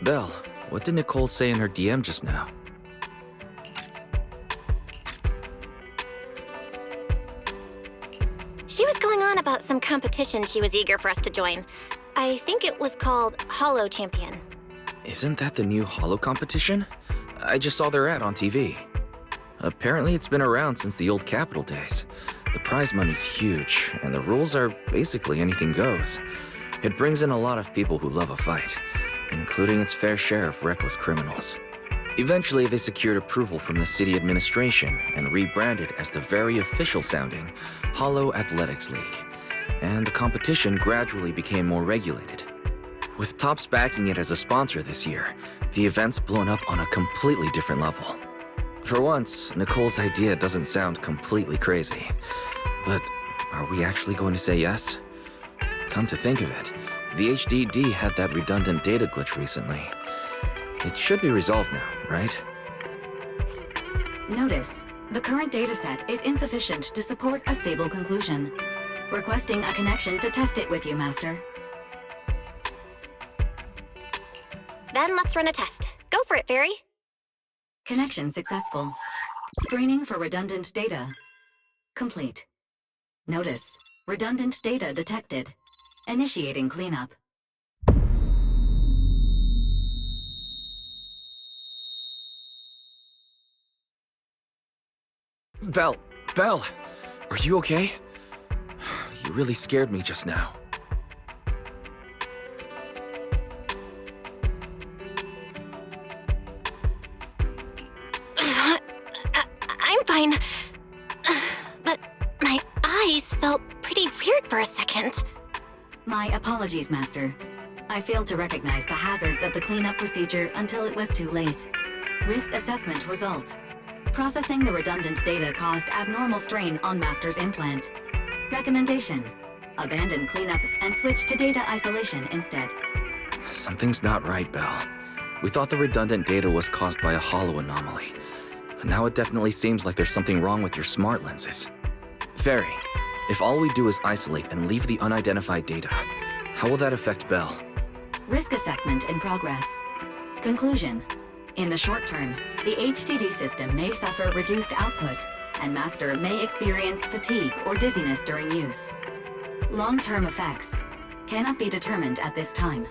Belle, what did Nicole say in her DM just now? She was going on about some competition she was eager for us to join. I think it was called Hollow Champion. Isn't that the new Hollow competition? I just saw their ad on TV. Apparently it's been around since the old Capital days. The prize money's huge, and the rules are basically anything goes. It brings in a lot of people who love a fight, including its fair share of reckless criminals. Eventually, they secured approval from the city administration and rebranded as the very official-sounding Hollow Athletics League. And the competition gradually became more regulated. With Topps backing it as a sponsor this year, the event's blown up on a completely different level. For once, Nicole's idea doesn't sound completely crazy. But are we actually going to say yes? Come to think of it, the HDD had that redundant data glitch recently. It should be resolved now, right? Notice, the current dataset is insufficient to support a stable conclusion. Requesting a connection to test it with you, Master. Then let's run a test. Go for it, Fairy. Connection successful. Screening for redundant data. Complete. Notice, redundant data detected. Initiating cleanup. Belle, are you okay? You really scared me just now. I'm fine. But my eyes felt pretty weird for a second. My apologies, Master. I failed to recognize the hazards of the cleanup procedure until it was too late. Risk assessment result. Processing the redundant data caused abnormal strain on Master's implant. Recommendation: abandon cleanup and switch to data isolation instead. Something's not right, Belle. We thought the redundant data was caused by a hollow anomaly. But now it definitely seems like there's something wrong with your smart lenses. Fairy, if all we do is isolate and leave the unidentified data, how will that affect Belle? Risk assessment in progress. Conclusion: in the short term, the HDD system may suffer reduced output, and Master may experience fatigue or dizziness during use. Long-term effects cannot be determined at this time.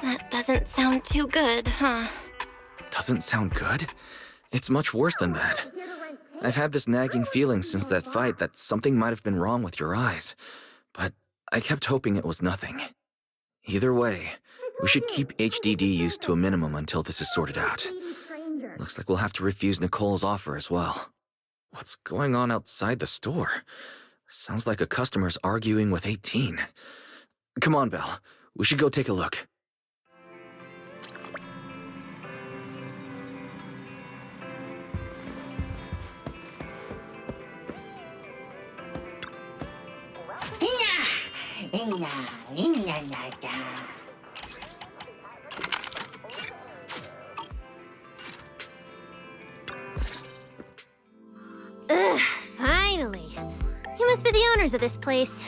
That doesn't sound too good, huh? Doesn't sound good? It's much worse than that. I've had this nagging feeling since that fight that something might have been wrong with your eyes, but I kept hoping it was nothing. Either way, we should keep HDD use to a minimum until this is sorted out. Looks like we'll have to refuse Nicole's offer as well. What's going on outside the store? Sounds like a customer's arguing with 18. Come on, Belle. We should go take a look. Ugh, finally. You must be the owners of this place.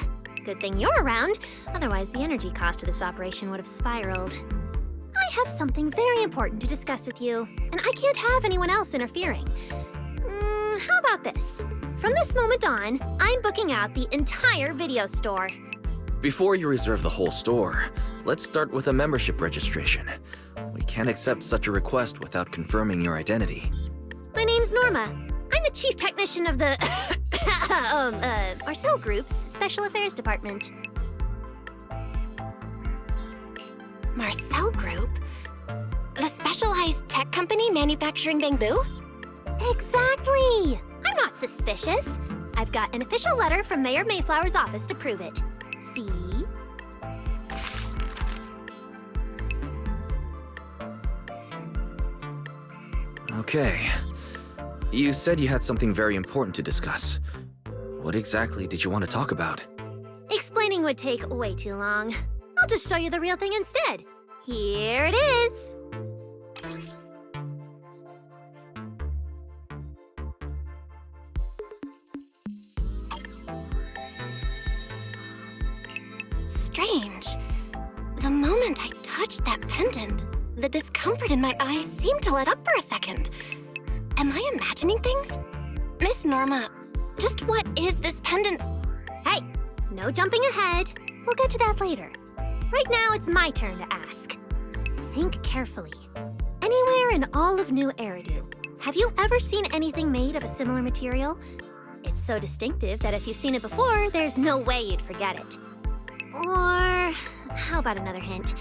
Good thing you're around, otherwise the energy cost of this operation would have spiraled. I have something very important to discuss with you, and I can't have anyone else interfering. How about this? From this moment on, I'm booking out the entire video store. Before you reserve the whole store, let's start with a membership registration. We can't accept such a request without confirming your identity. My name's Norma. I'm the chief technician of the Marcel Group's Special Affairs Department. Marcel Group? The specialized tech company manufacturing bamboo? Exactly! I'm not suspicious. I've got an official letter from Mayor Mayflower's office to prove it. See? Okay. You said you had something very important to discuss. What exactly did you want to talk about? Explaining would take way too long. I'll just show you the real thing instead. Here it is! strange. The moment I touched that pendant, the discomfort in my eyes seemed to let up for a second. Am I imagining things? Miss Norma, just what is this pendant? Hey, no jumping ahead. We'll get to that later. Right now, it's my turn to ask. Think carefully. Anywhere in all of New Eridu, have you ever seen anything made of a similar material? It's so distinctive that if you've seen it before, there's no way you'd forget it. Or, how about another hint?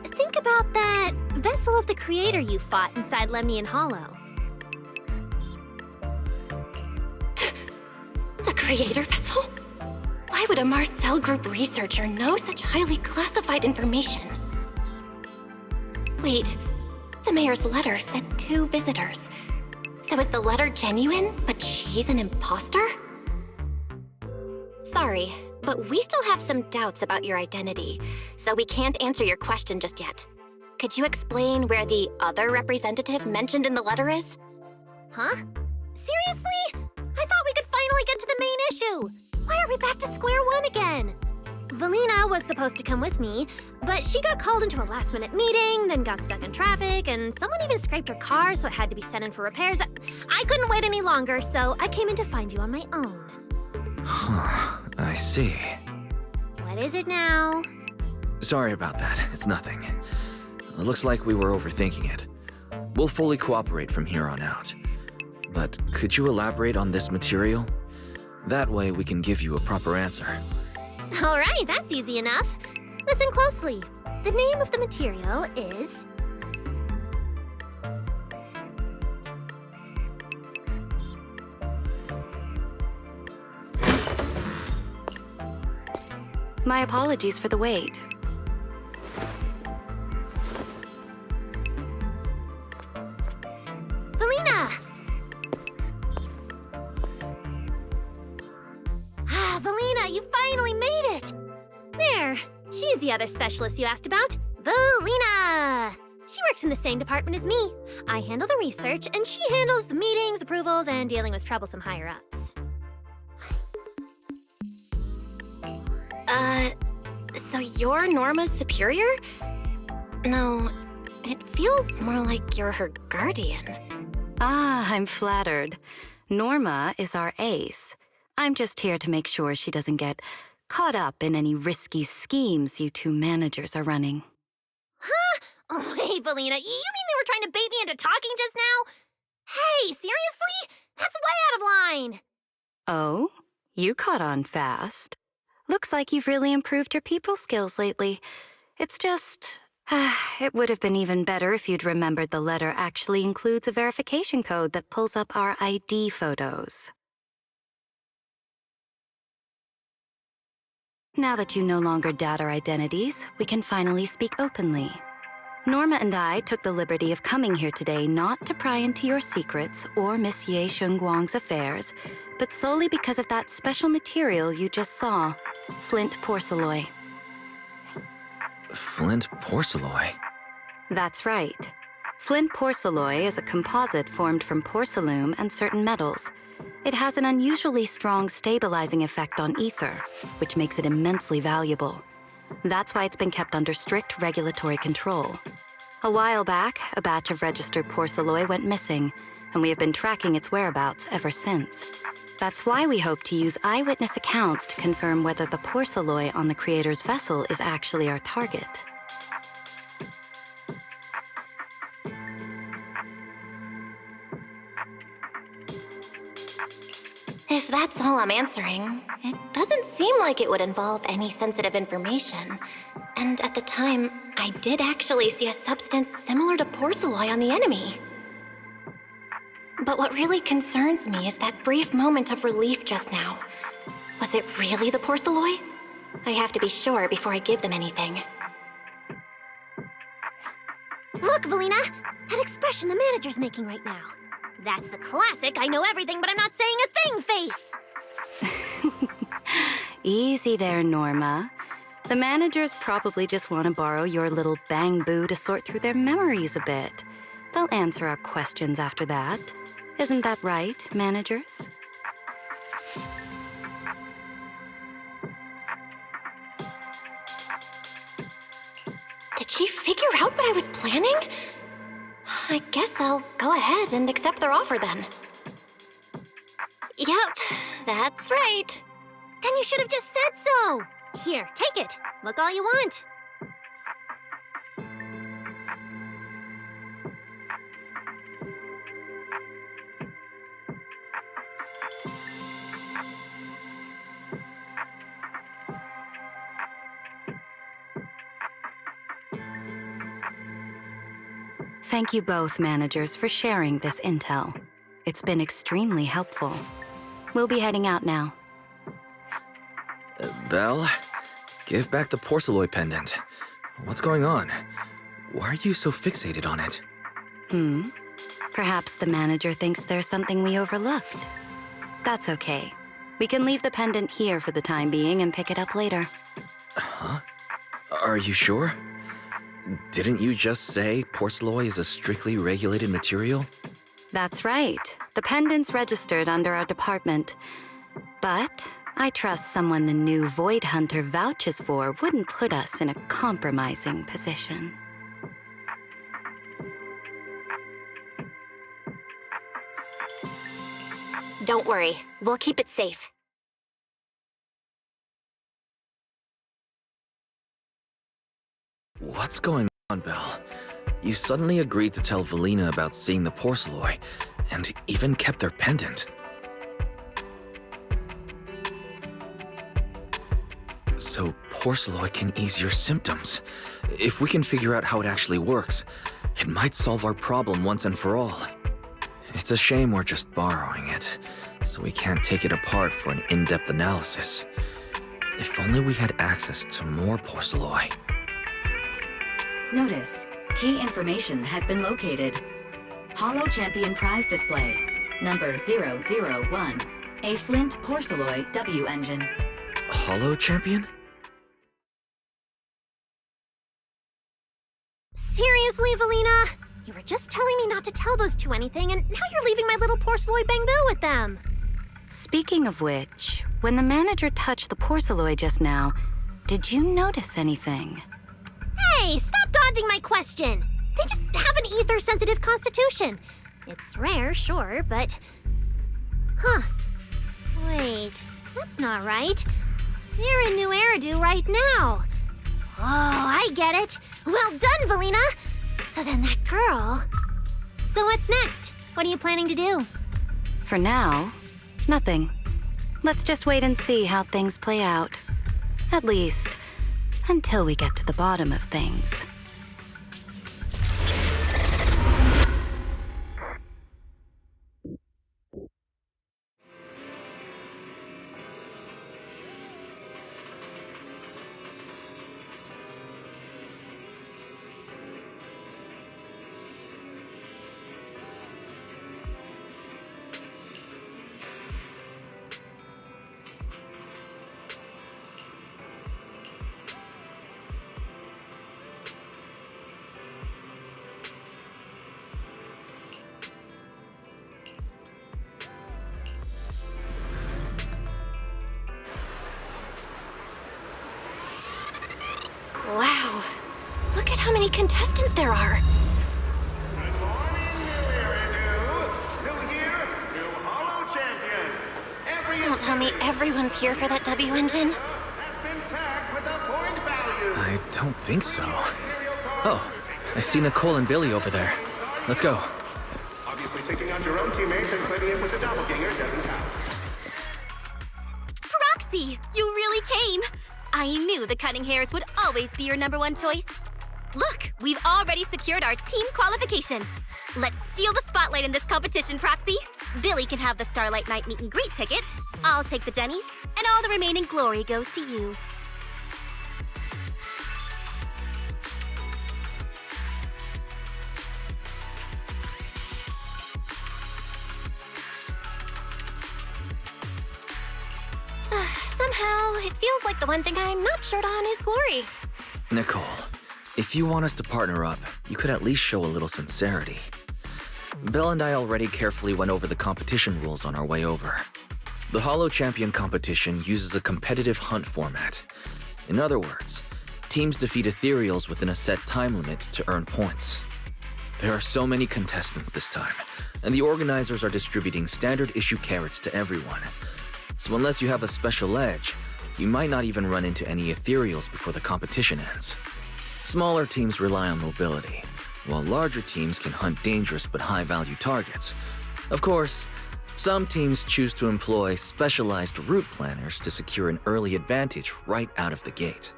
Think about that vessel of the Creator you fought inside Lemnian Hollow. The Creator vessel? Why would a Marcel Group researcher know such highly classified information? Wait, the mayor's letter said 2 visitors. So is the letter genuine, but she's an imposter? Sorry, but we still have some doubts about your identity, so we can't answer your question just yet. Could you explain where the other representative mentioned in the letter is? Huh? Seriously? I thought we could finally get to the main issue. Why are we back to square one again? Valina was supposed to come with me, but she got called into a last-minute meeting, then got stuck in traffic, and someone even scraped her car, so it had to be sent in for repairs. I couldn't wait any longer, so I came in to find you on my own. Huh, I see. What is it now? Sorry about that, it's nothing. It looks like we were overthinking it. We'll fully cooperate from here on out. But could you elaborate on this material? That way we can give you a proper answer. All right, that's easy enough. Listen closely. The name of the material is... My apologies for the wait. Valina! Valina, you finally made it! There, she's the other specialist you asked about. Valina! She works in the same department as me. I handle the research, and she handles the meetings, approvals, and dealing with troublesome higher-ups. So you're Norma's superior? No, it feels more like you're her guardian. Ah, I'm flattered. Norma is our ace. I'm just here to make sure she doesn't get caught up in any risky schemes you 2 managers are running. Huh? Oh, hey, Valina, you mean they were trying to bait me into talking just now? Hey, seriously? That's way out of line! Oh? You caught on fast. Looks like you've really improved your people skills lately. It's just... it would have been even better if you'd remembered the letter actually includes a verification code that pulls up our ID photos. Now that you no longer doubt our identities, we can finally speak openly. Norma and I took the liberty of coming here today not to pry into your secrets or Miss Ye Shengguang's affairs, but solely because of that special material you just saw, flint porcelloi. Flint porcelloi? That's right. Flint porcelloi is a composite formed from porcelain and certain metals. It has an unusually strong stabilizing effect on ether, which makes it immensely valuable. That's why it's been kept under strict regulatory control. A while back, a batch of registered porcelloi went missing, and we have been tracking its whereabouts ever since. That's why we hope to use eyewitness accounts to confirm whether the porcelloi on the Creator's vessel is actually our target. If that's all I'm answering, it doesn't seem like it would involve any sensitive information. And at the time, I did actually see a substance similar to porcelloi on the enemy. But what really concerns me is that brief moment of relief just now. Was it really the porcelloi? I have to be sure before I give them anything. Look, Valina! That expression the manager's making right now. That's the classic I know everything but I'm not saying a thing face! Easy there, Norma. The managers probably just want to borrow your little bang-boo to sort through their memories a bit. They'll answer our questions after that. Isn't that right, managers? what I was planning? I guess I'll go ahead and accept their offer then. Yep, that's right. Then you should have just said so! Here, take it. Look all you want. Thank you both, managers, for sharing this intel. It's been extremely helpful. We'll be heading out now. Belle, give back the porcelain pendant. What's going on? Why are you so fixated on it? Perhaps the manager thinks there's something we overlooked. That's okay. We can leave the pendant here for the time being and pick it up later. Huh? Are you sure? Didn't you just say porcelain is a strictly regulated material? That's right. The pendant's registered under our department. But I trust someone the new Void Hunter vouches for wouldn't put us in a compromising position. Don't worry, we'll keep it safe. What's going on, Belle? You suddenly agreed to tell Valina about seeing the porcelain, and even kept their pendant. So porcelain can ease your symptoms. If we can figure out how it actually works, it might solve our problem once and for all. It's a shame we're just borrowing it, so we can't take it apart for an in-depth analysis. If only we had access to more porcelain. Notice, key information has been located. Holo Champion prize display, number 001, a Flint Porceloy W engine. Holo Champion? Seriously, Valina? You were just telling me not to tell those two anything, and now you're leaving my little porcelain Bangbill with them. Speaking of which, when the manager touched the porcelain just now, did you notice anything? Hey, stop dodging my question! They just have an ether-sensitive constitution. It's rare, sure, but... Huh. Wait, that's not right. They're in New Eridu right now. Oh, I get it. Well done, Valina! So then that girl... So what's next? What are you planning to do? For now, nothing. Let's just wait and see how things play out. At least, until we get to the bottom of things. Wow. Look at how many contestants there are. Good morning, New Eridu. New year, new Holo Champion. Every Don't tell me everyone's here for that W engine. has been tagged with a point value. I don't think so. Oh, I see Nicole and Billy over there. Let's go. Obviously, taking out your own teammates and claiming it was a doppelganger doesn't count. Proxy, you really came. I knew the cunning hairs would always be your #1 choice. Look, we've already secured our team qualification. Let's steal the spotlight in this competition, Proxy. Billy can have the Starlight Night meet and greet tickets. I'll take the Denny's, and all the remaining glory goes to you. Somehow, it feels like the one thing I'm not short on is glory. Nicole, if you want us to partner up, you could at least show a little sincerity. Belle and I already carefully went over the competition rules on our way over. The Holo Champion competition uses a competitive hunt format. In other words, Teams defeat ethereals within a set time limit to earn points. There are so many contestants this time, and the organizers are distributing standard issue carrots to everyone. So unless you have a special edge, you might not even run into any ethereals before the competition ends. Smaller teams rely on mobility, while larger teams can hunt dangerous but high-value targets. Of course, some teams choose to employ specialized route planners to secure an early advantage right out of the gate.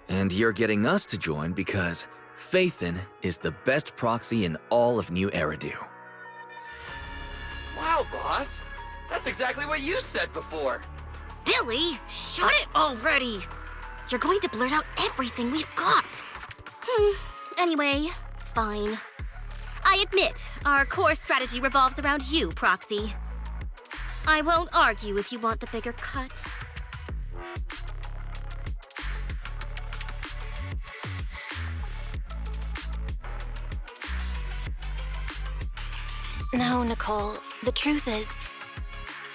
And you're getting us to join because Phaethon is the best proxy in all of New Eridu. Wow, boss! That's exactly what you said before! Billy, shut it already! You're going to blurt out everything we've got. Anyway, fine. I admit, our core strategy revolves around you, Proxy. I won't argue if you want the bigger cut. No, Nicole. The truth is,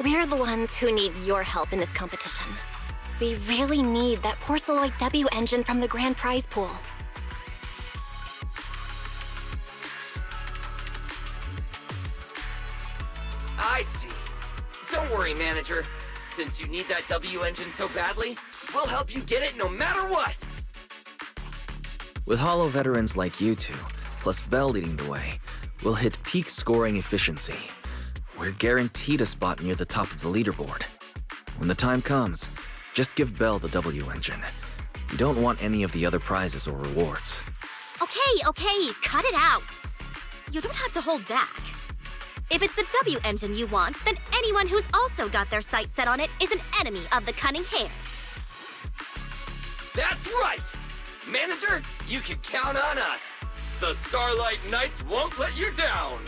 we're the ones who need your help in this competition. We really need that Porceloid W engine from the grand prize pool. I see. Don't worry, manager. Since you need that W engine so badly, we'll help you get it no matter what! With Holo veterans like you two, plus Bell leading the way, we'll hit peak scoring efficiency. We're guaranteed a spot near the top of the leaderboard. When the time comes, just give Bell the W engine. You don't want any of the other prizes or rewards. Okay, cut it out. You don't have to hold back. If it's the W engine you want, then anyone who's also got their sights set on it is an enemy of the Cunning Hares. That's right! Manager, you can count on us! The Starlight Knights won't let you down!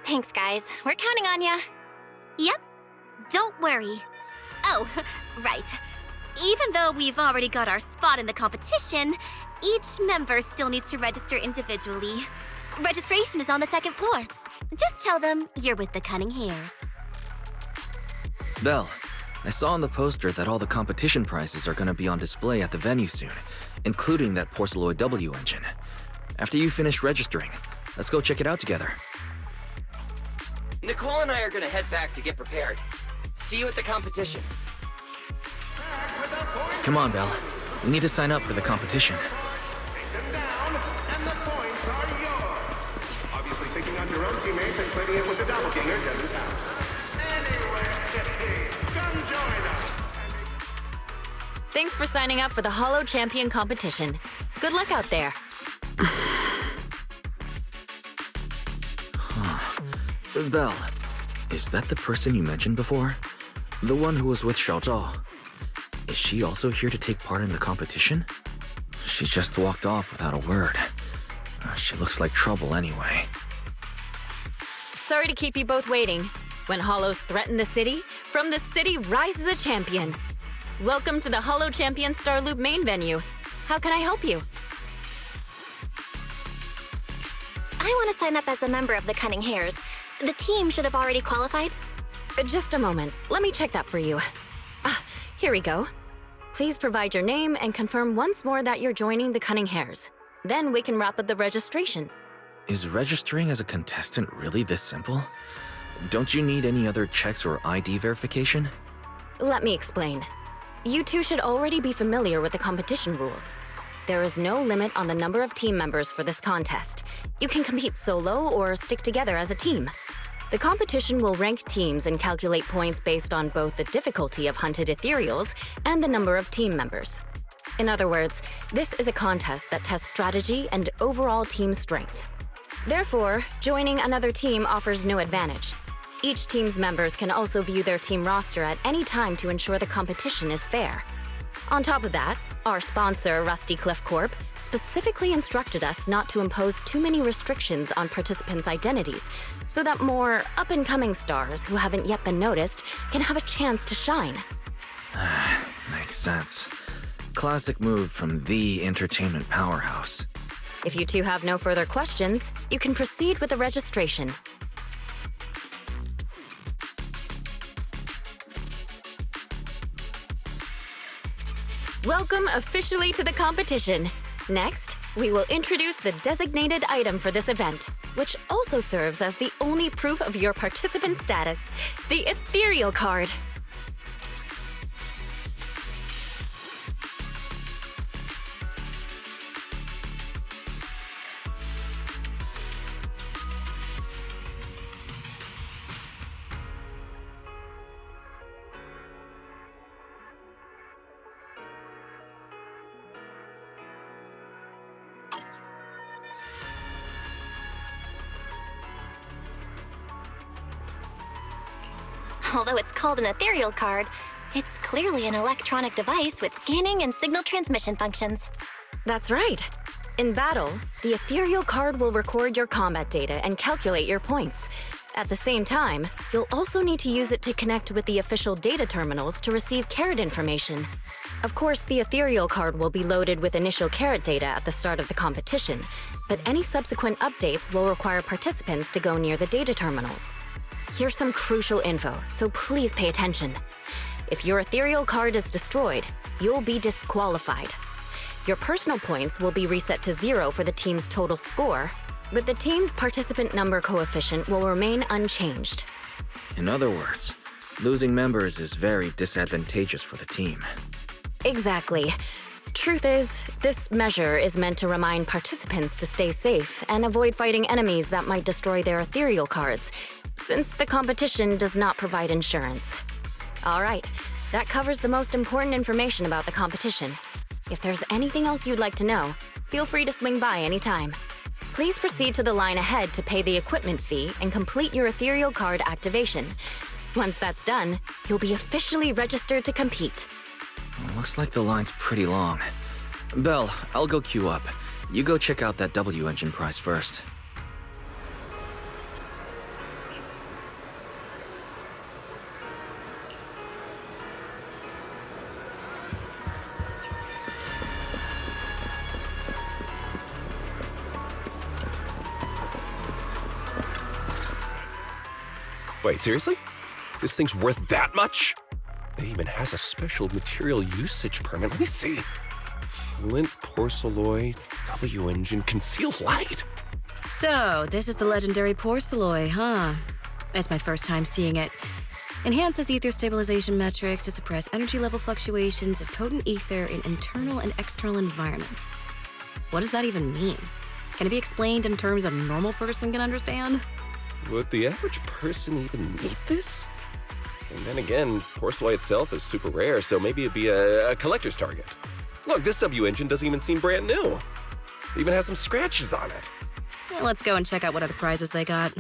Thanks, guys. We're counting on ya. Yep. Don't worry. Oh, right. Even though we've already got our spot in the competition, each member still needs to register individually. Registration is on the second floor. Just tell them you're with the Cunning Hares. Bell, I saw on the poster that all the competition prizes are gonna be on display at the venue soon, including that Porceloid W engine. After you finish registering, let's go check it out together. Nicole and I are gonna head back to get prepared. See you at the competition. Come on, Bell. We need to sign up for the competition. Take them down, and the points are yours. Obviously, taking on your own teammates and claiming it was a doppelganger doesn't count. Anyway, come join us. Thanks for signing up for the Holo Champion competition. Good luck out there. Bell, is that the person you mentioned before? The one who was with Xiao Zhao? Is she also here to take part in the competition? She just walked off without a word. She looks like trouble anyway. Sorry to keep you both waiting. When Holos threaten the city, from the city rises a champion. Welcome to the Holo Champion Star Loop main venue. How can I help you? I want to sign up as a member of the Cunning Hares. The team should have already qualified. Just a moment. Let me check that for you. Here we go. Please provide your name and confirm once more that you're joining the Cunning Hares. Then we can wrap up the registration. Is registering as a contestant really this simple? Don't you need any other checks or ID verification? Let me explain. You two should already be familiar with the competition rules. There is no limit on the number of team members for this contest. You can compete solo or stick together as a team. The competition will rank teams and calculate points based on both the difficulty of hunted ethereals and the number of team members. In other words, this is a contest that tests strategy and overall team strength. Therefore, joining another team offers no advantage. Each team's members can also view their team roster at any time to ensure the competition is fair. On top of that, our sponsor, Rusty Cliff Corp, specifically instructed us not to impose too many restrictions on participants' identities so that more up-and-coming stars who haven't yet been noticed can have a chance to shine. Makes sense. Classic move from the entertainment powerhouse. If you two have no further questions, you can proceed with the registration. Welcome officially to the competition. Next, we will introduce the designated item for this event, which also serves as the only proof of your participant status, the Ethereal card. Although it's called an ethereal card, it's clearly an electronic device with scanning and signal transmission functions. That's right. In battle, the Ethereal card will record your combat data and calculate your points. At the same time, you'll also need to use it to connect with the official data terminals to receive carrot information. Of course, the Ethereal card will be loaded with initial carrot data at the start of the competition, but any subsequent updates will require participants to go near the data terminals. Here's some crucial info, so please pay attention. If your Ethereal card is destroyed, you'll be disqualified. Your personal points will be reset to 0 for the team's total score, but the team's participant number coefficient will remain unchanged. In other words, losing members is very disadvantageous for the team. Exactly. Truth is, this measure is meant to remind participants to stay safe and avoid fighting enemies that might destroy their Ethereal cards, since the competition does not provide insurance. All right, that covers the most important information about the competition. If there's anything else you'd like to know, feel free to swing by anytime. Please proceed to the line ahead to pay the equipment fee and complete your Ethereal card activation. Once that's done, you'll be officially registered to compete. Looks like the line's pretty long. Belle, I'll go queue up. You go check out that W engine prize first. Wait, seriously? This thing's worth that much? It even has a special material usage permit. Let me see. Flint, porcelloy, W engine, concealed light. So, this is the legendary porcelloy, huh? It's my first time seeing it. Enhances ether stabilization metrics to suppress energy level fluctuations of potent ether in internal and external environments. What does that even mean? Can it be explained in terms a normal person can understand? Would the average person even need this? And then again, porcelloy itself is super rare, so maybe it'd be a collector's target. Look, this W engine doesn't even seem brand new. It even has some scratches on it. Well, let's go and check out what other prizes they got.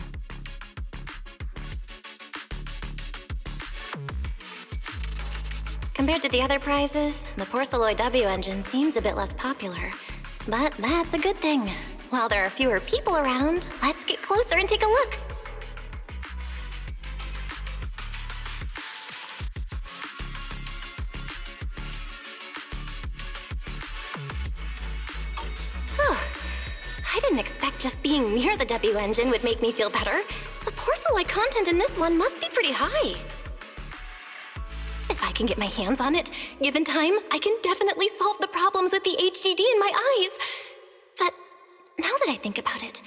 Compared to the other prizes, the porcelloy W engine seems a bit less popular. But that's a good thing. While there are fewer people around, let's get closer and take a look. I didn't expect just being near the W engine would make me feel better. The porcelloy content in this one must be pretty high. If I can get my hands on it, given time, I can definitely solve the problems with the HDD in my eyes. But now that I think about it,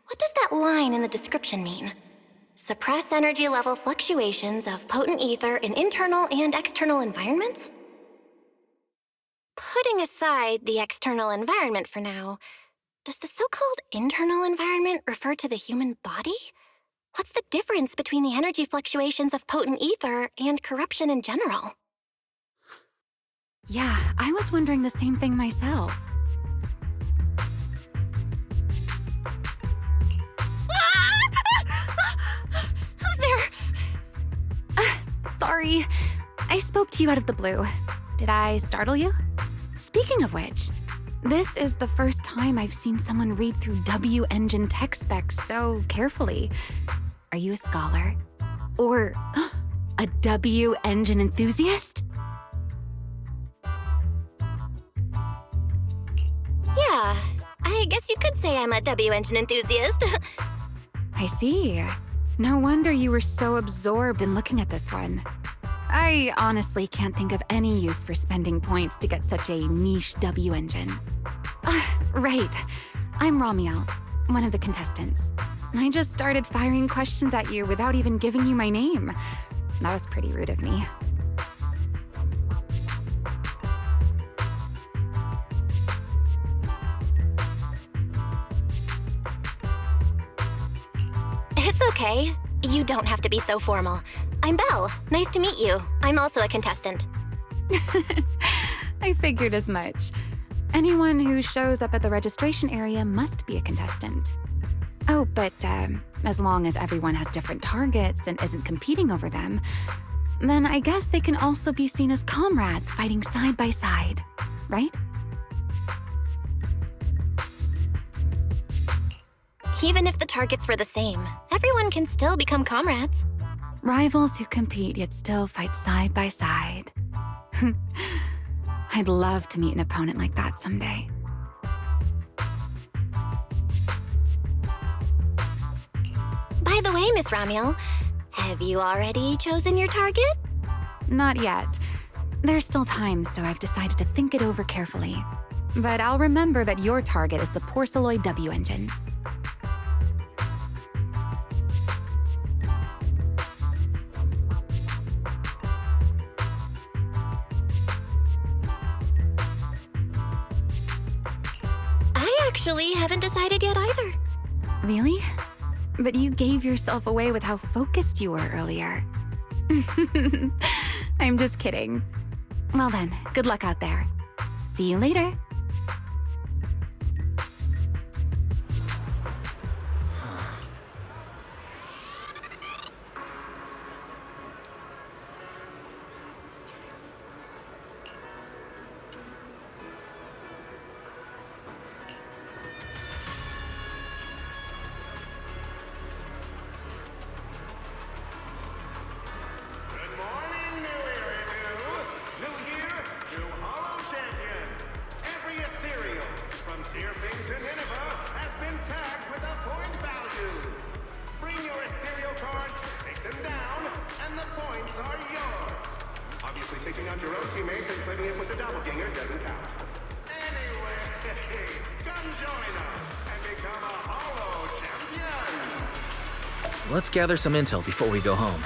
what does that line in the description mean? Suppress energy level fluctuations of potent ether in internal and external environments? Putting aside the external environment for now, does the so-called internal environment refer to the human body? What's the difference between the energy fluctuations of potent ether and corruption in general? Yeah, I was wondering the same thing myself. Who's there? Sorry, I spoke to you out of the blue. Did I startle you? Speaking of which, this is the first time I've seen someone read through W engine tech specs so carefully. Are you a scholar? Or a W engine enthusiast? Yeah, I guess you could say I'm a W engine enthusiast. I see. No wonder you were so absorbed in looking at this one. I honestly can't think of any use for spending points to get such a niche W engine. Right. I'm Ramiel, one of the contestants. I just started firing questions at you without even giving you my name. That was pretty rude of me. It's okay. You don't have to be so formal. I'm Belle. Nice to meet you. I'm also a contestant. I figured as much. Anyone who shows up at the registration area must be a contestant. Oh, but as long as everyone has different targets and isn't competing over them, then I guess they can also be seen as comrades fighting side by side, right? Even if the targets were the same, everyone can still become comrades. Rivals who compete yet still fight side by side. I'd love to meet an opponent like that someday. By the way, Miss Ramiel, have you already chosen your target? Not yet. There's still time, so I've decided to think it over carefully. But I'll remember that your target is the Porceloid W engine. I actually haven't decided yet either. Really? But you gave yourself away with how focused you were earlier. I'm just kidding. Well then, good luck out there. See you later. Taking out your own teammates and claiming it was a doppelganger doesn't count. Anyway, come join us and become a Holo champion! Let's gather some intel before we go home.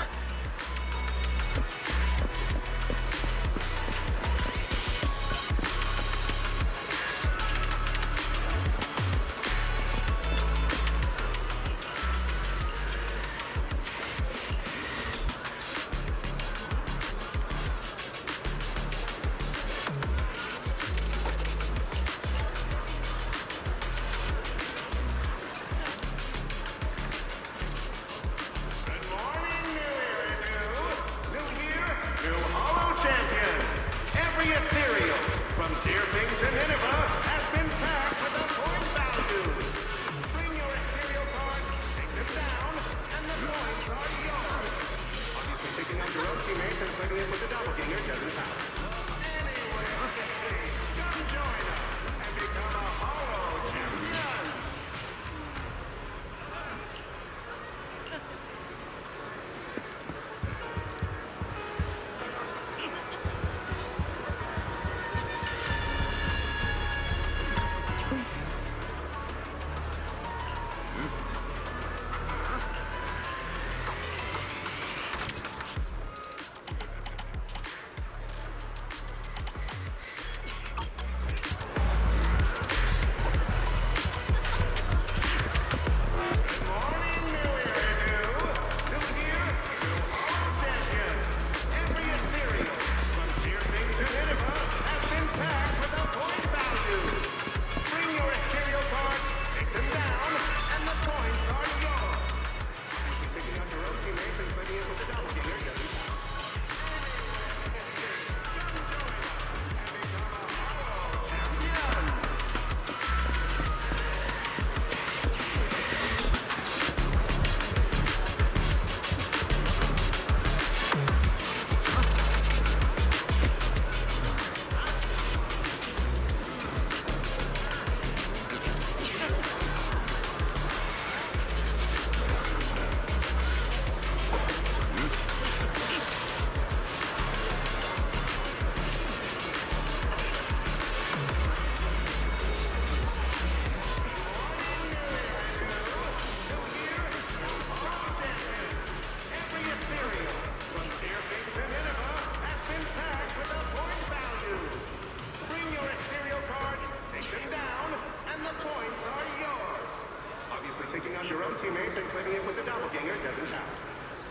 teammates and claiming it was a doppelganger doesn't count.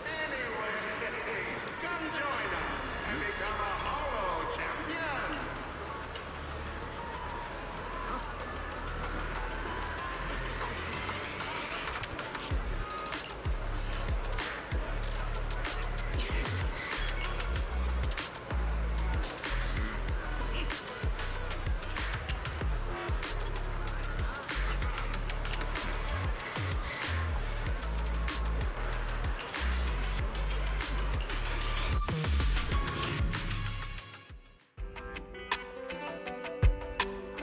Anyway, come join us and become a Hollow Champion!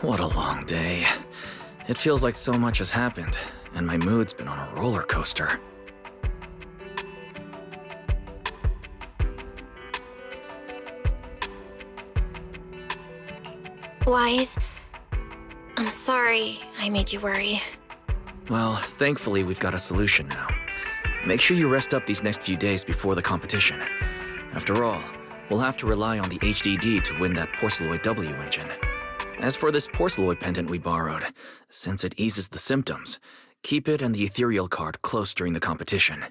What a long day. It feels like so much has happened, and my mood's been on a roller coaster. Wise, I'm sorry I made you worry. Well, thankfully we've got a solution now. Make sure you rest up these next few days before the competition. After all, we'll have to rely on the HDD to win that Porceloid W engine. As for this Porceloid pendant we borrowed, since it eases the symptoms, keep it and the ethereal card close during the competition.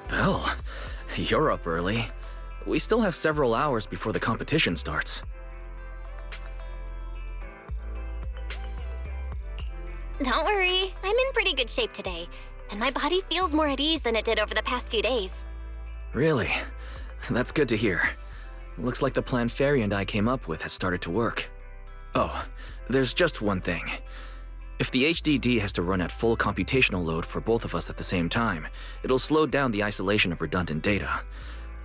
Belle, you're up early. We still have several hours before the competition starts. Don't worry, I'm in pretty good shape today, and my body feels more at ease than it did over the past few days. Really? That's good to hear. Looks like the plan Fairy and I came up with has started to work. Oh, there's just one thing. If the HDD has to run at full computational load for both of us at the same time, it'll slow down the isolation of redundant data.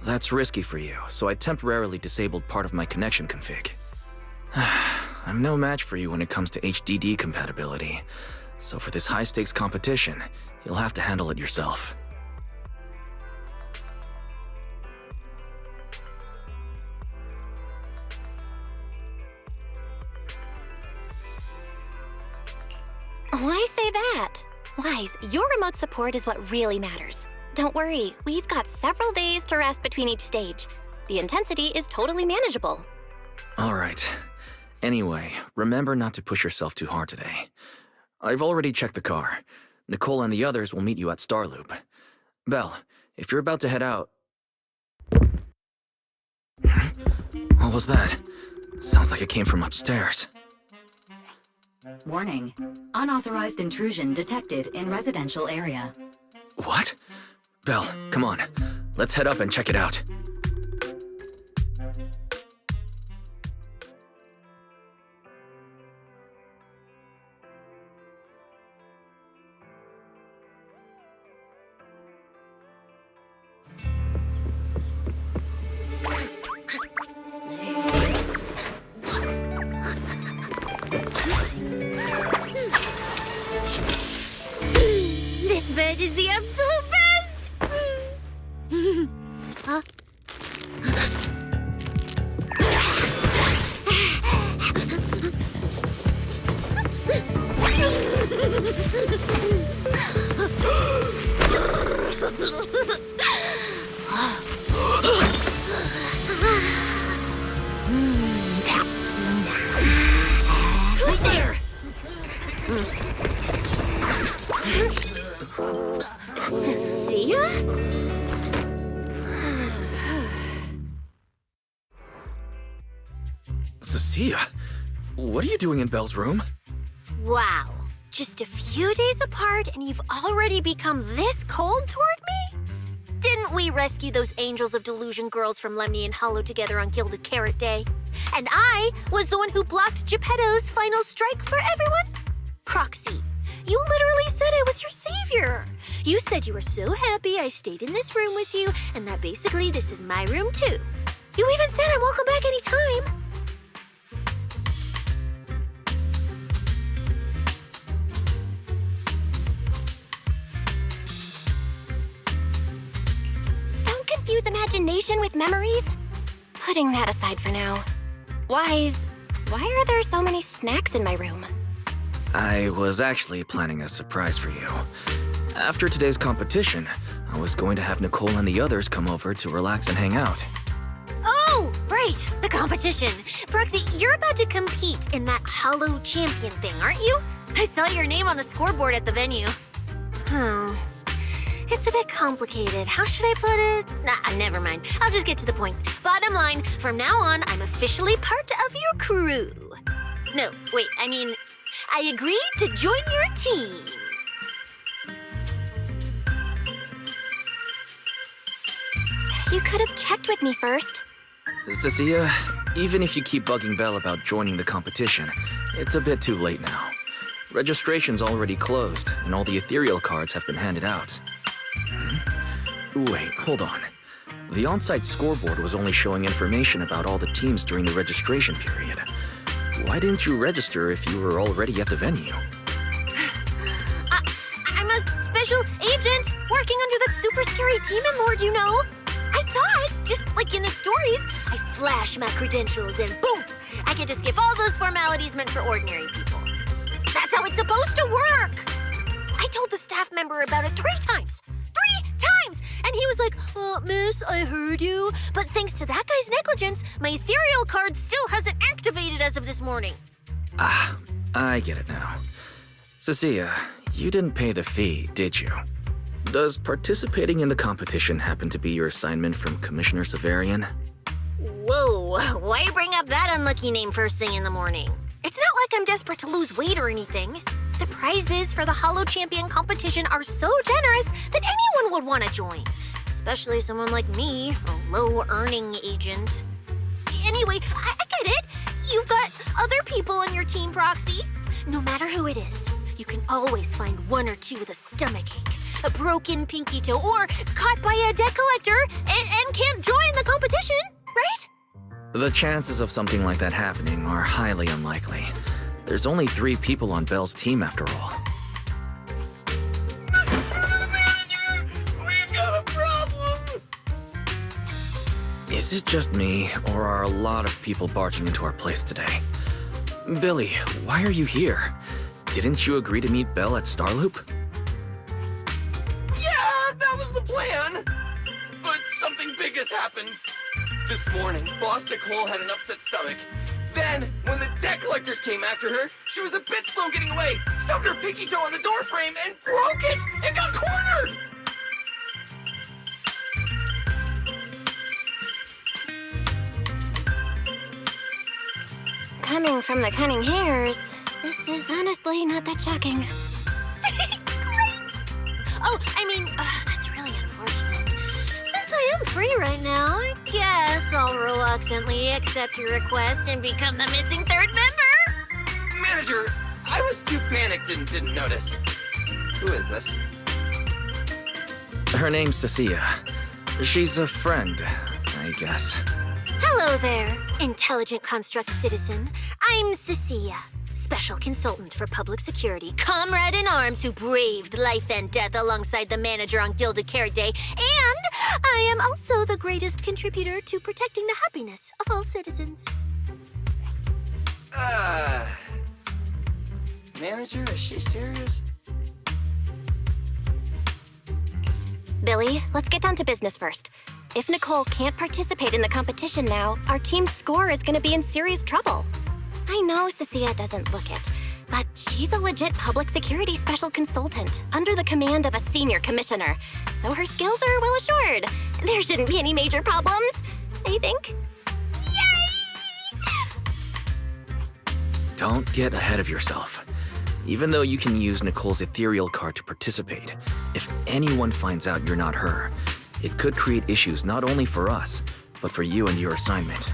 That's risky for you, so I temporarily disabled part of my connection config. I'm no match for you when it comes to HDD compatibility, so for this high-stakes competition, you'll have to handle it yourself. Why say that? Wise, your remote support is what really matters. Don't worry, we've got several days to rest between each stage. The intensity is totally manageable. All right. Anyway, remember not to push yourself too hard today. I've already checked the car. Nicole and the others will meet you at Starloop. Belle, if you're about to head out... What was that? Sounds like it came from upstairs. Warning. Unauthorized intrusion detected in residential area. What? Belle, come on. Let's head up and check it out. This bed is the absolute best! Huh? Who's there? Cecilia? Cecilia? What are you doing in Belle's room? Wow. Just a few days apart and you've already become this cold toward me? Didn't we rescue those Angels of Delusion girls from Lemnian Hollow together on Gilded Carrot Day? And I was the one who blocked Geppetto's final strike for everyone? Proxy, You literally said I was your savior. You said you were so happy I stayed in this room with you, and that basically this is my room too. You even said I'm welcome back anytime. Don't confuse imagination with memories. Putting that aside for now. Why are there so many snacks in my room? I was actually planning a surprise for you. After today's competition, I was going to have Nicole and the others come over to relax and hang out. Oh, right, the competition. Proxy, you're about to compete in that Hollow Champion thing, aren't you? I saw your name on the scoreboard at the venue. It's a bit complicated. How should I put it? Nah, never mind. I'll just get to the point. Bottom line, from now on, I'm officially part of your crew. No, wait, I agreed to join your team. You could have checked with me first. Cecilia, even if you keep bugging Belle about joining the competition, it's a bit too late now. Registration's already closed, and all the ethereal cards have been handed out. Wait, hold on. The on-site scoreboard was only showing information about all the teams during the registration period. Why didn't you register if you were already at the venue? I'm a special agent working under that super scary demon lord, you know. I thought, just like in the stories, I flash my credentials and boom, I get to skip all those formalities meant for ordinary people. That's how it's supposed to work. I told the staff member about it 3 times. 3 times! And he was like, miss, I heard you. But thanks to that guy's negligence, my ethereal card still hasn't activated as of this morning. Ah, I get it now. Cecilia, you didn't pay the fee, did you? Does participating in the competition happen to be your assignment from Commissioner Severian? Whoa, why bring up that unlucky name first thing in the morning? It's not like I'm desperate to lose weight or anything. The prizes for the Hollow Champion competition are so generous that anyone would want to join. Especially someone like me, a low-earning agent. Anyway, I get it. You've got other people on your team, Proxy. No matter who it is, you can always find 1 or 2 with a stomachache, a broken pinky toe, or caught by a debt collector and can't join the competition, right? The chances of something like that happening are highly unlikely. There's only 3 people on Belle's team after all. Manager, we've got a problem! Is it just me, or are a lot of people barging into our place today? Billy, why are you here? Didn't you agree to meet Belle at Starloop? Yeah, that was the plan! But something big has happened. This morning, Boss Nicole had an upset stomach. Then, when the debt collectors came after her, she was a bit slow getting away, stubbed her pinky toe on the door frame, and broke it! It got cornered! Coming from the cunning hairs, this is honestly not that shocking. Great! Oh, that's really unfortunate. Since I am free right now, I guess I'll reluctantly accept your request and become the missing 3rd member. Manager, I was too panicked and didn't notice. Who is this? Her name's Cecilia. She's a friend, I guess. Hello there, intelligent construct citizen. I'm Cecilia, special consultant for public security, comrade in arms who braved life and death alongside the manager on Gilded Carrot Day, and I am also the greatest contributor to protecting the happiness of all citizens. Manager, is she serious? Billy, let's get down to business first. If Nicole can't participate in the competition now, our team's score is going to be in serious trouble. I know Cecilia doesn't look it, but she's a legit public security special consultant under the command of a senior commissioner, so her skills are well assured. There shouldn't be any major problems, I think. Don't get ahead of yourself. Even though you can use Nicole's ethereal card to participate, if anyone finds out you're not her, it could create issues not only for us, but for you and your assignment.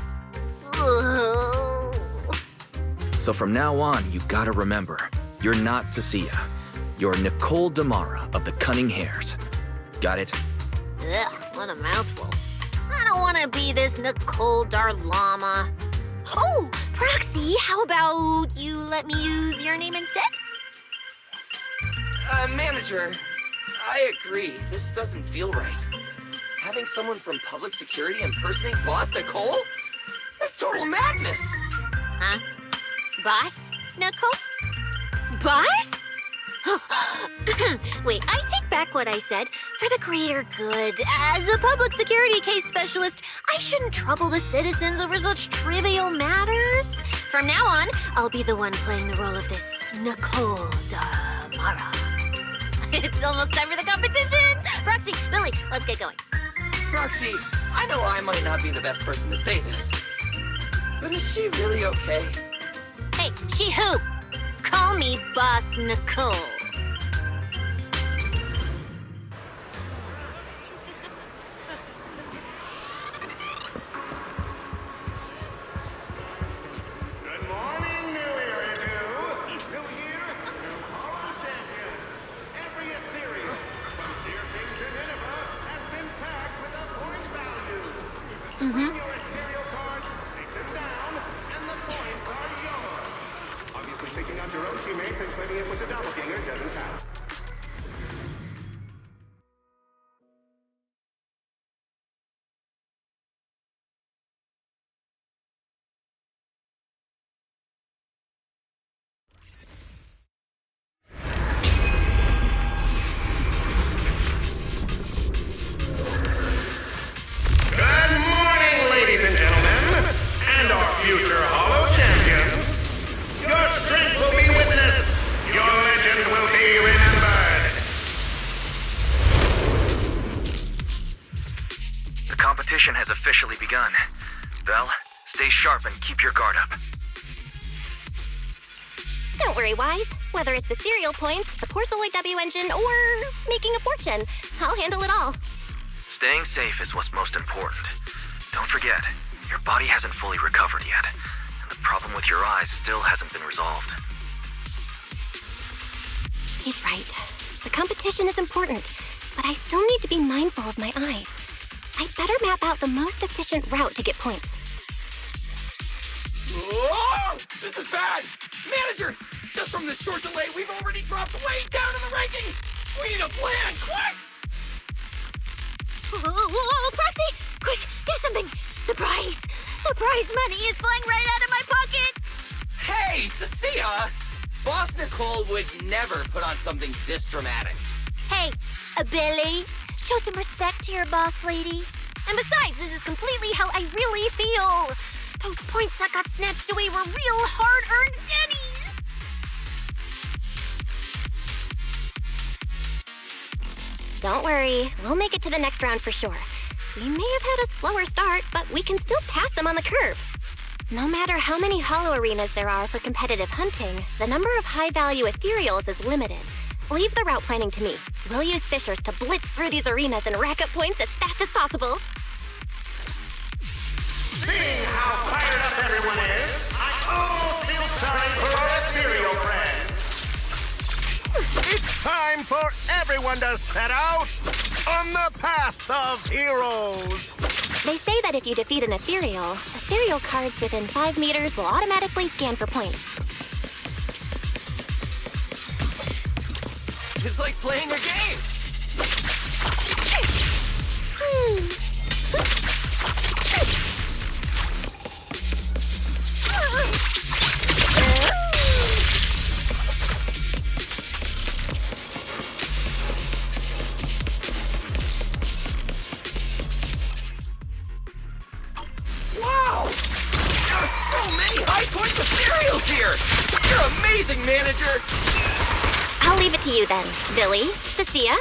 So from now on, you gotta remember, you're not Cecilia. You're Nicole Damara of the Cunning Hares. Got it? Ugh, what a mouthful. I don't want to be this Nicole Darlama. Oh, Proxy, how about you let me use your name instead? Manager, I agree. This doesn't feel right. Having someone from public security impersonate Boss Nicole? That's total madness! Huh? Boss? Nicole? Boss? Wait, I take back what I said. For the greater good, as a public security case specialist, I shouldn't trouble the citizens over such trivial matters. From now on, I'll be the one playing the role of this Nicole Damara. It's almost time for the competition! Proxy, Billy, let's get going. Roxy, I know I might not be the best person to say this, but is she really okay? Hey, she who? Call me Boss Nicole. Good morning, New Year, New Year, new Hollow Champion. Every ethereal from Dear King to Nineveh has been tagged with a point value. Bring your ethereal cards, take them down, and the points are yours. Obviously, picking out your own teammates and claiming it was a doppelganger doesn't count. Good morning, ladies and gentlemen, and our future Hollow Champions. Your strength will be witnessed. Your legend will be remembered. The competition has officially begun. Vel, stay sharp and keep your guard up. Don't worry, Wise. Whether it's ethereal points, the Porceloid W engine, or making a fortune, I'll handle it all. Staying safe is what's most important. Don't forget, your body hasn't fully recovered yet, and the problem with your eyes still hasn't been resolved. He's right. The competition is important, but I still need to be mindful of my eyes. I'd better map out the most efficient route to get points. Oh, this is bad! Manager, just from this short delay, we've already dropped way down in the rankings! We need a plan, quick! Whoa, Proxy! Quick, do something! The prize money is flying right out of my pocket! Hey, Cecilia! Boss Nicole would never put on something this dramatic. Hey, Billy, show some respect to your boss lady. And besides, this is completely how I really feel. Those points that got snatched away were real hard-earned dennies. Don't worry, we'll make it to the next round for sure. We may have had a slower start, but we can still pass them on the curve. No matter how many hollow arenas there are for competitive hunting, the number of high-value ethereals is limited. Leave the route planning to me. We'll use fishers to blitz through these arenas and rack up points as fast as possible. Seeing how fired up everyone is, I almost feel sorry for our ethereal friends. It's time for everyone to set out on the path of heroes. They say that if you defeat an ethereal cards within 5 meters will automatically scan for points. It's like playing a game! Wow! There are so many high-point ethereals here! You're amazing, manager! I'll leave it to you then, Billy, Cecilia.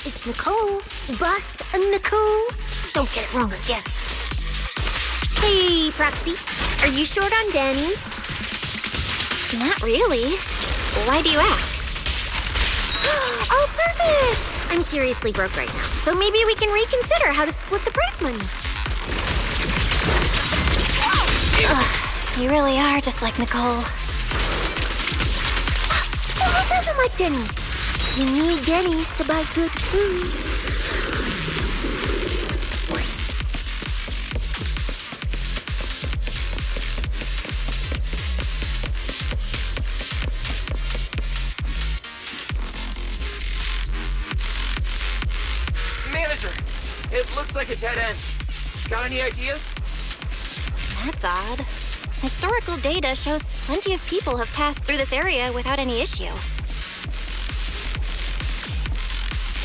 It's Nicole. Boss Nicole. Don't get it wrong again. Hey, Proxy. Are you short on Danny's? Not really. Why do you ask? Oh, perfect! I'm seriously broke right now, so maybe we can reconsider how to split the prize money. You really are just like Nicole. Who doesn't like Denny's? You need Denny's to buy good food. Manager, it looks like a dead end. Got any ideas? That's odd. Historical data shows plenty of people have passed through this area without any issue.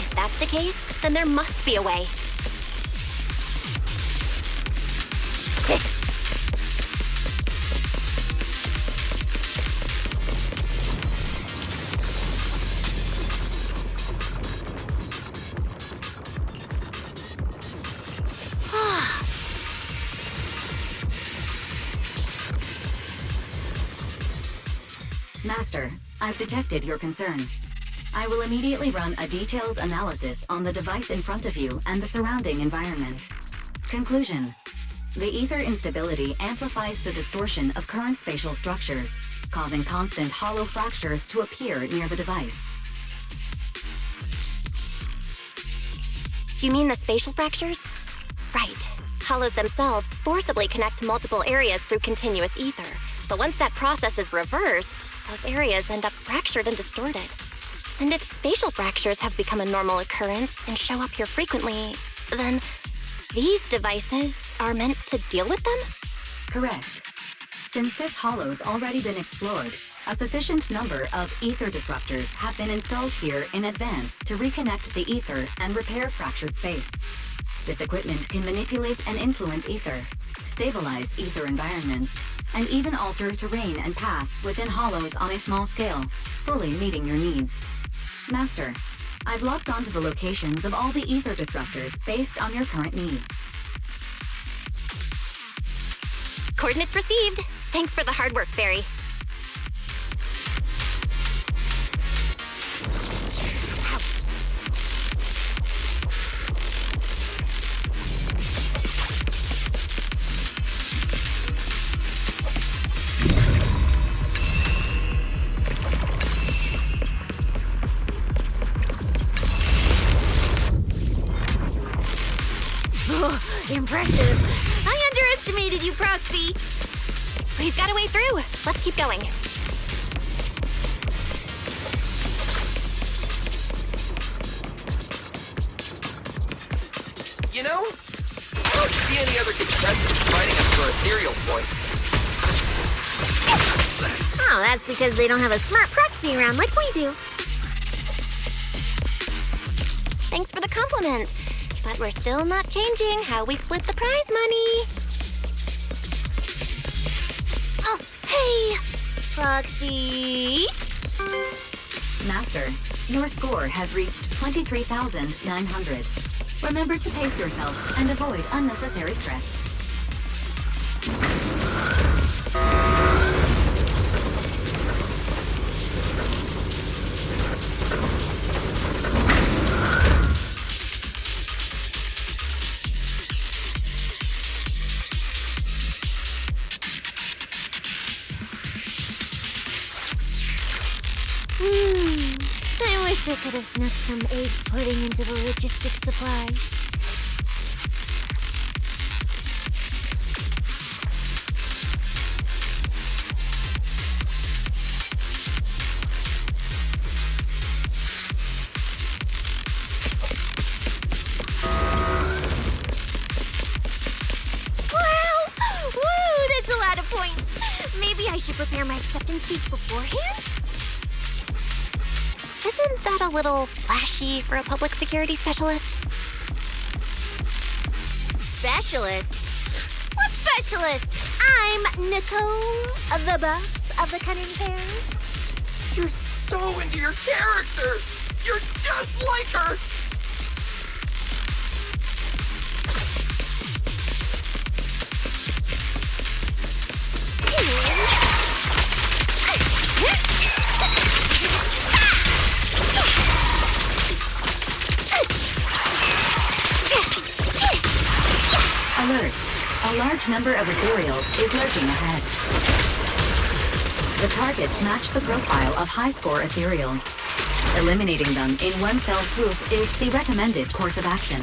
If that's the case, then there must be a way. Master, I've detected your concern. I will immediately run a detailed analysis on the device in front of you and the surrounding environment. Conclusion. The ether instability amplifies the distortion of current spatial structures, causing constant hollow fractures to appear near the device. You mean the spatial fractures? Right. Hollows themselves forcibly connect multiple areas through continuous ether. But once that process is reversed, those areas end up fractured and distorted. And if spatial fractures have become a normal occurrence and show up here frequently, then these devices are meant to deal with them? Correct. Since this hollow's already been explored, a sufficient number of ether disruptors have been installed here in advance to reconnect the ether and repair fractured space. This equipment can manipulate and influence ether, stabilize ether environments, and even alter terrain and paths within hollows on a small scale, fully meeting your needs. Master, I've locked onto the locations of all the ether disruptors based on your current needs. Coordinates received. Thanks for the hard work, Barry. Impressive. I underestimated you, Proxy. We've got a way through. Let's keep going. You know, I don't see any other contestants fighting us for ethereal points. Oh, that's because they don't have a smart proxy around like we do. Thanks for the compliment. But we're still not changing how we split the prize money. Oh, hey! Proxy! Master, your score has reached 23,900. Remember to pace yourself and avoid unnecessary stress. I wish I could have snuck some egg pudding into the logistics supplies. Wow! Woo! That's a lot of points. Maybe I should prepare my acceptance speech beforehand? Isn't that a little flashy for a public security specialist? Specialist? What specialist? I'm Nicole, the boss of the Cunning Pears. You're so into your character! You're just like her! Alert! A large number of ethereals is lurking ahead. The targets match the profile of high-score ethereals. Eliminating them in one fell swoop is the recommended course of action.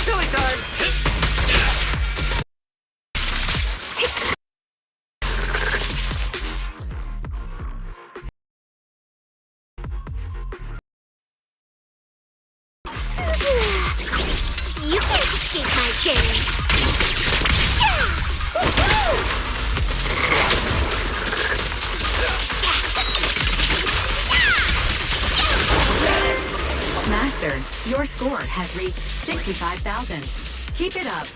Billy time! You can't escape my gaze. Master, your score has reached 65,000. Keep it up.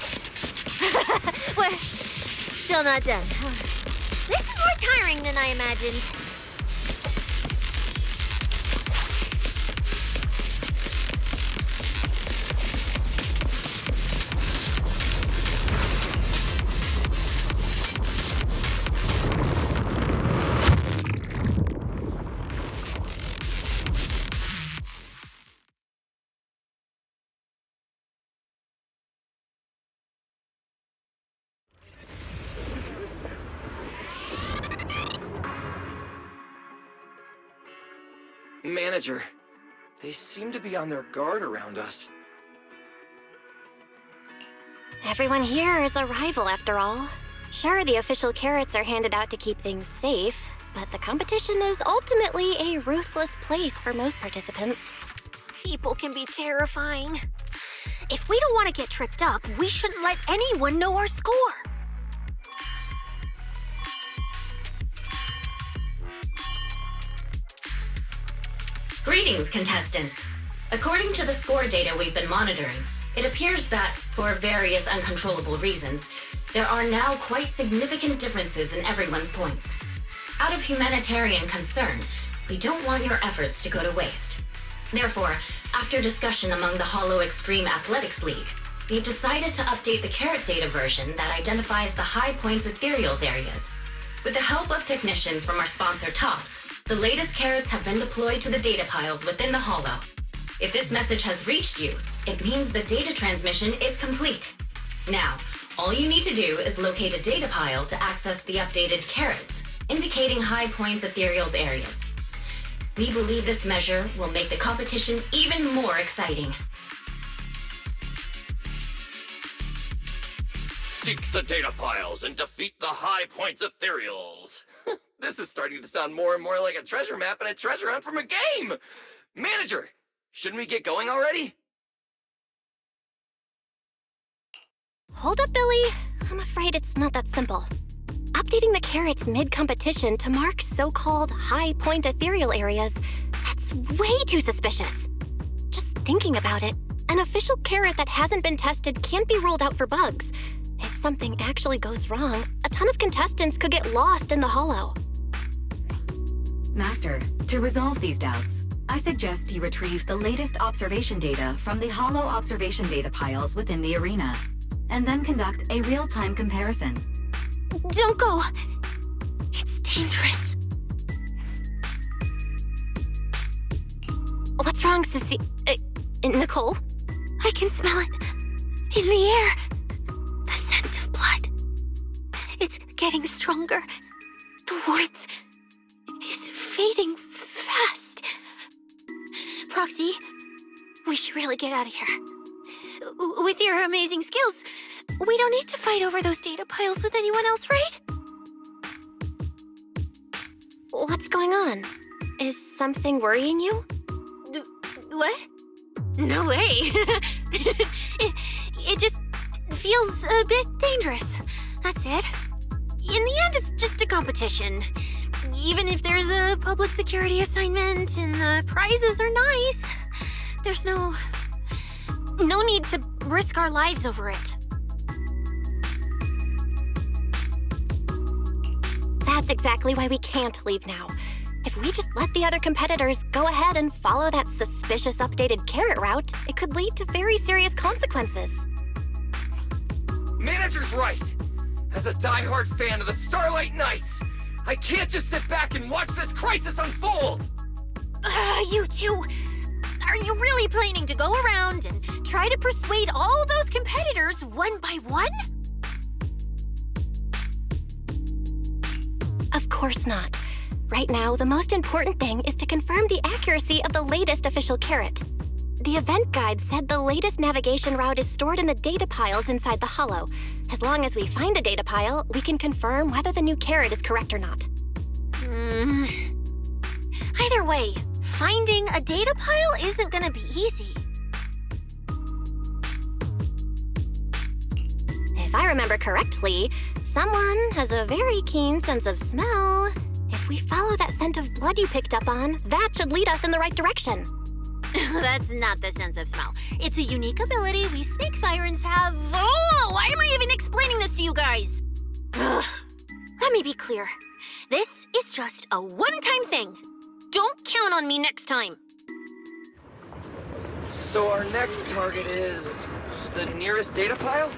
We're still not done. This is more tiring than I imagined. Manager, they seem to be on their guard around us. Everyone here is a rival, after all. Sure, the official carrots are handed out to keep things safe, but the competition is ultimately a ruthless place for most participants. People can be terrifying. If we don't want to get tripped up, we shouldn't let anyone know our score. Greetings, contestants. According to the score data we've been monitoring, it appears that, for various uncontrollable reasons, there are now quite significant differences in everyone's points. Out of humanitarian concern, we don't want your efforts to go to waste. Therefore, after discussion among the Hollow Extreme Athletics League, we've decided to update the carrot data version that identifies the high points ethereals areas. With the help of technicians from our sponsor TOPS, the latest carrots have been deployed to the data piles within the Hollow. If this message has reached you, it means the data transmission is complete. Now, all you need to do is locate a data pile to access the updated carrots, indicating high points ethereals areas. We believe this measure will make the competition even more exciting. Seek the data piles and defeat the high points ethereals. This is starting to sound more and more like a treasure map and a treasure hunt from a game! Manager, shouldn't we get going already? Hold up, Billy. I'm afraid it's not that simple. Updating the carrots mid-competition to mark so-called high-point ethereal areas, that's way too suspicious. Just thinking about it, an official carrot that hasn't been tested can't be ruled out for bugs. If something actually goes wrong, a ton of contestants could get lost in the Hollow. Master, to resolve these doubts, I suggest you retrieve the latest observation data from the Hollow observation data piles within the arena, and then conduct a real-time comparison. Don't go. It's dangerous. What's wrong, Sissy? Nicole? I can smell it. In the air. The scent of blood. It's getting stronger. The warmth is fading fast. Proxy, we should really get out of here. With your amazing skills, we don't need to fight over those data piles with anyone else, right? What's going on? Is something worrying you? What? No way. it just feels a bit dangerous. That's it. In the end, it's just a competition. Even if there's a public security assignment and the prizes are nice, there's no need to risk our lives over it. That's exactly why we can't leave now. If we just let the other competitors go ahead and follow that suspicious updated carrot route, it could lead to very serious consequences. Manager's right. As a die-hard fan of the Starlight Knights, I can't just sit back and watch this crisis unfold! You two, are you really planning to go around and try to persuade all those competitors gears one by one? Of course not. Right now, the most important thing is to confirm the accuracy of the latest official carrot. The event guide said the latest navigation route is stored in the data piles inside the hollow. As long as we find a data pile, we can confirm whether the new carrot is correct or not. Either way, finding a data pile isn't gonna be easy. If I remember correctly, someone has a very keen sense of smell. If we follow that scent of blood you picked up on, that should lead us in the right direction. That's not the sense of smell. It's a unique ability we snake sirens have. Oh, why am I even explaining this to you guys? Ugh. Let me be clear. This is just a one-time thing. Don't count on me next time. So our next target is the nearest data pile?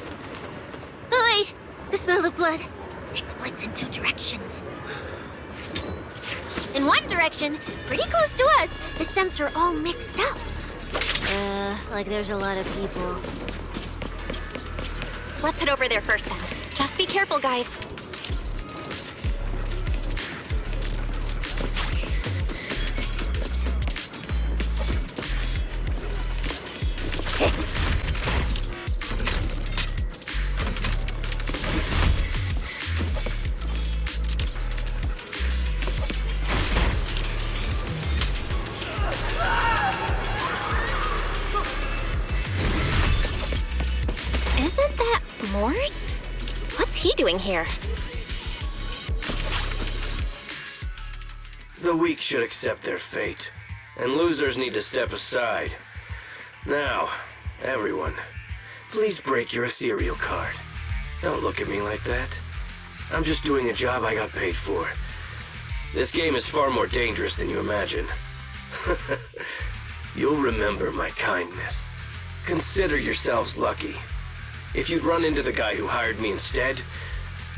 Oh, wait, the smell of blood. It splits in two directions. In one direction, pretty close to us, the scents are all mixed up. Like there's a lot of people. Let's head over there first then. Just be careful, guys. Isn't that Morse? What's he doing here? The weak should accept their fate, and losers need to step aside. Now, everyone, please break your ethereal card. Don't look at me like that. I'm just doing a job I got paid for. This game is far more dangerous than you imagine. You'll remember my kindness. Consider yourselves lucky. If you'd run into the guy who hired me instead,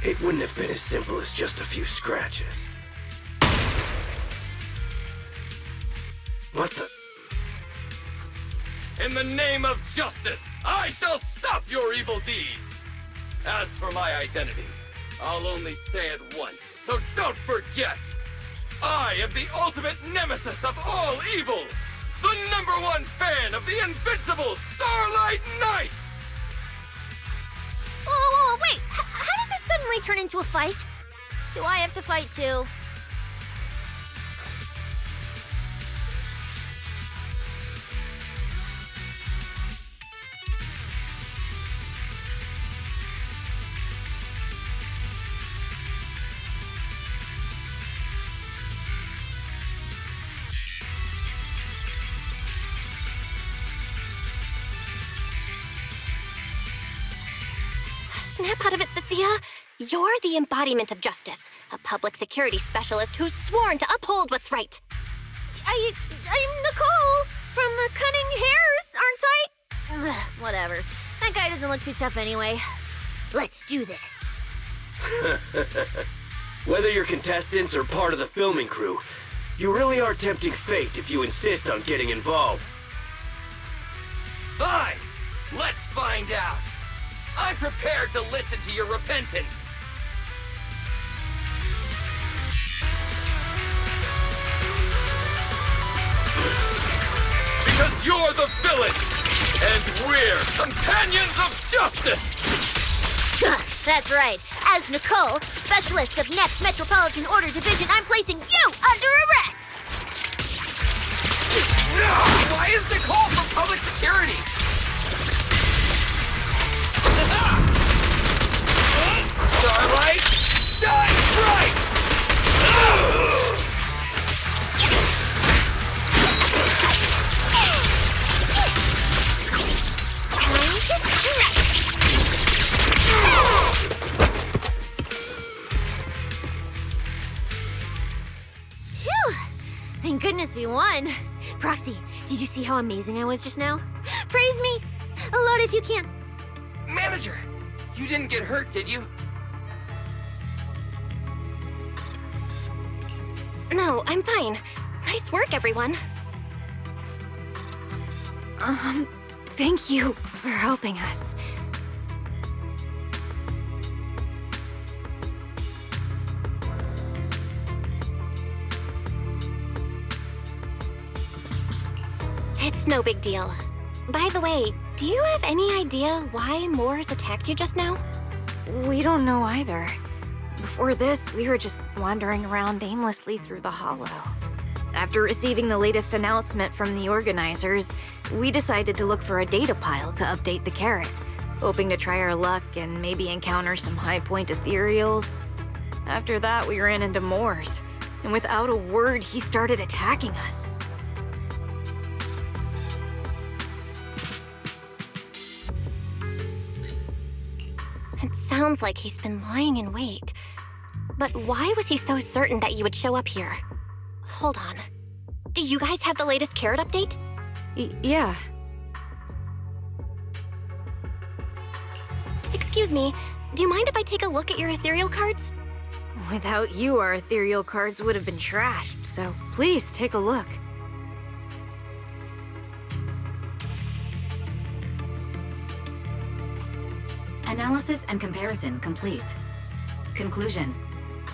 it wouldn't have been as simple as just a few scratches. What the? In the name of justice, I shall stop your evil deeds! As for my identity, I'll only say it once, so don't forget! I am the ultimate nemesis of all evil! The #1 fan of the invincible Starlight Knights! Whoa, wait! How did this suddenly turn into a fight? Do I have to fight too? Snap out of it, Cecilia. You're the embodiment of justice, a public security specialist who's sworn to uphold what's right. I'm Nicole from the Cunning Hairs, aren't I? Whatever. That guy doesn't look too tough anyway. Let's do this. Whether you're contestants or part of the filming crew, you really are tempting fate if you insist on getting involved. Fine! Let's find out! I'm prepared to listen to your repentance! Because you're the villain! And we're companions of justice! That's right. As Nicole, specialist of Next Metropolitan Order Division, I'm placing you under arrest! Why is Nicole from public security? Starlight, shine bright! Phew! Thank goodness we won. Proxy, did you see how amazing I was just now? Praise me! A lot if you can. Manager, you didn't get hurt, did you? No, I'm fine. Nice work, everyone. Thank you for helping us. It's no big deal. By the way, do you have any idea why Moors attacked you just now? We don't know either. Before this, we were just wandering around aimlessly through the Hollow. After receiving the latest announcement from the organizers, we decided to look for a data pile to update the carrot, hoping to try our luck and maybe encounter some high-point ethereals. After that, we ran into Moors, and without a word, he started attacking us. It sounds like he's been lying in wait. But why was he so certain that you would show up here? Hold on. Do you guys have the latest carrot update? Yeah. Excuse me, do you mind if I take a look at your ethereal cards? Without you, our ethereal cards would have been trashed, so please take a look. Analysis and comparison complete. Conclusion.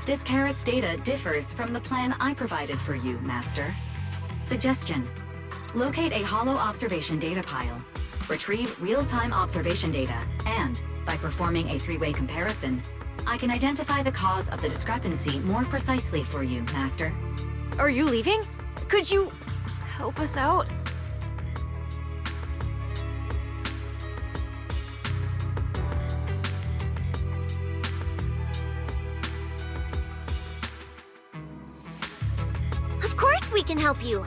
This carrot's data differs from the plan I provided for you, Master. Suggestion. Locate a hollow observation data pile. Retrieve real-time observation data, and, by performing a three-way comparison, I can identify the cause of the discrepancy more precisely for you, Master. Are you leaving? Could you help us out? Of course we can help you,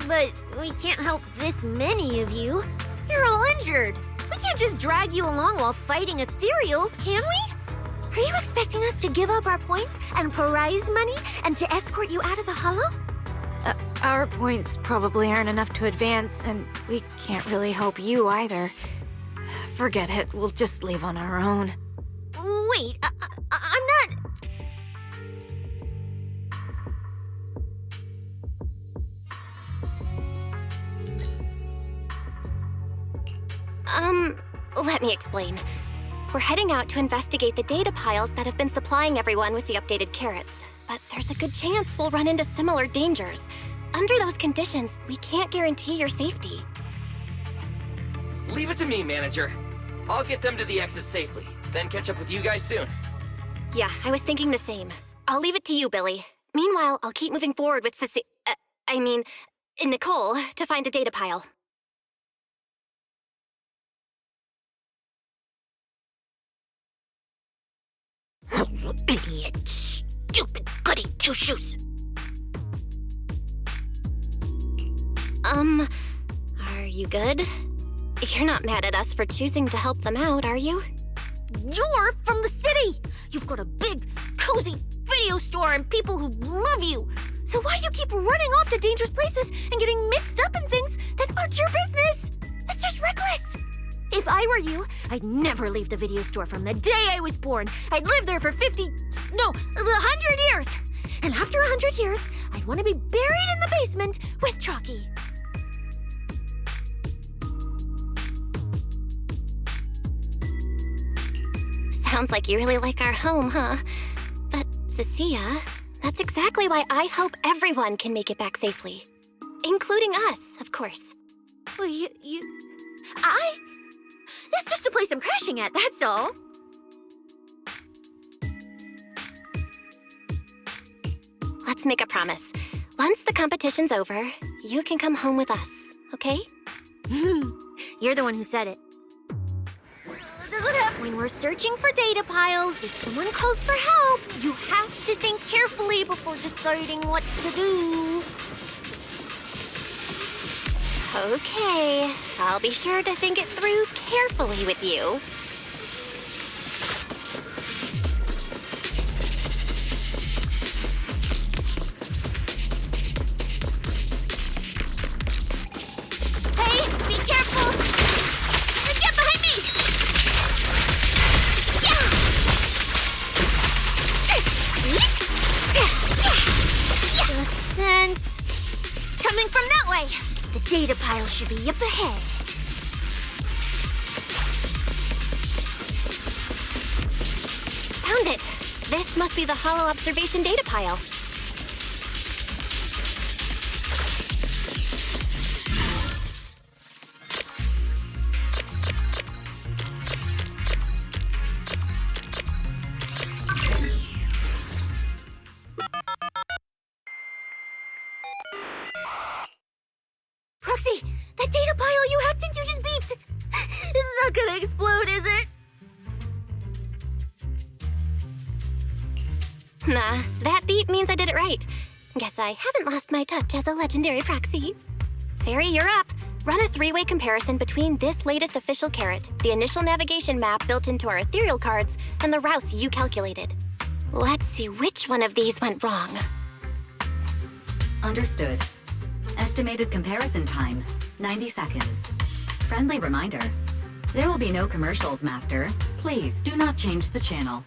but we can't help this many of you. You're all injured. We can't just drag you along while fighting ethereals, can we? Are you expecting us to give up our points and prize money and to escort you out of the Hollow? Our points probably aren't enough to advance, and we can't really help you either. Forget it, we'll just leave on our own. Wait, I'm not... Let me explain. We're heading out to investigate the data piles that have been supplying everyone with the updated carrots. But there's a good chance we'll run into similar dangers. Under those conditions, we can't guarantee your safety. Leave it to me, manager. I'll get them to the exit safely, then catch up with you guys soon. Yeah, I was thinking the same. I'll leave it to you, Billy. Meanwhile, I'll keep moving forward with Nicole, to find a data pile. Idiot. Stupid goody two-shoes. Are you good? You're not mad at us for choosing to help them out, are you? You're from the city! You've got a big, cozy video store and people who love you! So why do you keep running off to dangerous places and getting mixed up in things that aren't your business? That's just reckless! If I were you, I'd never leave the video store from the day I was born. I'd live there for 100 years! And after 100 years, I'd want to be buried in the basement with Chalky. Sounds like you really like our home, huh? But, Cecilia, that's exactly why I hope everyone can make it back safely. Including us, of course. Well, That's just a place I'm crashing at, that's all. Let's make a promise. Once the competition's over, you can come home with us, okay? You're the one who said it. When we're searching for data piles, if someone calls for help, you have to think carefully before deciding what to do. Okay, I'll be sure to think it through carefully with you. Hey, be careful! Get behind me! A sense coming from that way. The data pile should be up ahead. Found it! This must be the hollow observation data pile. Proxy, that data pile you hacked into just beeped. It's not gonna explode, is it? Nah, that beep means I did it right. Guess I haven't lost my touch as a legendary proxy. Fairy, you're up. Run a three-way comparison between this latest official carrot, the initial navigation map built into our ethereal cards, and the routes you calculated. Let's see which one of these went wrong. Understood. Estimated comparison time, 90 seconds. Friendly reminder, there will be no commercials, Master. Please do not change the channel.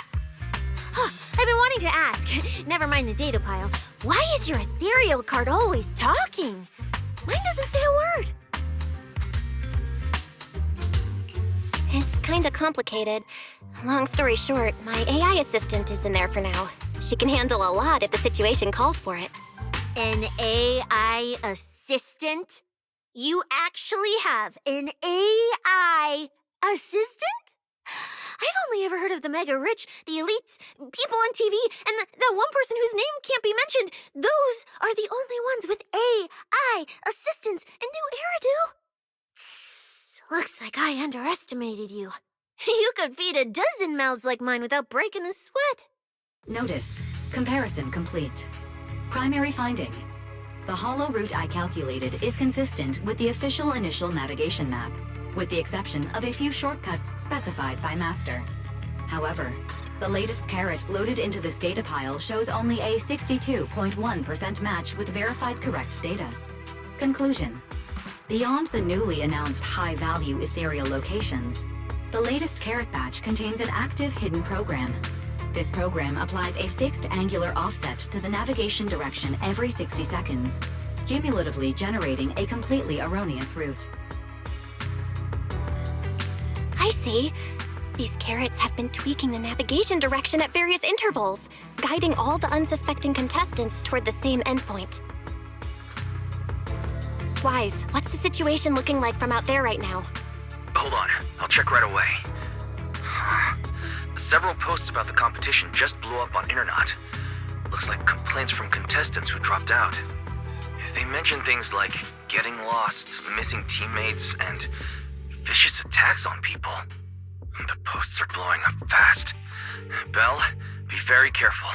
I've been wanting to ask, never mind the data pile, why is your ethereal card always talking? Mine doesn't say a word. It's kinda complicated. Long story short, my AI assistant is in there for now. She can handle a lot if the situation calls for it. An AI assistant? You actually have an AI assistant? I've only ever heard of the mega rich, the elites, people on TV, and that one person whose name can't be mentioned. Those are the only ones with AI assistants and new Eridu. Tss, looks like I underestimated you. You could feed a dozen mouths like mine without breaking a sweat. Notice, comparison complete. Primary finding. The hollow route I calculated is consistent with the official initial navigation map, with the exception of a few shortcuts specified by Master. However, the latest carrot loaded into this data pile shows only a 62.1% match with verified correct data. Conclusion. Beyond the newly announced high-value ethereal locations, the latest carrot batch contains an active hidden program. This program applies a fixed angular offset to the navigation direction every 60 seconds, cumulatively generating a completely erroneous route. I see. These carrots have been tweaking the navigation direction at various intervals, guiding all the unsuspecting contestants toward the same endpoint. Wise, what's the situation looking like from out there right now? Hold on, I'll check right away. Several posts about the competition just blew up on Internet. Looks like complaints from contestants who dropped out. They mention things like getting lost, missing teammates, and vicious attacks on people. The posts are blowing up fast. Belle, be very careful.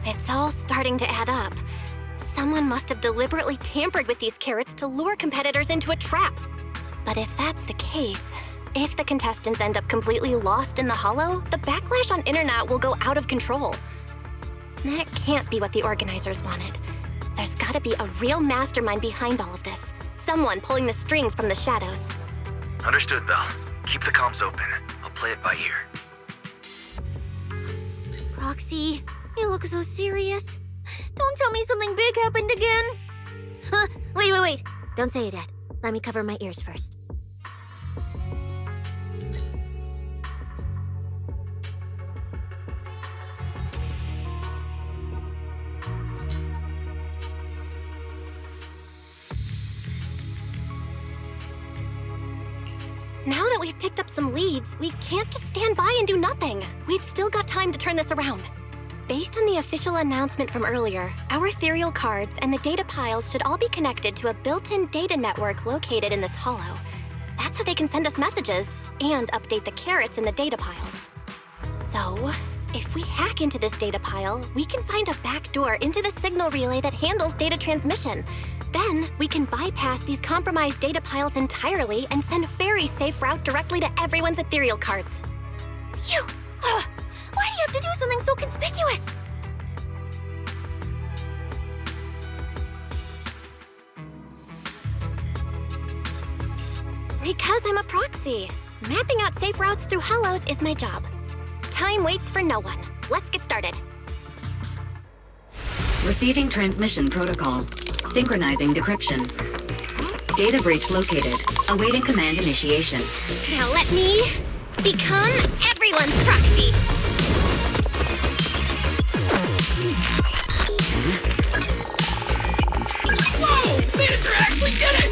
It's all starting to add up. Someone must have deliberately tampered with these carrots to lure competitors into a trap. But if that's the case, if the contestants end up completely lost in the hollow, the backlash on Internet will go out of control. That can't be what the organizers wanted. There's gotta be a real mastermind behind all of this. Someone pulling the strings from the shadows. Understood, Belle. Keep the comms open. I'll play it by ear. Roxy, you look so serious. Don't tell me something big happened again. Wait. Don't say it yet. Let me cover my ears first. Now that we've picked up some leads, we can't just stand by and do nothing. We've still got time to turn this around. Based on the official announcement from earlier, our ethereal cards and the data piles should all be connected to a built-in data network located in this hollow. That's how they can send us messages and update the carrots in the data piles. So, if we hack into this data pile, we can find a back door into the signal relay that handles data transmission. Then, we can bypass these compromised data piles entirely and send a very safe route directly to everyone's ethereal cards. What to do something so conspicuous? Because I'm a proxy. Mapping out safe routes through hollows is my job. Time waits for no one. Let's get started. Receiving transmission protocol. Synchronizing decryption. Data breach located. Awaiting command initiation. Now let me become everyone's proxy. Whoa! Manager actually did it!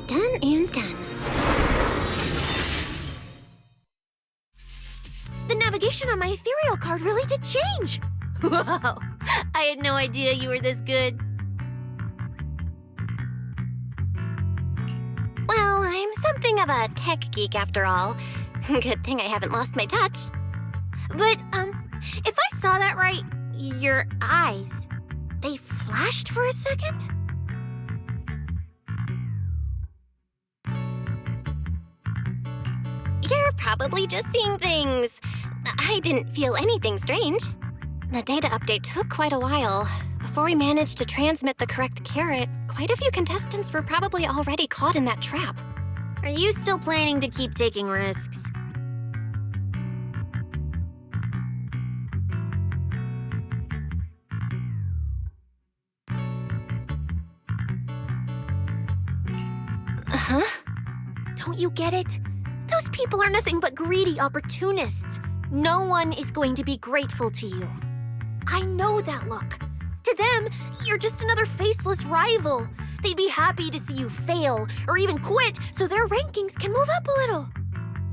Done and done. The navigation on my ethereal card really did change. Wow, I had no idea you were this good. Well, I'm something of a tech geek after all. Good thing I haven't lost my touch. But, if I saw that right, your eyes, they flashed for a second? You're probably just seeing things. I didn't feel anything strange. The data update took quite a while. Before we managed to transmit the correct carrot, quite a few contestants were probably already caught in that trap. Are you still planning to keep taking risks? Huh? Don't you get it? Those people are nothing but greedy opportunists. No one is going to be grateful to you. I know that look. To them, you're just another faceless rival. They'd be happy to see you fail or even quit so their rankings can move up a little.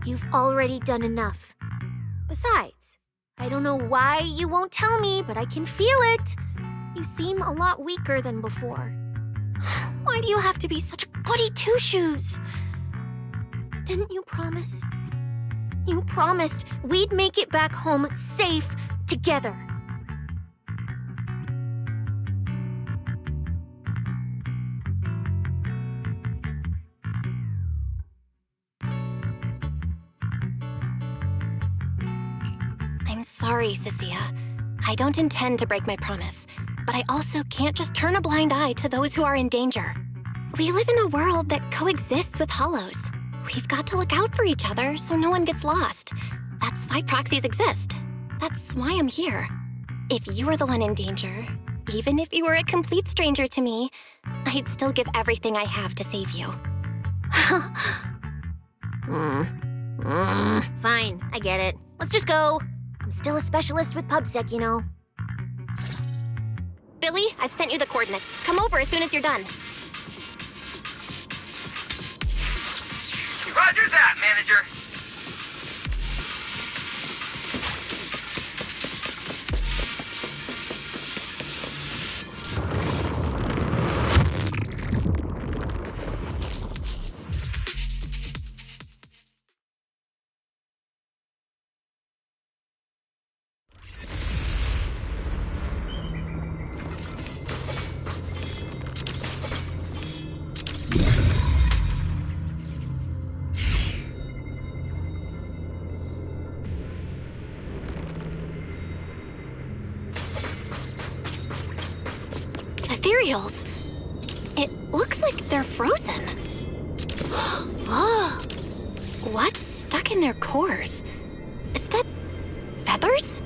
You've already done enough. Besides, I don't know why you won't tell me, but I can feel it. You seem a lot weaker than before. Why do you have to be such a goody two-shoes? Didn't you promise? You promised we'd make it back home safe together. I'm sorry, Cecilia. I don't intend to break my promise, but I also can't just turn a blind eye to those who are in danger. We live in a world that coexists with hollows. We've got to look out for each other so no one gets lost. That's why proxies exist. That's why I'm here. If you were the one in danger, even if you were a complete stranger to me, I'd still give everything I have to save you. Fine, I get it. Let's just go. I'm still a specialist with PubSec, you know. Billy, I've sent you the coordinates. Come over as soon as you're done. Roger that, manager. Ethereals. It looks like they're frozen. Oh, what's stuck in their cores? Is that feathers?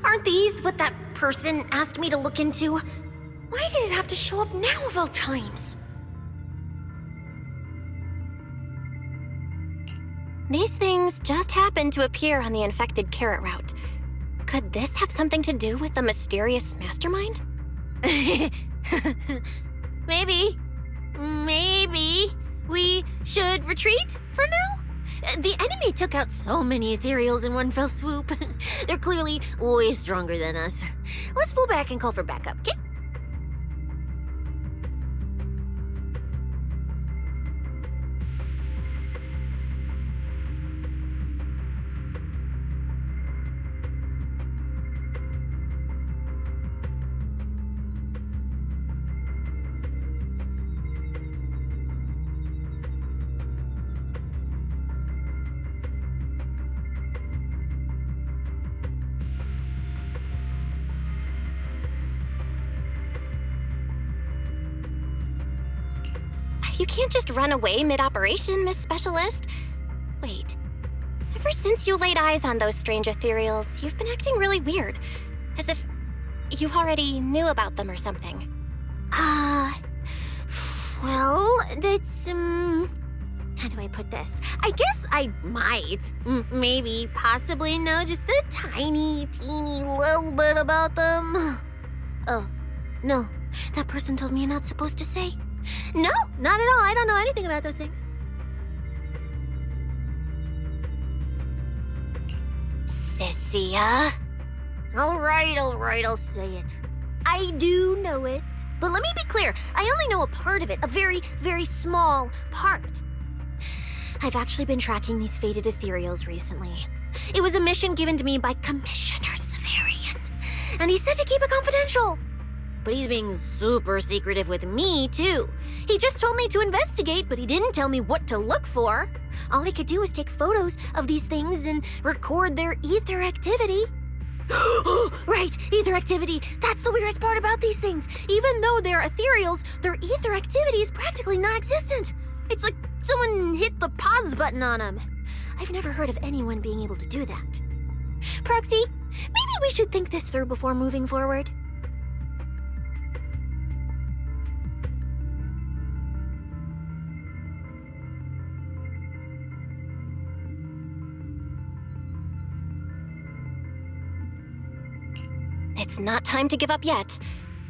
Aren't these what that person asked me to look into? Why did it have to show up now of all times? These things just happened to appear on the infected carrot route. Could this have something to do with the mysterious mastermind? Maybe. Maybe we should retreat for now? The enemy took out so many ethereals in one fell swoop. They're clearly way stronger than us. Let's pull back and call for backup, okay? You can't just run away mid-operation, Miss Specialist. Wait. Ever since you laid eyes on those strange ethereals, you've been acting really weird. As if you already knew about them or something. Well, that's, how do I put this? I guess I might, maybe, possibly know just a tiny, teeny little bit about them. Oh, no. That person told me you're not supposed to say. No, not at all. I don't know anything about those things. Sissia? All right, I'll say it. I do know it. But let me be clear, I only know a part of it, a very, very small part. I've actually been tracking these faded ethereals recently. It was a mission given to me by Commissioner Severian, and he said to keep it confidential. But he's being super secretive with me, too. He just told me to investigate, but he didn't tell me what to look for. All he could do was take photos of these things and record their ether activity. Right, ether activity. That's the weirdest part about these things. Even though they're ethereals, their ether activity is practically non-existent. It's like someone hit the pause button on them. I've never heard of anyone being able to do that. Proxy, maybe we should think this through before moving forward. It's not time to give up yet.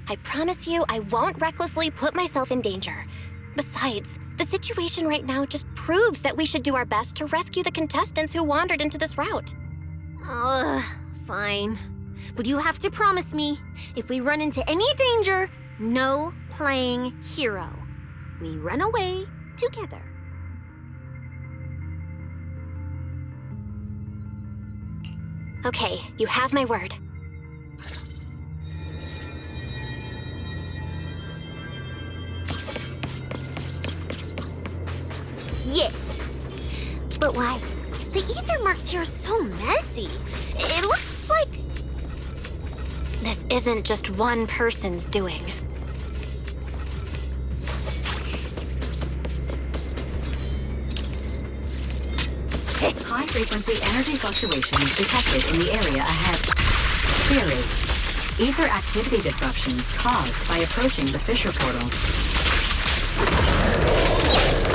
I promise you I won't recklessly put myself in danger. Besides, the situation right now just proves that we should do our best to rescue the contestants who wandered into this route. Fine. But you have to promise me, if we run into any danger, no playing hero. We run away together. Okay, you have my word. Yeah. But why? The ether marks here are so messy. It looks like... This isn't just one person's doing. High-frequency energy fluctuations detected in the area ahead. Theory: ether activity disruptions caused by approaching the fissure portals.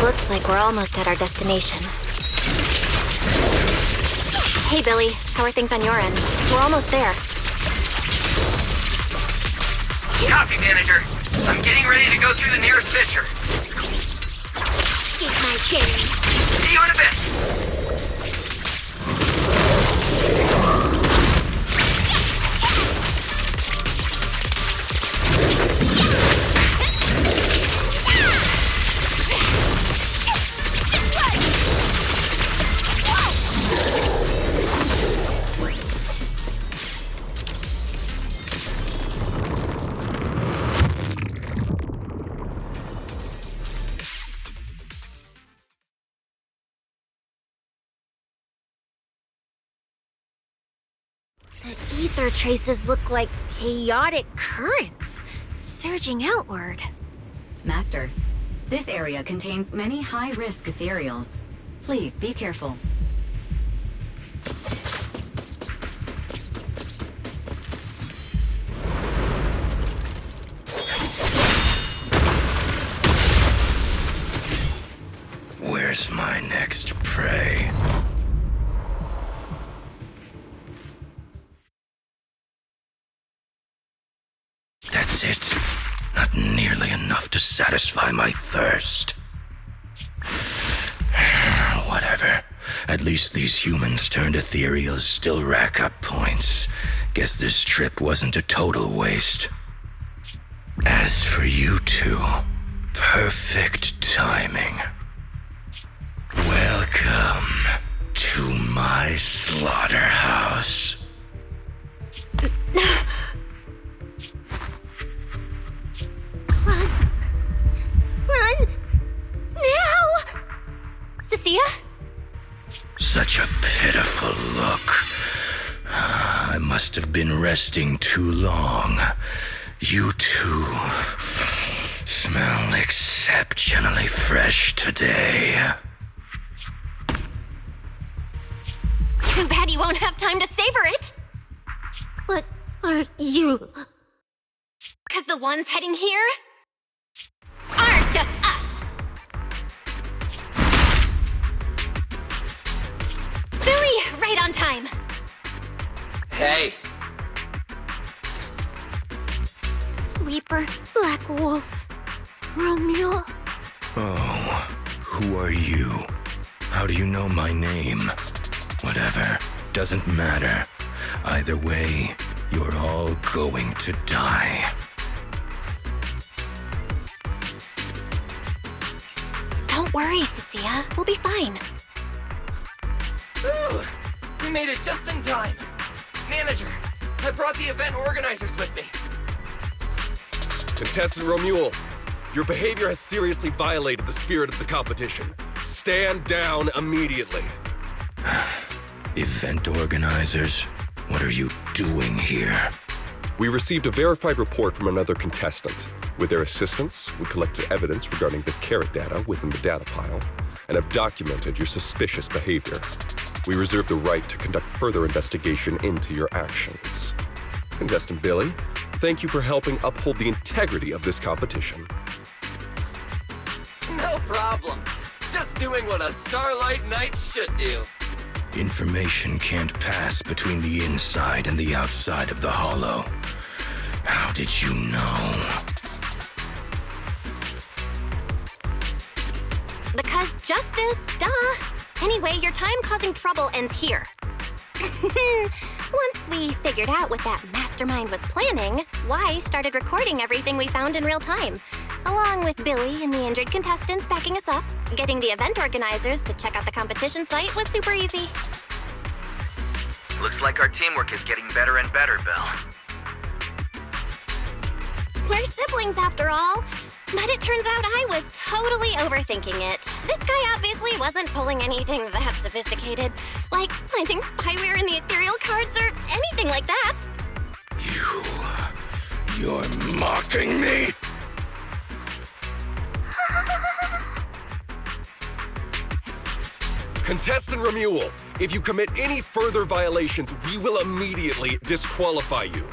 Looks like we're almost at our destination. Hey, Billy. How are things on your end? We're almost there. Copy, manager. I'm getting ready to go through the nearest fissure. Get my change. See you in a bit. The ether traces look like chaotic currents, surging outward. Master, this area contains many high-risk ethereals. Please be careful. Where's my next prey? That's it. Not nearly enough to satisfy my thirst. Whatever. At least these humans turned ethereals still rack up points. Guess this trip wasn't a total waste. As for you two, perfect timing. Welcome to my slaughterhouse. Run! Now! Sissia? Such a pitiful look. I must have been resting too long. You two Smell exceptionally fresh today. Too bad you won't have time to savor it. What are you? Because the ones heading here aren't just us. Billy, right on time. Hey, Sweeper, Black Wolf, Romeo. Oh, who are you? How do you know my name? Whatever, doesn't matter. Either way, you're all going to die. Don't worry, Cecilia. We'll be fine. ooh, we made it just in time. Manager, I brought the event organizers with me. Contestant Romuald, your behavior has seriously violated the spirit of the competition. Stand down immediately. Event organizers, what are you doing here? We received a verified report from another contestant. With their assistance, we collected evidence regarding the carrot data within the data pile and have documented your suspicious behavior. We reserve the right to conduct further investigation into your actions. Contestant Billy, thank you for helping uphold the integrity of this competition. No problem. Just doing what a Starlight Knight should do. Information can't pass between the inside and the outside of the Hollow. How did you know? Because justice, duh. Anyway, your time causing trouble ends here. Once we figured out what that mastermind was planning, Y started recording everything we found in real time. Along with Billy and the injured contestants backing us up, getting the event organizers to check out the competition site was super easy. Looks like our teamwork is getting better and better, Belle. We're siblings after all. But it turns out I was totally overthinking it. This guy obviously wasn't pulling anything that sophisticated, like planting spyware in the ethereal cards or anything like that. You're mocking me? Contestant Romuald, if you commit any further violations, we will immediately disqualify you.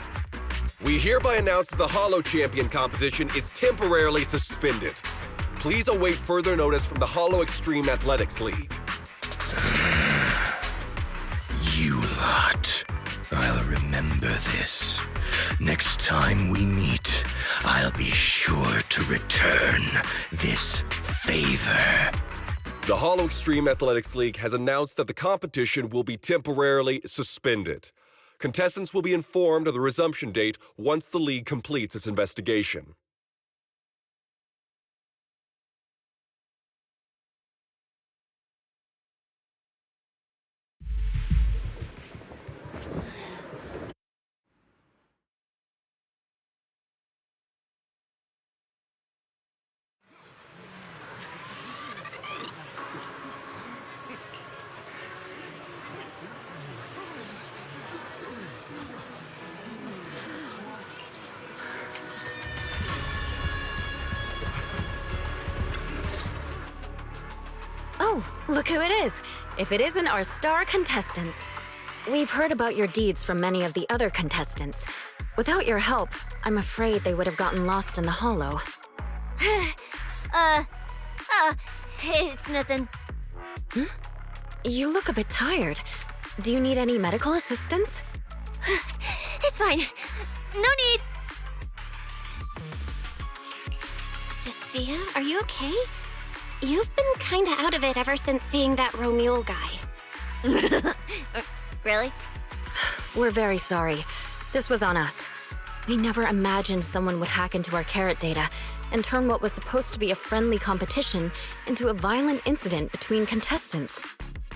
We hereby announce that the Hollow Champion competition is temporarily suspended. Please await further notice from the Hollow Extreme Athletics League. You lot. I'll remember this. Next time we meet, I'll be sure to return this favor. The Hollow Extreme Athletics League has announced that the competition will be temporarily suspended. Contestants will be informed of the resumption date once the league completes its investigation. Oh, look who it is. If it isn't our star contestants. We've heard about your deeds from many of the other contestants. Without your help, I'm afraid they would have gotten lost in the Hollow. It's nothing. You look a bit tired. Do you need any medical assistance? It's fine. No need. Cecilia, are you okay? You've been kinda out of it ever since seeing that Romuald guy. Really? We're very sorry. This was on us. We never imagined someone would hack into our carrot data and turn what was supposed to be a friendly competition into a violent incident between contestants.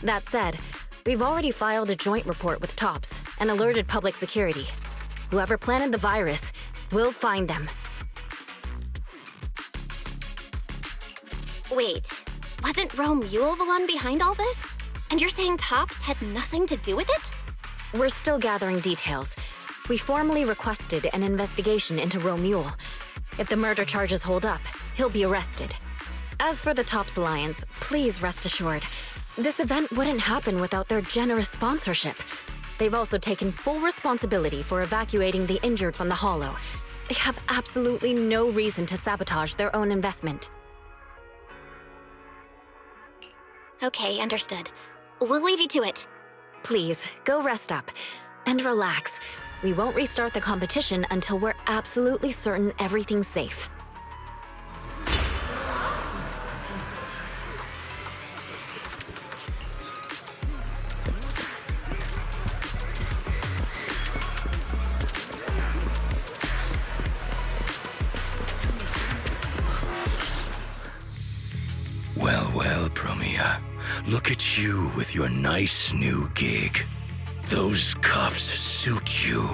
That said, we've already filed a joint report with TOPS and alerted public security. Whoever planted the virus, we'll find them. Wait, wasn't Romuald the one behind all this? And you're saying TOPS had nothing to do with it? We're still gathering details. We formally requested an investigation into Romuald. If the murder charges hold up, he'll be arrested. As for the Tops Alliance, please rest assured, this event wouldn't happen without their generous sponsorship. They've also taken full responsibility for evacuating the injured from the Hollow. They have absolutely no reason to sabotage their own investment. Okay, understood. We'll leave you to it. Please, go rest up. And relax. We won't restart the competition until we're absolutely certain everything's safe. Well, Promia. Look at you with your nice new gig. Those cuffs suit you.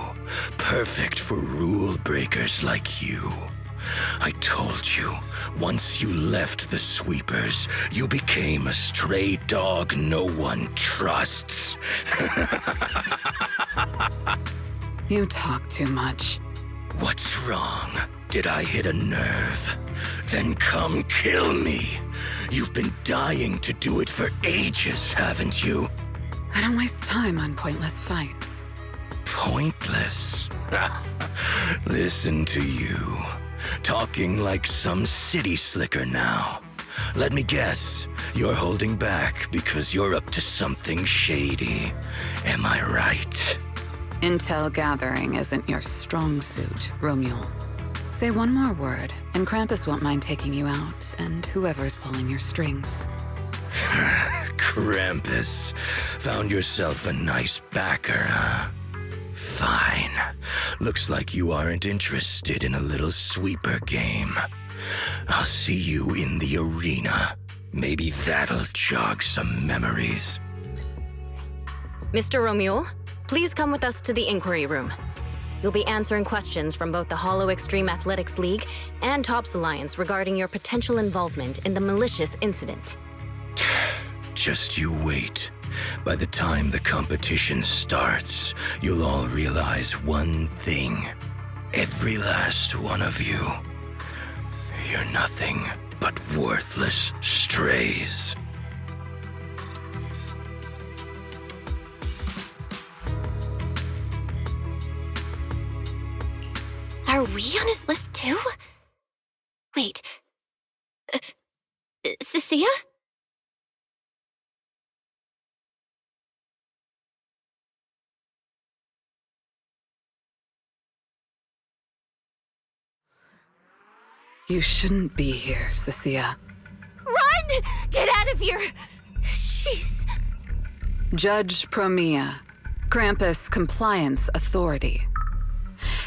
Perfect for rule breakers like you. I told you, once you left the sweepers, you became a stray dog no one trusts. You talk too much. What's wrong? Did I hit a nerve? Then come kill me. You've been dying to do it for ages, haven't you? I don't waste time on pointless fights. Pointless? Listen to you. Talking like some city slicker now. Let me guess, you're holding back because you're up to something shady. Am I right? Intel gathering isn't your strong suit, Romule. Say one more word, and Krampus won't mind taking you out, and whoever's pulling your strings. Krampus. Found yourself a nice backer, huh? Fine. Looks like you aren't interested in a little sweeper game. I'll see you in the arena. Maybe that'll jog some memories. Mr. Romule, please come with us to the inquiry room. You'll be answering questions from both the Hollow Extreme Athletics League and Tops Alliance regarding your potential involvement in the malicious incident. Just you wait. By the time the competition starts, you'll all realize one thing. Every last one of you. You're nothing but worthless strays. Are we on his list too? Wait. Cecilia? You shouldn't be here, Cecilia. Run! Get out of here! She's... Judge Promia, Krampus Compliance Authority.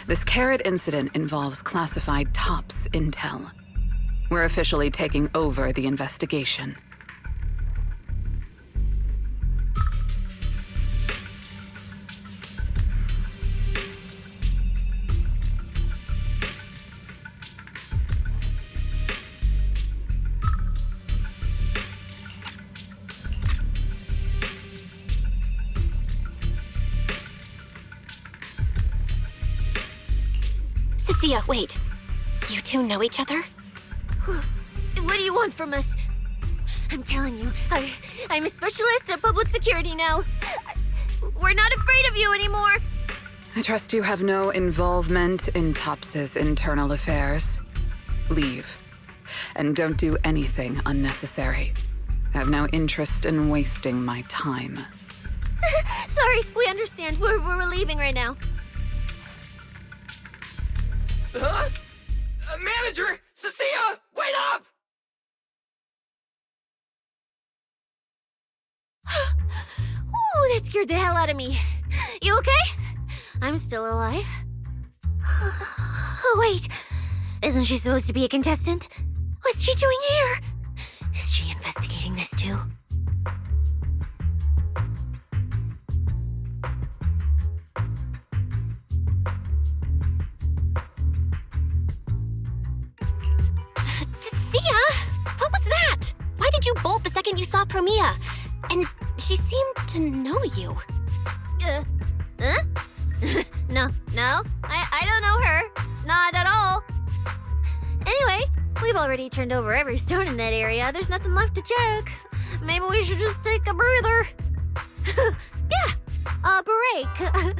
This Carrot incident involves classified Tops intel. We're officially taking over the investigation. Cecilia, wait. You two know each other? What do you want from us? I'm telling you, I'm a specialist at public security now. We're not afraid of you anymore. I trust you have no involvement in Tops's internal affairs. Leave. And don't do anything unnecessary. I have no interest in wasting my time. Sorry, we understand. We're leaving right now. Huh? Manager! Cecilia! Wait up! Ooh, that scared the hell out of me. You okay? I'm still alive. Oh, wait. Isn't she supposed to be a contestant? What's she doing here? Is she investigating this too? What was that? Why did you bolt the second you saw Promia? And she seemed to know you. Huh? No, I don't know her. Not at all. We've already turned over every stone in that area. There's nothing left to check. Maybe we should just take a breather. Yeah, a break.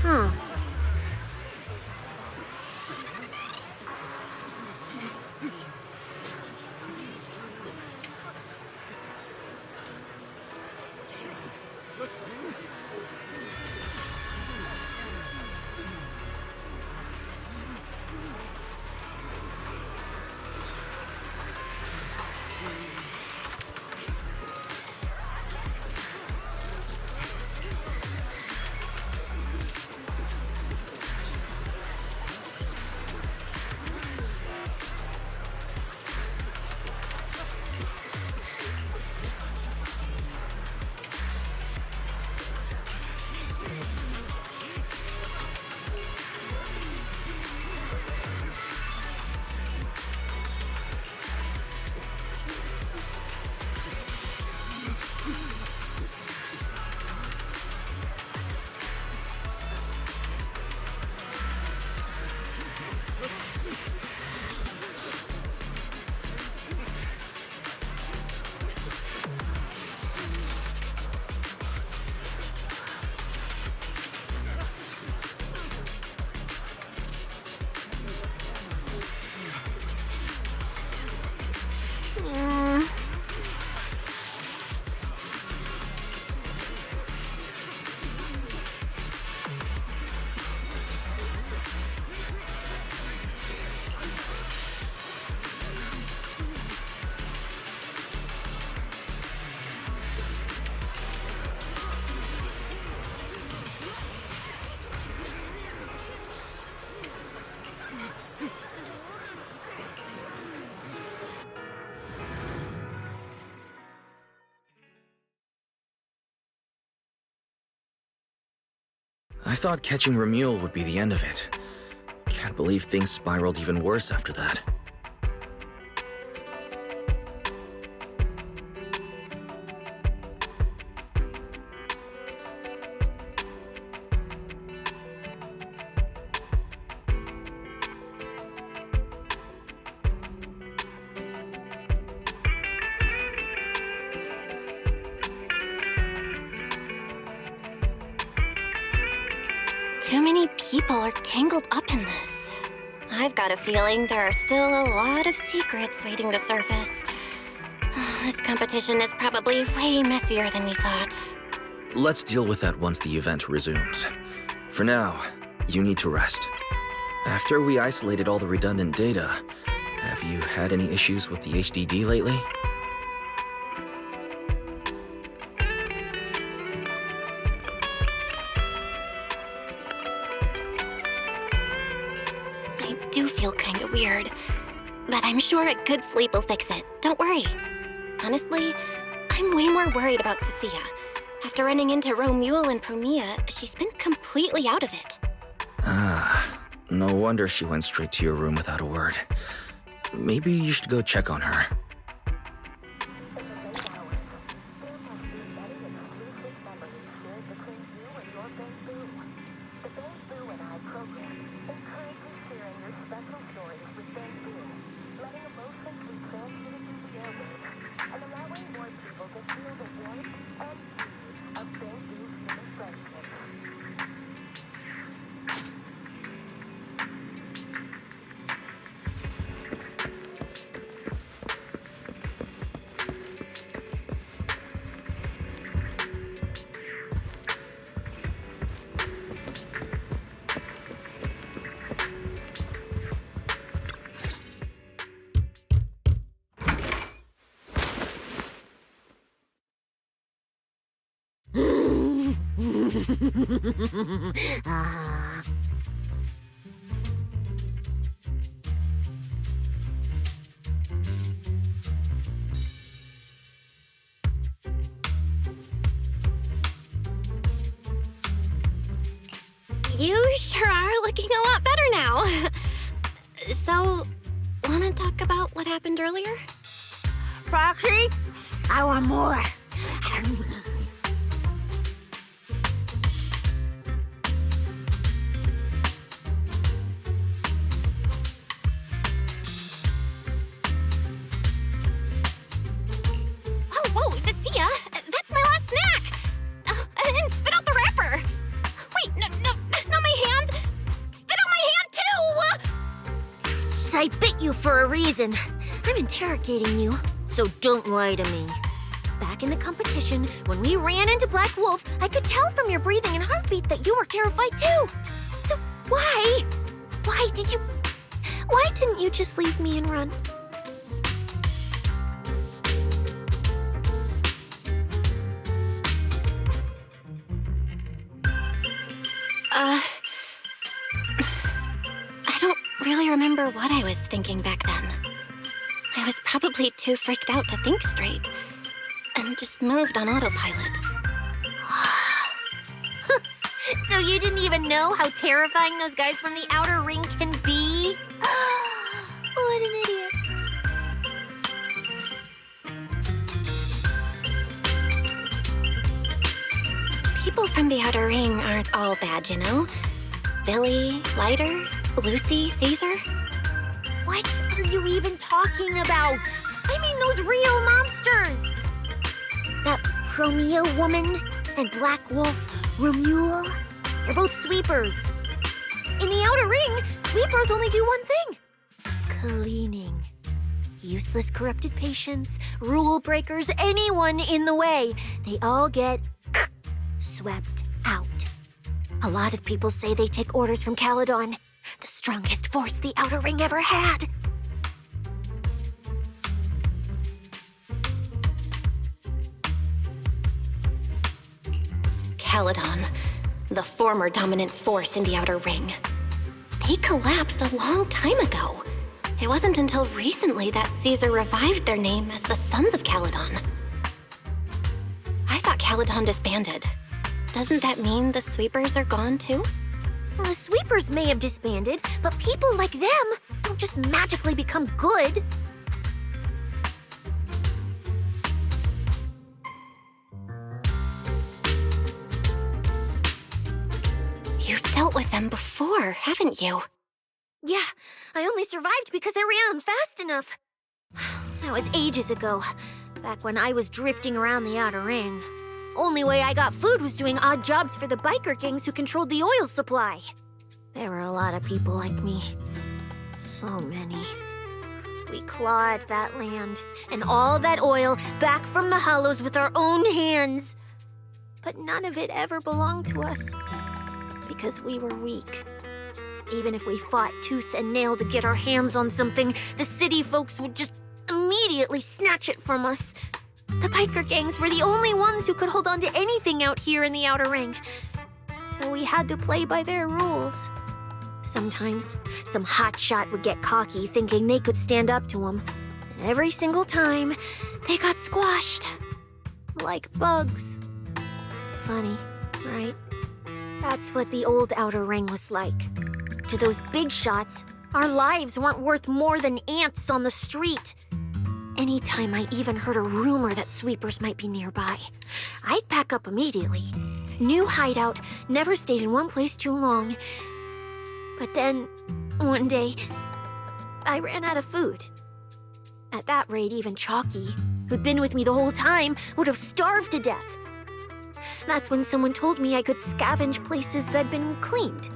Huh. I thought catching Remuel would be the end of it. Can't believe things spiraled even worse after that. Too many people are tangled up in this. I've got a feeling there are still a lot of secrets waiting to surface. This competition is probably way messier than we thought. Let's deal with that once the event resumes. For now, you need to rest. After we isolated all the redundant data, have you had any issues with the HDD lately? I do feel kinda weird, but I'm sure a good sleep will fix it. Don't worry. Honestly, I'm way more worried about Cecilia. After running into Romuel and Promia, she's been completely out of it. No wonder she went straight to your room without a word. Maybe you should go check on her. You sure are looking a lot better now. So, wanna talk about what happened earlier? Roxy, I want more. bit you for a reason. I'm interrogating you, so don't lie to me. Back in the competition, when we ran into Black Wolf, I could tell from your breathing and heartbeat that you were terrified too. So why? Why didn't you just leave me and run? I don't really remember what I was thinking back then. I was probably too freaked out to think straight, and just moved on autopilot. So you didn't even know how terrifying those guys from the Outer Ring can be? What an idiot. People from the Outer Ring aren't all bad, you know? Billy, Lighter, Lucy, Caesar. What are you even talking about? I mean those real monsters! That Chromia woman and Black Wolf, Romule, they're both sweepers. In the Outer Ring, sweepers only do one thing. Cleaning. Useless corrupted patients, rule breakers, anyone in the way. They all get swept out. A lot of people say they take orders from Caledon, the strongest force the Outer Ring ever had. Caledon, the former dominant force in the Outer Ring. They collapsed a long time ago. It wasn't until recently that Caesar revived their name as the Sons of Caledon. I thought Caledon disbanded. Doesn't that mean the sweepers are gone too? Well, the sweepers may have disbanded, but people like them don't just magically become good. You've dealt with them before, haven't you? Yeah, I only survived because I ran fast enough. That was ages ago, back when I was drifting around the Outer Ring. Only way I got food was doing odd jobs for the biker gangs who controlled the oil supply. There were a lot of people like me. So many. We clawed that land and all that oil back from the hollows with our own hands. But none of it ever belonged to us. Because we were weak. Even if we fought tooth and nail to get our hands on something, the city folks would just immediately snatch it from us. The biker gangs were the only ones who could hold on to anything out here in the Outer Ring. So we had to play by their rules. Sometimes, some hotshot would get cocky thinking they could stand up to them. And every single time, they got squashed. Like bugs. Funny, right? That's what the old Outer Ring was like. To those big shots, our lives weren't worth more than ants on the street. Anytime I even heard a rumor that sweepers might be nearby, I'd pack up immediately. New hideout, never stayed in one place too long. But then, one day, I ran out of food. At that rate, even Chalky, who'd been with me the whole time, would have starved to death. That's when someone told me I could scavenge places that'd been cleaned.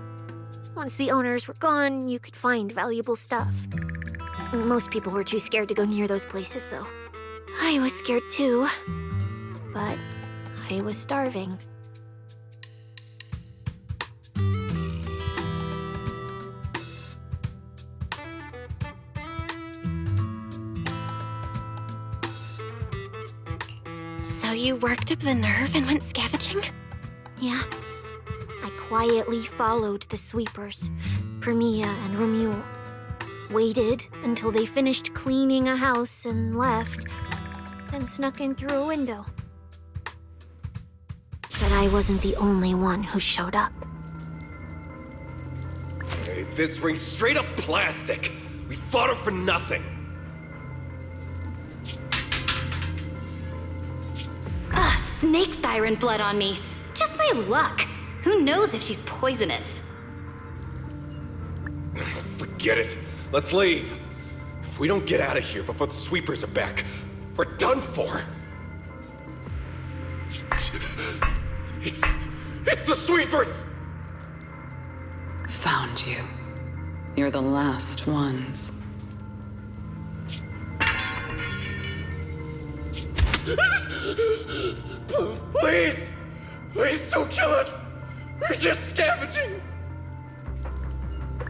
Once the owners were gone, you could find valuable stuff. Most people were too scared to go near those places, though. I was scared too, but I was starving. So you worked up the nerve and went scavenging? Yeah. I quietly followed the sweepers, Premia and Romule. Waited until they finished cleaning a house and left, then snuck in through a window. But I wasn't the only one who showed up. Hey, this ring's straight up plastic. We fought her for nothing. Snake thyron blood on me. Just my luck. Who knows if she's poisonous? Forget it. Let's leave. If we don't get out of here before the sweepers are back, we're done for. It's the sweepers! Found you. You're the last ones. Please! Please don't kill us! We're just scavenging!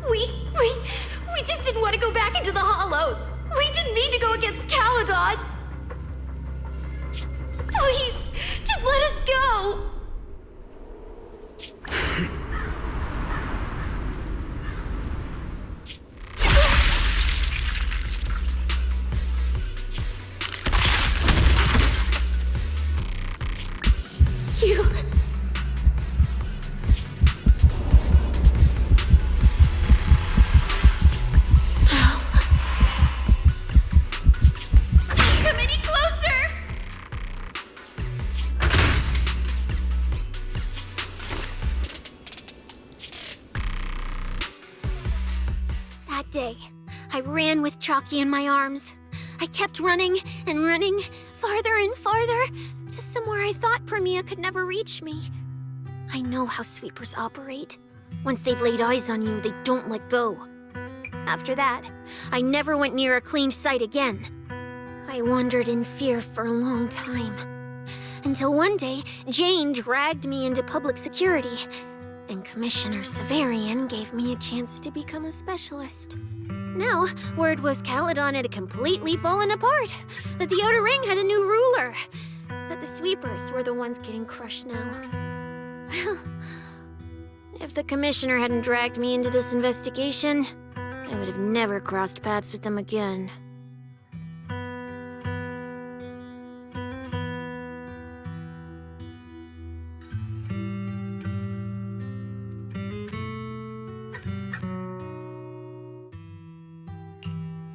We just didn't want to go back into the hollows. We didn't mean to go against Caledon. Please, just let us go. You... Come any closer! That day, I ran with Chalky in my arms. I kept running and running, farther and farther, to somewhere I thought Premia could never reach me. I know how sweepers operate. Once they've laid eyes on you, they don't let go. After that, I never went near a cleaned site again. I wandered in fear for a long time. Until one day, Jane dragged me into public security, and Commissioner Severian gave me a chance to become a specialist. Now, word was Caledon had completely fallen apart, that the Outer Ring had a new ruler, that the sweepers were the ones getting crushed now. Well, if the Commissioner hadn't dragged me into this investigation, I would have never crossed paths with them again.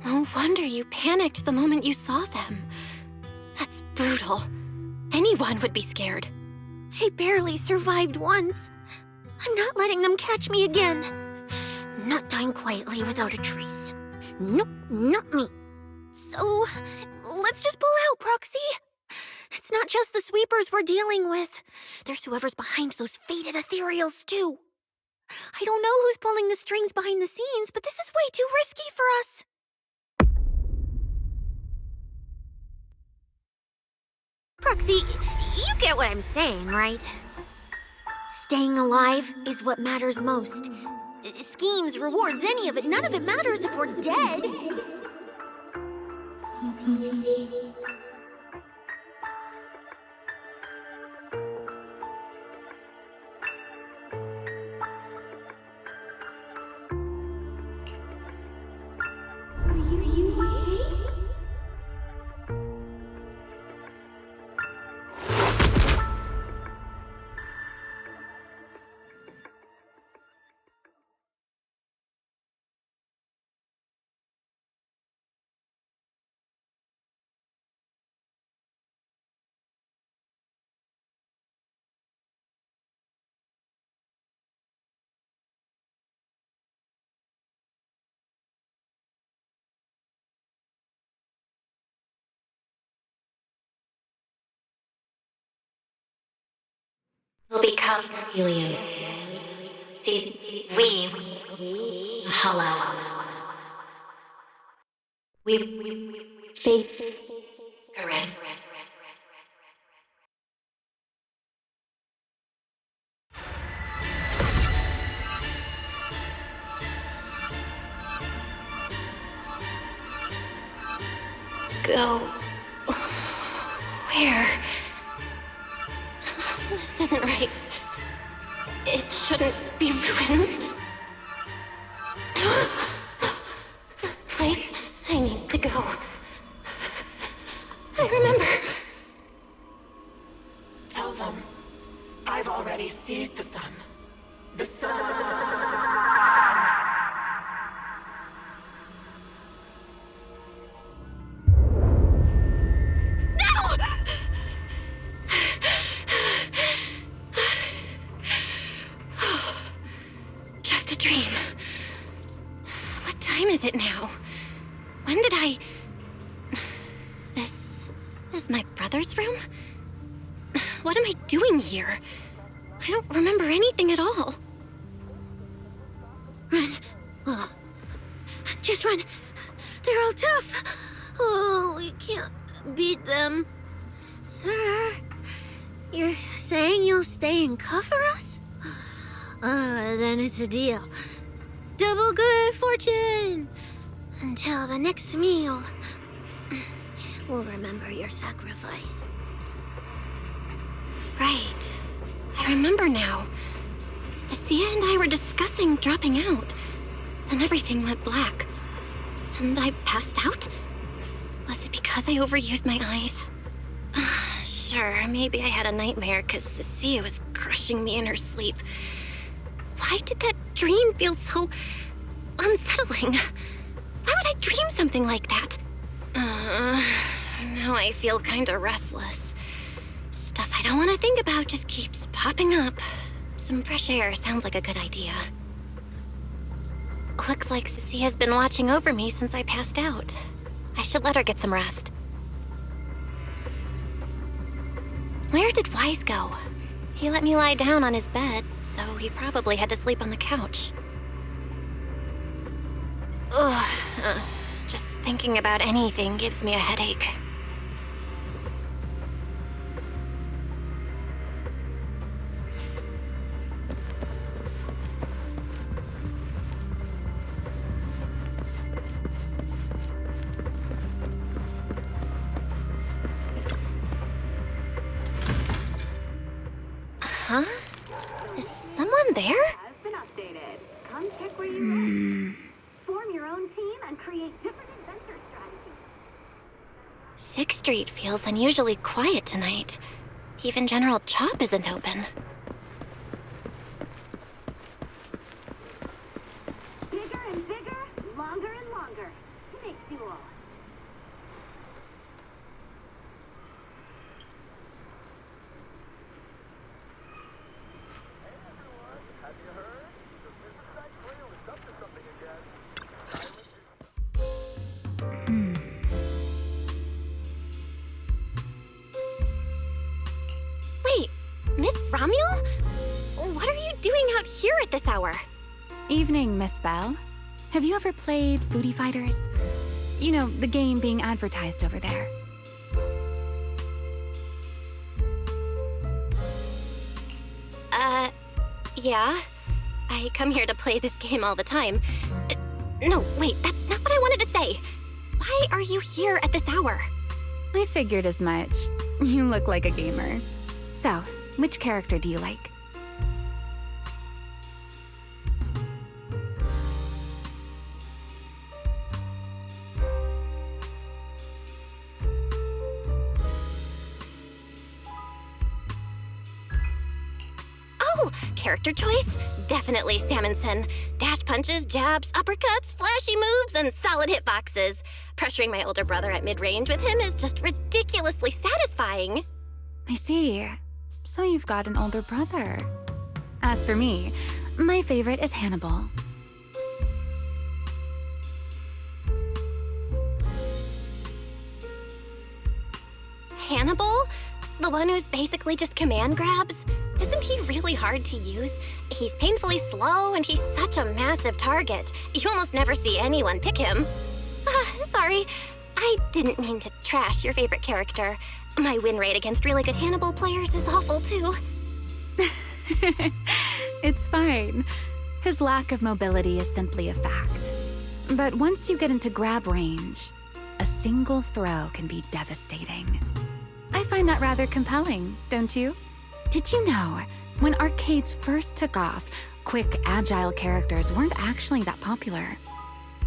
No wonder you panicked the moment you saw them. That's brutal. Anyone would be scared. I barely survived once. I'm not letting them catch me again. Not dying quietly without a trace. Nope, not me. So, let's just pull out, Proxy. It's not just the sweepers we're dealing with. There's whoever's behind those fated ethereals, too. I don't know who's pulling the strings behind the scenes, but this is way too risky for us. Proxy, you get what I'm saying, right? Staying alive is what matters most. Schemes, rewards, any of it, none of it matters if we're dead. Will become Epilouge. We hollow. We faith caress. Go. Where? This isn't right. It shouldn't be ruins. The place I need to go. I remember. Tell them I've already seized the sun. The sun. Is it now? When did I... This is my brother's room? What am I doing here? I don't remember anything at all. Run. Oh. Just run. They're all tough. Oh, we can't beat them. Sir, you're saying you'll stay and cover us? Then it's a deal. Double good fortune! Until the next meal. We'll remember your sacrifice. Right. I remember now. Cecilia and I were discussing dropping out. Then everything went black. And I passed out? Was it because I overused my eyes? Sure, maybe I had a nightmare because Cecilia was crushing me in her sleep. Why did that dream feel so unsettling? Why would I dream something like that? Now I feel kinda restless. Stuff I don't want to think about just keeps popping up. Some fresh air sounds like a good idea. Looks like Cecilia's been watching over me since I passed out. I should let her get some rest. Where did Wise go? He let me lie down on his bed, so he probably had to sleep on the couch. Ugh, just thinking about anything gives me a headache. Huh? Is someone there? Has been updated. Come check where you live. Form your own team and create different adventure strategies. 6th Street feels unusually quiet tonight. Even General Chop isn't open. Bigger and bigger, longer and longer. Makes you all. Wait, Miss Romuel? What are you doing out here at this hour? Evening, Miss Bell. Have you ever played Foodie Fighters? You know, the game being advertised over there. Yeah. I come here to play this game all the time. No, wait, that's not what I wanted to say. Why are you here at this hour? I figured as much. You look like a gamer. So, which character do you like? Oh, character choice? Definitely Salmonson. Dash punches, jabs, uppercuts, flashy moves, and solid hitboxes. Pressuring my older brother at mid-range with him is just ridiculously satisfying. I see. So you've got an older brother. As for me, my favorite is Hannibal. Hannibal? The one who's basically just command grabs? Isn't he really hard to use? He's painfully slow, and he's such a massive target. You almost never see anyone pick him. Sorry. I didn't mean to trash your favorite character. My win rate against really good Hannibal players is awful, too. It's fine. His lack of mobility is simply a fact. But once you get into grab range, a single throw can be devastating. I find that rather compelling, don't you? Did you know, when arcades first took off, quick, agile characters weren't actually that popular?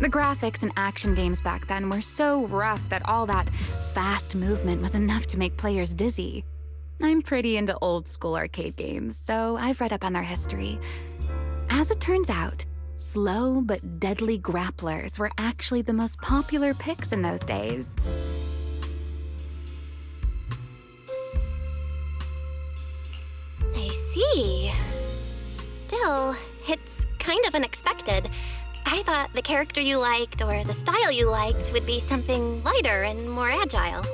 The graphics in action games back then were so rough that all that fast movement was enough to make players dizzy. I'm pretty into old school arcade games, so I've read up on their history. As it turns out, slow but deadly grapplers were actually the most popular picks in those days. I see. Still, it's kind of unexpected. I thought the character you liked or the style you liked would be something lighter and more agile.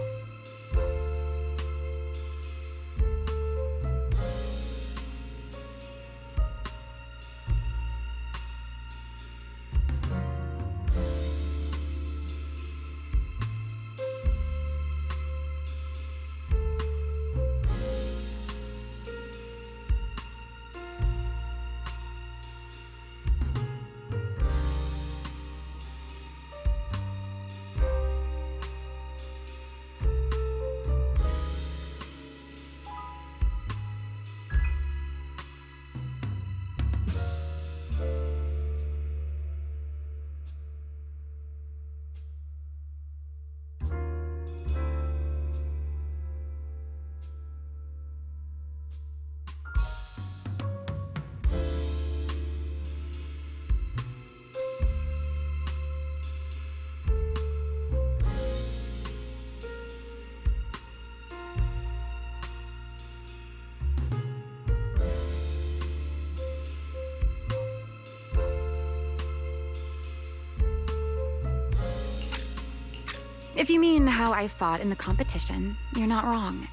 If you mean how I fought in the competition, you're not wrong.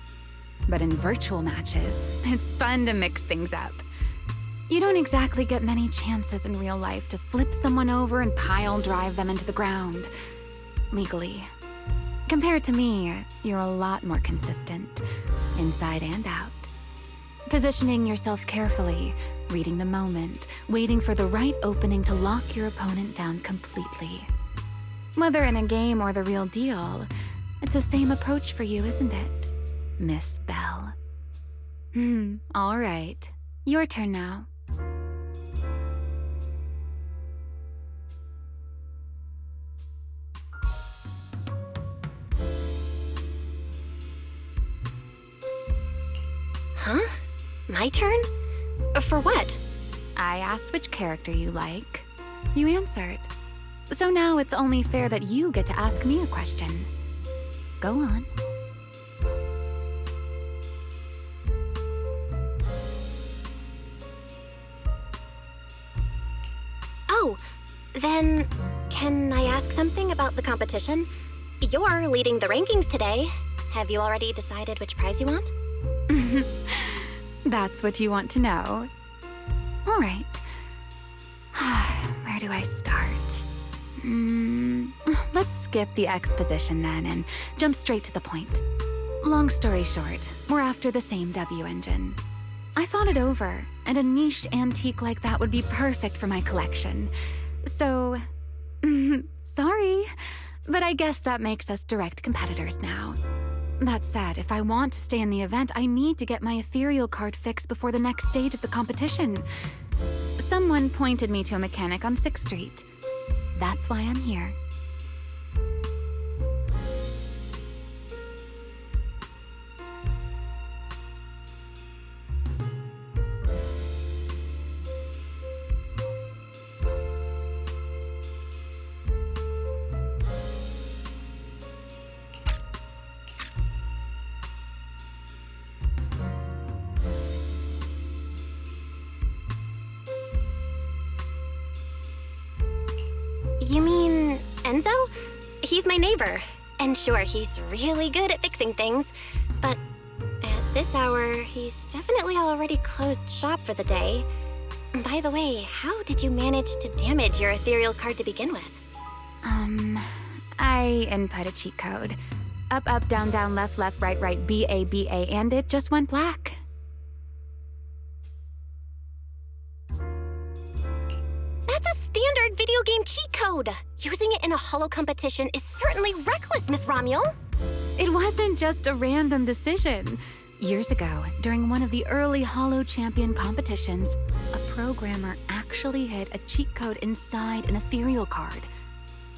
But in virtual matches, it's fun to mix things up. You don't exactly get many chances in real life to flip someone over and pile drive them into the ground. Legally. Compared to me, you're a lot more consistent, inside and out. Positioning yourself carefully, reading the moment, waiting for the right opening to lock your opponent down completely. Whether in a game or the real deal, it's the same approach for you, isn't it, Miss Bell? All right. Your turn now. Huh? My turn? For what? I asked which character you like. You answered. So now it's only fair that you get to ask me a question. Go on. Oh, then can I ask something about the competition? You're leading the rankings today. Have you already decided which prize you want? That's what you want to know. All right. Where do I start? Let's skip the exposition then and jump straight to the point. Long story short, we're after the same W engine. I thought it over, and a niche antique like that would be perfect for my collection. So, sorry, but I guess that makes us direct competitors now. That said, if I want to stay in the event, I need to get my ethereal card fixed before the next stage of the competition. Someone pointed me to a mechanic on 6th Street. That's why I'm here. You mean Enzo? He's my neighbor. And sure, he's really good at fixing things. But at this hour, he's definitely already closed shop for the day. By the way, how did you manage to damage your ethereal card to begin with? I input a cheat code. Up, up, down, down, left, left, right, right, BA, BA, and it just went black. That's a standard video game cheat code. Using it in a holo competition is certainly reckless, Miss Romuel. It wasn't just a random decision. Years ago, during one of the early holo champion competitions, a programmer actually hid a cheat code inside an ethereal card.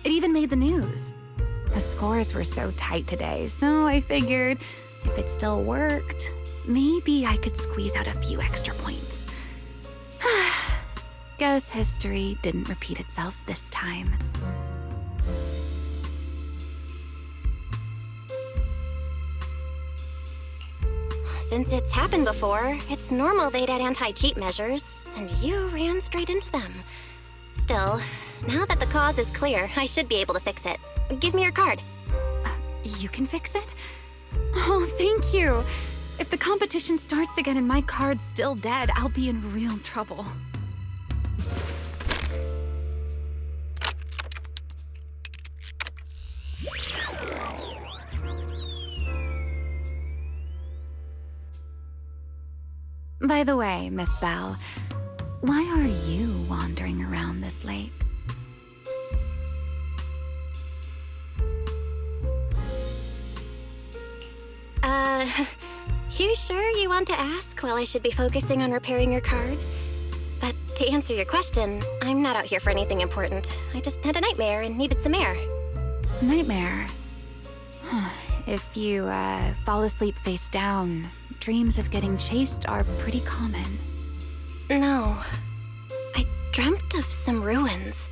It even made the news. The scores were so tight today, so I figured if it still worked, maybe I could squeeze out a few extra points. Guess history didn't repeat itself this time. Since it's happened before, it's normal they'd add anti-cheat measures, and you ran straight into them. Still, now that the cause is clear, I should be able to fix it. Give me your card. You can fix it? Oh, thank you. If the competition starts again and my card's still dead, I'll be in real trouble. By the way, Miss Bell, why are you wandering around this late? You sure you want to ask while I should be focusing on repairing your card? But to answer your question, I'm not out here for anything important. I just had a nightmare and needed some air. Nightmare? If you fall asleep face down, dreams of getting chased are pretty common. No. I dreamt of some ruins.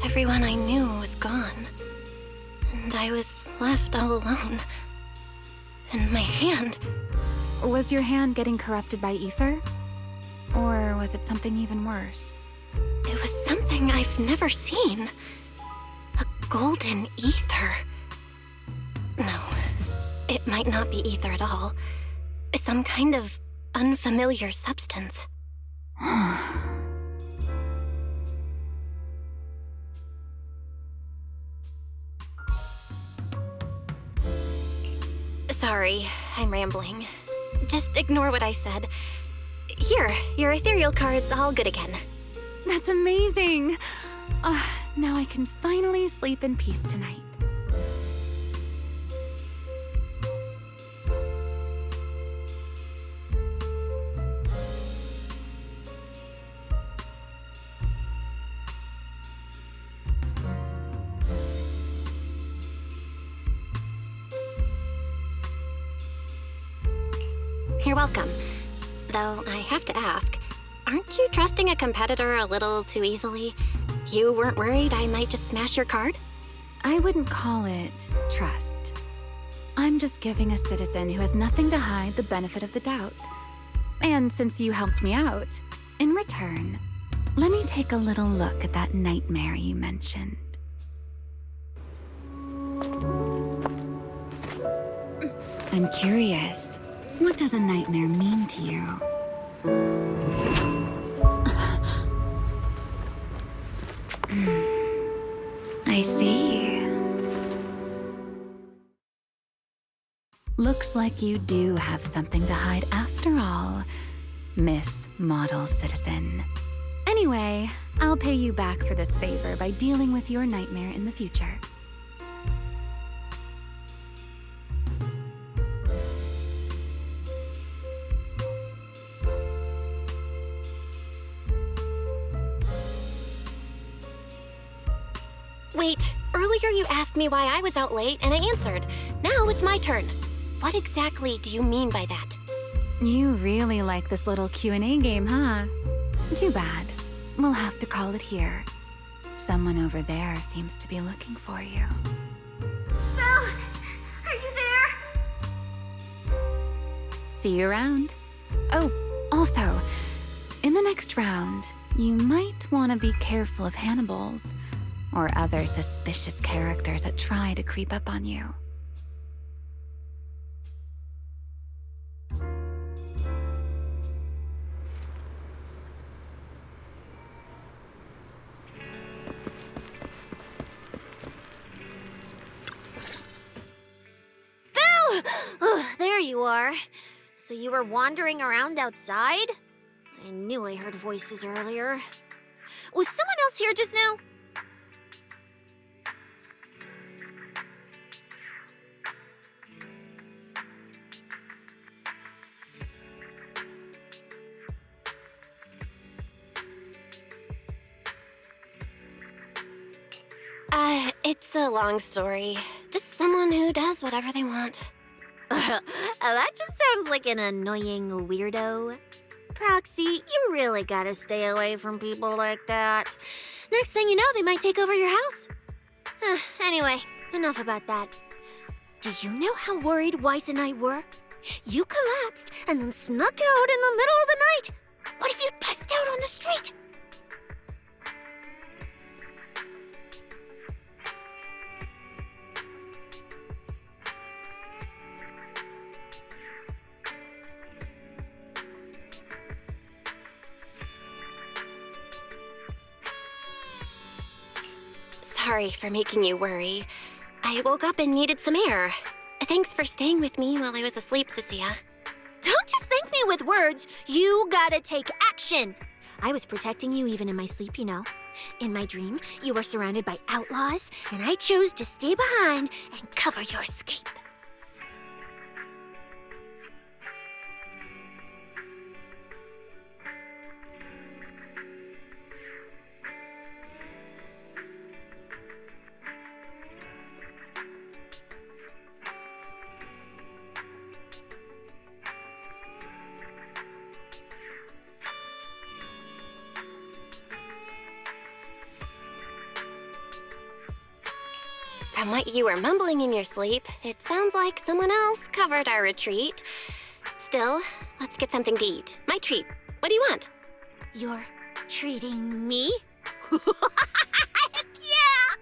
Everyone I knew was gone. And I was left all alone. And my hand... Was your hand getting corrupted by ether? Or was it something even worse? It was something I've never seen. A golden ether. No, it might not be ether at all. Some kind of unfamiliar substance. Sorry, I'm rambling. Just ignore what I said. Here, your ethereal card's all good again. That's amazing! Now I can finally sleep in peace tonight. You're welcome. Though I have to ask, aren't you trusting a competitor a little too easily? You weren't worried I might just smash your card? I wouldn't call it trust. I'm just giving a citizen who has nothing to hide the benefit of the doubt. And since you helped me out, in return, let me take a little look at that nightmare you mentioned. I'm curious. What does a nightmare mean to you? I see. Looks like you do have something to hide after all, Miss Model Citizen. Anyway, I'll pay you back for this favor by dealing with your nightmare in the future. Wait, earlier you asked me why I was out late and I answered. Now it's my turn. What exactly do you mean by that? You really like this little Q&A game, huh? Too bad. We'll have to call it here. Someone over there seems to be looking for you. Belle, are you there? See you around. Oh, also, in the next round, you might want to be careful of Hannibals or other suspicious characters that try to creep up on you. Belle! Oh, there you are. So you were wandering around outside? I knew I heard voices earlier. Was someone else here just now? It's a long story. Just someone who does whatever they want. That just sounds like an annoying weirdo. Proxy, you really gotta stay away from people like that. Next thing you know, they might take over your house. Anyway, enough about that. Do you know how worried Weiss and I were? You collapsed and then snuck out in the middle of the night. What if you'd passed out on the street? Sorry for making you worry. I woke up and needed some air. Thanks for staying with me while I was asleep, Cecilia. Don't just thank me with words. You gotta take action. I was protecting you even in my sleep, you know. In my dream, you were surrounded by outlaws, and I chose to stay behind and cover your escape. From what you were mumbling in your sleep, it sounds like someone else covered our retreat. Still, let's get something to eat. My treat. What do you want? You're treating me? Heck yeah!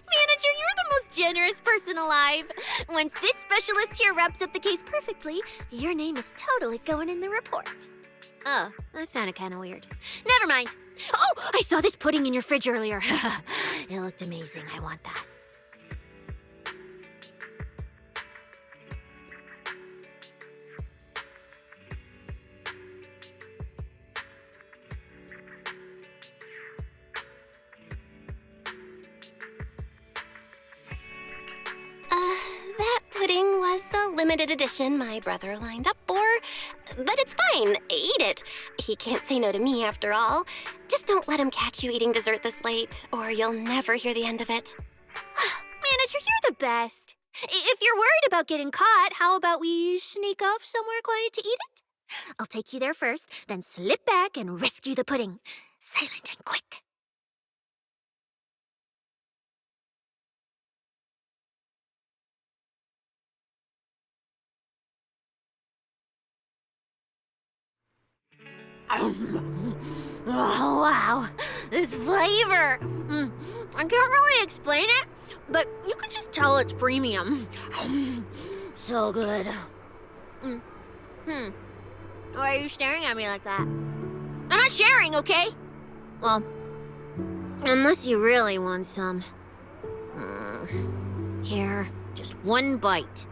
Me and a Manager, you're the most generous person alive. Once this specialist here wraps up the case perfectly, your name is totally going in the report. Oh, that sounded kind of weird. Never mind. Oh, I saw this pudding in your fridge earlier. It looked amazing. I want that. That pudding was a limited edition my brother lined up for, but it's fine. Eat it. He can't say no to me after all. Just don't let him catch you eating dessert this late, or you'll never hear the end of it. Manager, you're the best. If you're worried about getting caught, how about we sneak off somewhere quiet to eat it? I'll take you there first, then slip back and rescue the pudding. Silent and quick. Oh, wow. This flavor. I can't really explain it, but you can just tell it's premium. So good. Why are you staring at me like that? I'm not sharing, okay? Well, unless you really want some. Here, just one bite.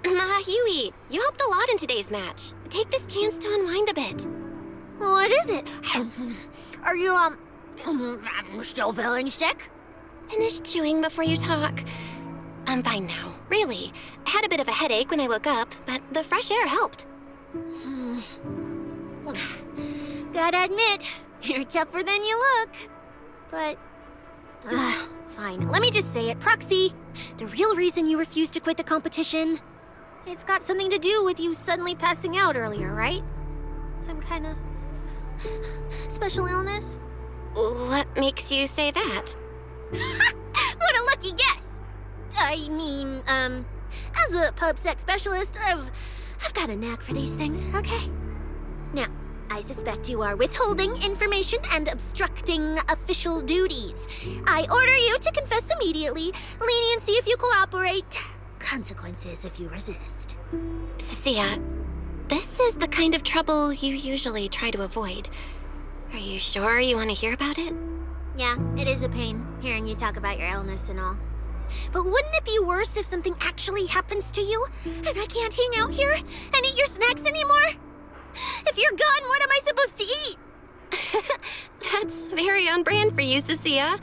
Nah, you eat. You helped a lot in today's match. Take this chance to unwind a bit. What is it? Are you, still feeling sick? Finish chewing before you talk. I'm fine now, really. I had a bit of a headache when I woke up, but the fresh air helped. Gotta admit, you're tougher than you look. But, fine. Let me just say it. Proxy, the real reason you refused to quit the competition, it's got something to do with you suddenly passing out earlier, right? Some kind of special illness? What makes you say that? What a lucky guess! I mean, as a pub sex specialist, I've got a knack for these things, okay? Now, I suspect you are withholding information and obstructing official duties. I order you to confess immediately, leniency if you cooperate, consequences if you resist. Cecilia, this is the kind of trouble you usually try to avoid. Are you sure you want to hear about it? Yeah, it is a pain, hearing you talk about your illness and all. But wouldn't it be worse if something actually happens to you, and I can't hang out here and eat your snacks anymore? If you're gone, what am I supposed to eat? That's very on brand for you, Cecilia.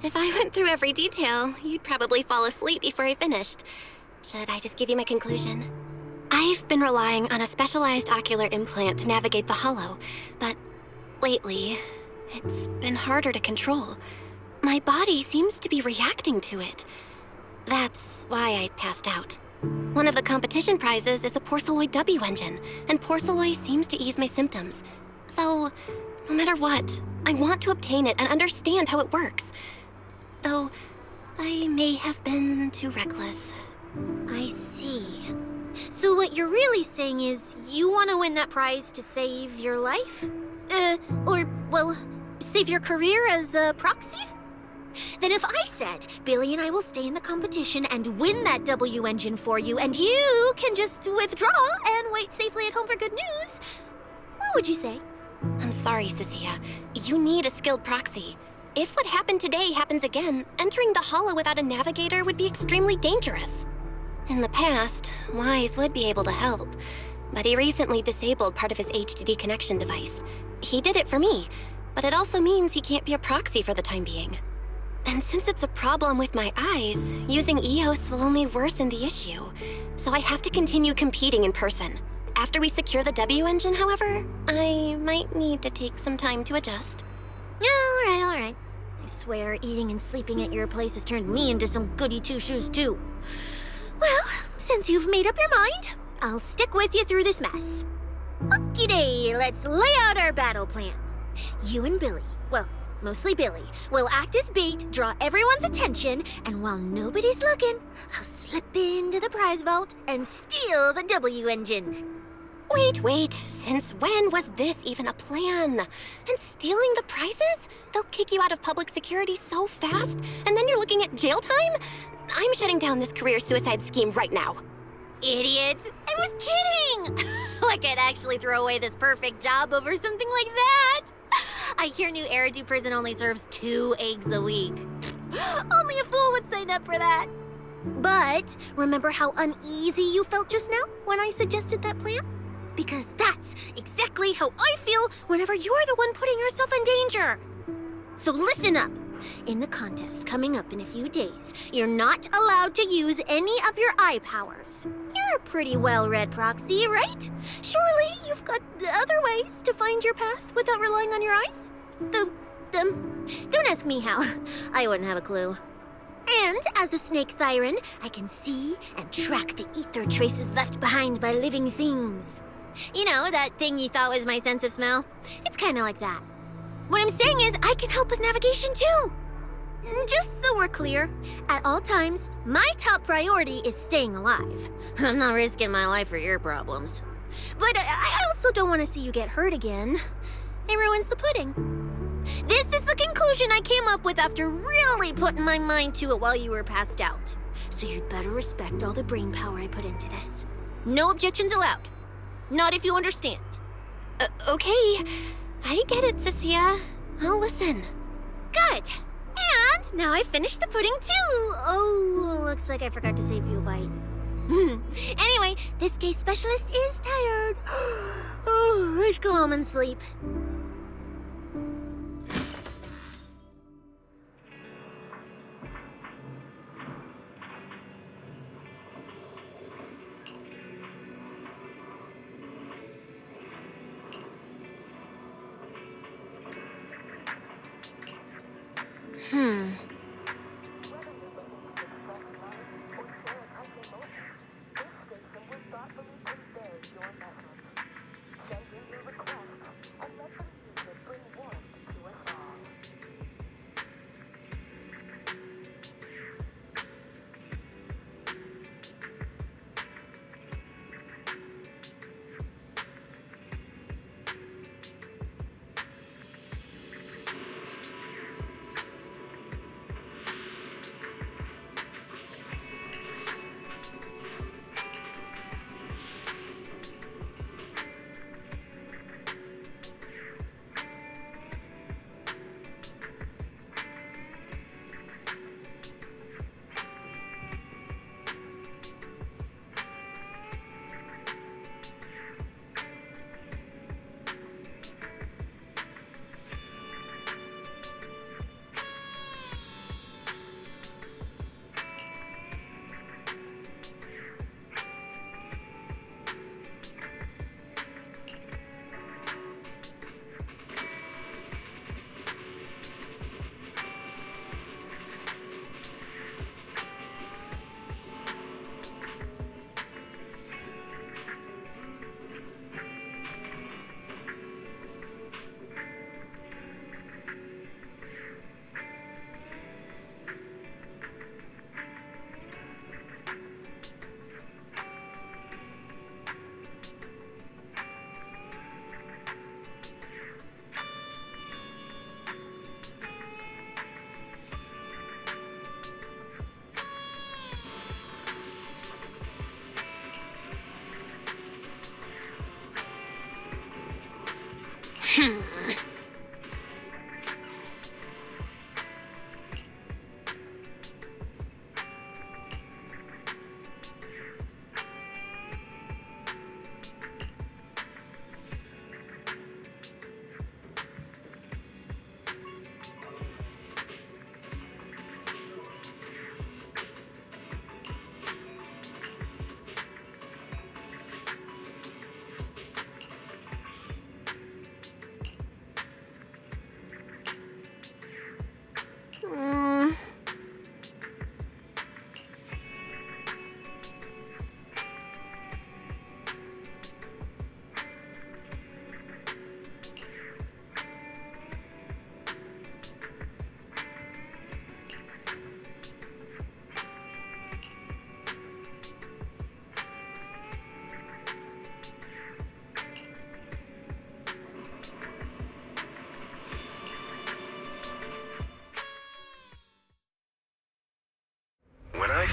If I went through every detail, you'd probably fall asleep before I finished. Should I just give you my conclusion? I've been relying on a specialized ocular implant to navigate the hollow, but lately, it's been harder to control. My body seems to be reacting to it. That's why I passed out. One of the competition prizes is a Porceloid W engine, and Porceloid seems to ease my symptoms. So, no matter what, I want to obtain it and understand how it works. Though, I may have been too reckless. I see. So what you're really saying is you want to win that prize to save your life? Well, save your career as a proxy? Then if I said, Billy and I will stay in the competition and win that W engine for you, and you can just withdraw and wait safely at home for good news, what would you say? I'm sorry, Cecilia. You need a skilled proxy. If what happened today happens again, entering the hollow without a navigator would be extremely dangerous. In the past, Wise would be able to help, but he recently disabled part of his HDD connection device. He did it for me, but it also means he can't be a proxy for the time being. And since it's a problem with my eyes, using EOS will only worsen the issue. So I have to continue competing in person. After we secure the W engine, however, I might need to take some time to adjust. Yeah, all right. I swear eating and sleeping at your place has turned me into some goody two-shoes too. Well, since you've made up your mind, I'll stick with you through this mess. Okie-day, let's lay out our battle plan. You and Billy, well, mostly Billy, will act as bait, draw everyone's attention, and while nobody's looking, I'll slip into the prize vault and steal the W engine. Wait. Since when was this even a plan? And stealing the prizes? They'll kick you out of public security so fast, and then you're looking at jail time? I'm shutting down this career suicide scheme right now. Idiot! I was kidding! Like I'd actually throw away this perfect job over something like that! I hear New Eridu Prison only serves 2 eggs a week. Only a fool would sign up for that. But remember how uneasy you felt just now when I suggested that plan? Because that's exactly how I feel whenever you're the one putting yourself in danger. So listen up. In the contest coming up in a few days, you're not allowed to use any of your eye powers. You're a pretty well-read proxy, right? Surely you've got other ways to find your path without relying on your eyes? Don't ask me how. I wouldn't have a clue. And as a snake Thyran, I can see and track the ether traces left behind by living things. You know, that thing you thought was my sense of smell? It's kind of like that. What I'm saying is, I can help with navigation too. Just so we're clear, at all times, my top priority is staying alive. I'm not risking my life for your problems. But I also don't want to see you get hurt again. It ruins the pudding. This is the conclusion I came up with after really putting my mind to it while you were passed out. So you'd better respect all the brain power I put into this. No objections allowed. Not if you understand. Okay. I get it, Cecilia. I'll listen. Good. And now I finished the pudding too. Oh, looks like I forgot to save you a bite. Anyway, this case specialist is tired. Oh, let's go home and sleep.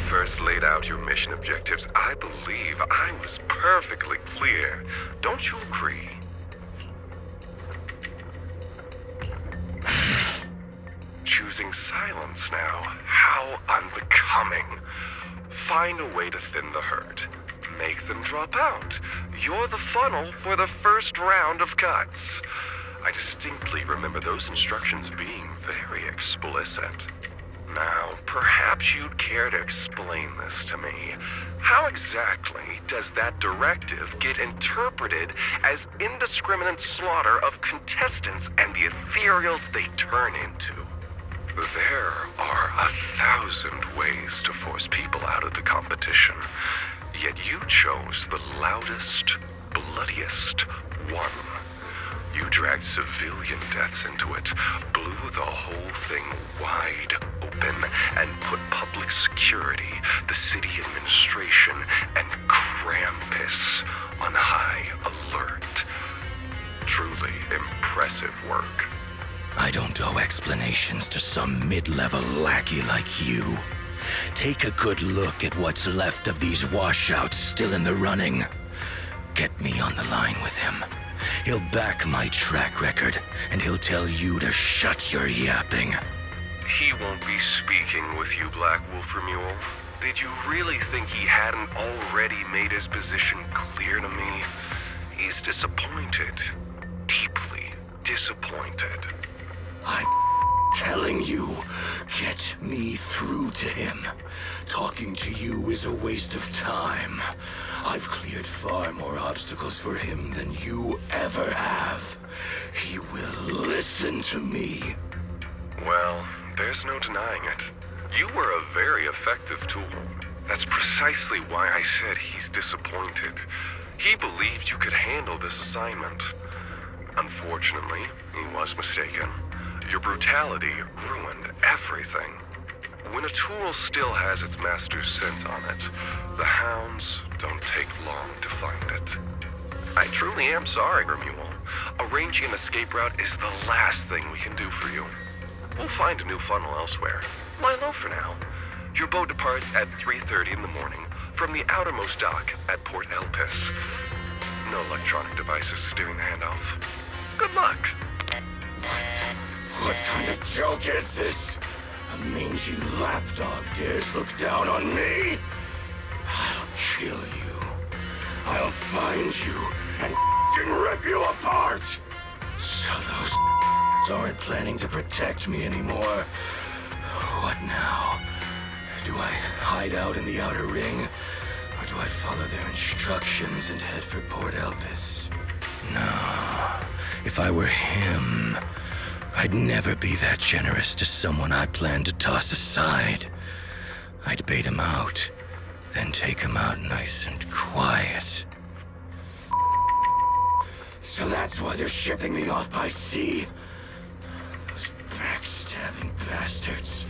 first laid out your mission objectives, I believe I was perfectly clear. Don't you agree? Choosing silence now. How unbecoming. Find a way to thin the herd. Make them drop out. You're the funnel for the first round of cuts. I distinctly remember those instructions being very explicit. Now, perhaps you'd care to explain this to me. How exactly does that directive get interpreted as indiscriminate slaughter of contestants and the ethereals they turn into? There are 1,000 ways to force people out of the competition, yet you chose the loudest, bloodiest one. You dragged civilian deaths into it, blew the whole thing wide open, and put public security, the city administration, and Krampus on high alert. Truly impressive work. I don't owe explanations to some mid-level lackey like you. Take a good look at what's left of these washouts still in the running. Get me on the line with him. He'll back my track record, and he'll tell you to shut your yapping. He won't be speaking with you, Black Wolf Mule. Did you really think he hadn't already made his position clear to me? He's disappointed. Deeply disappointed. I'm telling you, get me through to him. Talking to you is a waste of time. I've cleared far more obstacles for him than you ever have. He will listen to me. Well, there's no denying it. You were a very effective tool. That's precisely why I said he's disappointed. He believed you could handle this assignment. Unfortunately, he was mistaken. Your brutality ruined everything. When a tool still has its master's scent on it, the hounds don't take long to find it. I truly am sorry, Remuel. Arranging an escape route is the last thing we can do for you. We'll find a new funnel elsewhere. Lie low for now. Your boat departs at 3:30 in the morning from the outermost dock at Port Elpis. No electronic devices steering the handoff. Good luck. What kind of joke is this? A mangy lapdog dares look down on me? I'll kill you. I'll find you and rip you apart. So those aren't planning to protect me anymore. What now? Do I hide out in the outer ring? Or do I follow their instructions and head for Port Elpis? No. If I were him, I'd never be that generous to someone I planned to toss aside. I'd bait him out, then take him out nice and quiet. So that's why they're shipping me off by sea. Those backstabbing bastards.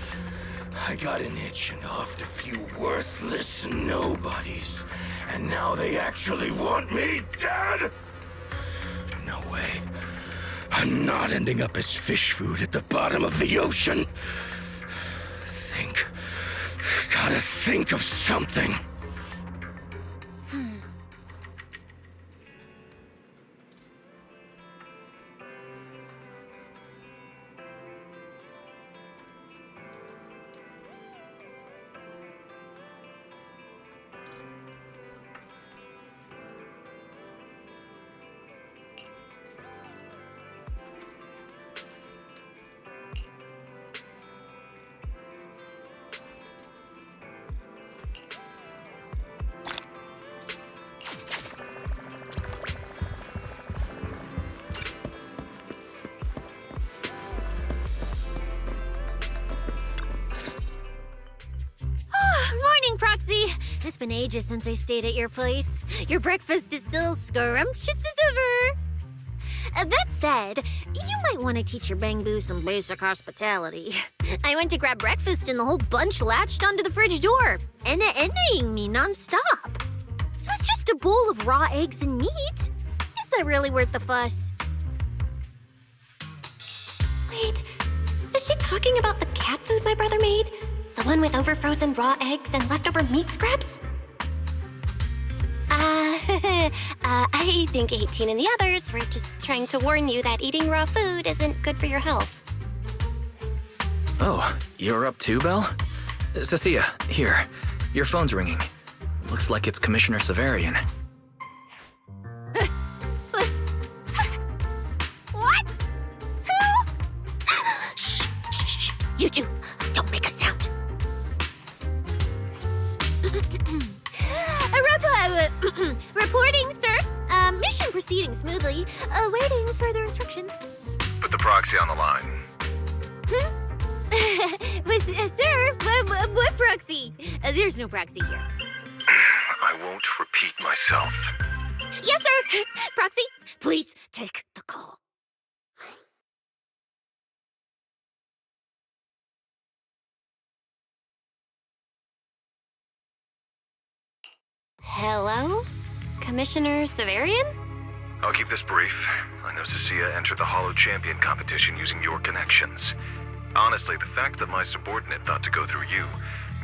I got an itch and offed a few worthless nobodies, and now they actually want me dead? No way. I'm not ending up as fish food at the bottom of the ocean. Gotta think of something. Proxy! It's been ages since I stayed at your place. Your breakfast is still scrumptious as ever. That said, you might want to teach your Bangbu some basic hospitality. I went to grab breakfast and the whole bunch latched onto the fridge door, enna-ennaing me nonstop. It was just a bowl of raw eggs and meat. Is that really worth the fuss? Wait, is she talking about the cat food my brother made? The one with overfrozen raw eggs and leftover meat scraps? I think 18 and the others were just trying to warn you that eating raw food isn't good for your health. Oh, you're up too, Belle? Cecilia, here. Your phone's ringing. Looks like it's Commissioner Severian. What? Who? Shh. You two, don't make a sound. Reporting, sir. Mission proceeding smoothly. Awaiting further instructions. Put the proxy on the line. Sir, what proxy? There's no proxy here. I won't repeat myself. Yes, sir. Proxy, please take the call. Hello? Commissioner Severian? I'll keep this brief. I know Cecilia entered the Hollow Champion competition using your connections. Honestly, the fact that my subordinate thought to go through you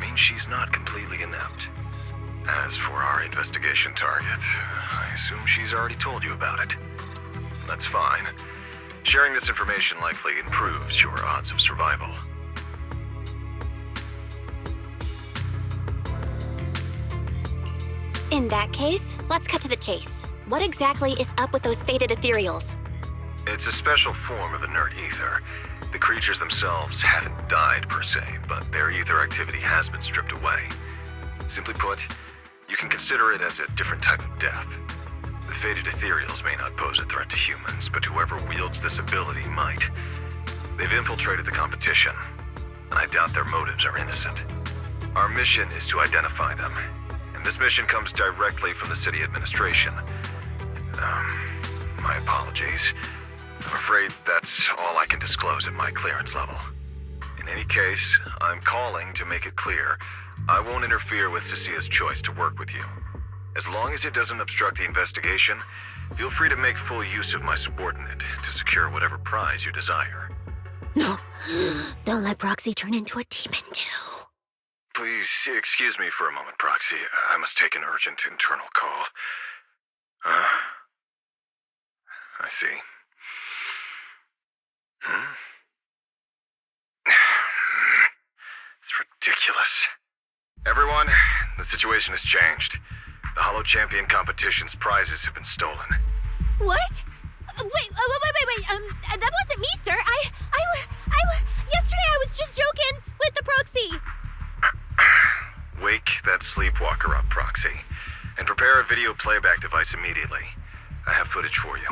means she's not completely inept. As for our investigation target, I assume she's already told you about it. That's fine. Sharing this information likely improves your odds of survival. In that case, let's cut to the chase. What exactly is up with those faded ethereals? It's a special form of inert ether. The creatures themselves haven't died per se, but their ether activity has been stripped away. Simply put, you can consider it as a different type of death. The faded ethereals may not pose a threat to humans, but whoever wields this ability might. They've infiltrated the competition, and I doubt their motives are innocent. Our mission is to identify them, and this mission comes directly from the city administration. My apologies. I'm afraid that's all I can disclose at my clearance level. In any case, I'm calling to make it clear I won't interfere with Cecilia's choice to work with you. As long as it doesn't obstruct the investigation, feel free to make full use of my subordinate to secure whatever prize you desire. No, don't let Proxy turn into a demon too. Please excuse me for a moment, Proxy. I must take an urgent internal call. I see. It's ridiculous. Everyone, the situation has changed. The Hollow Champion competition's prizes have been stolen. What? Wait, that wasn't me, sir. Yesterday I was just joking with the proxy. Wake that sleepwalker up, Proxy, and prepare a video playback device immediately. I have footage for you.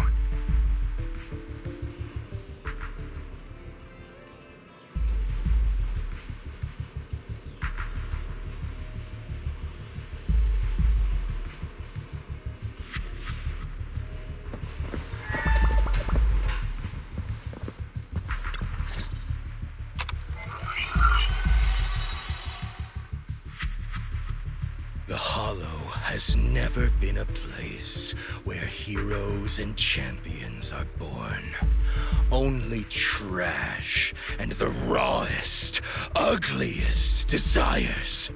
The Hollow has never been a place where heroes and champions are born. Only trash and the rawest, ugliest desires.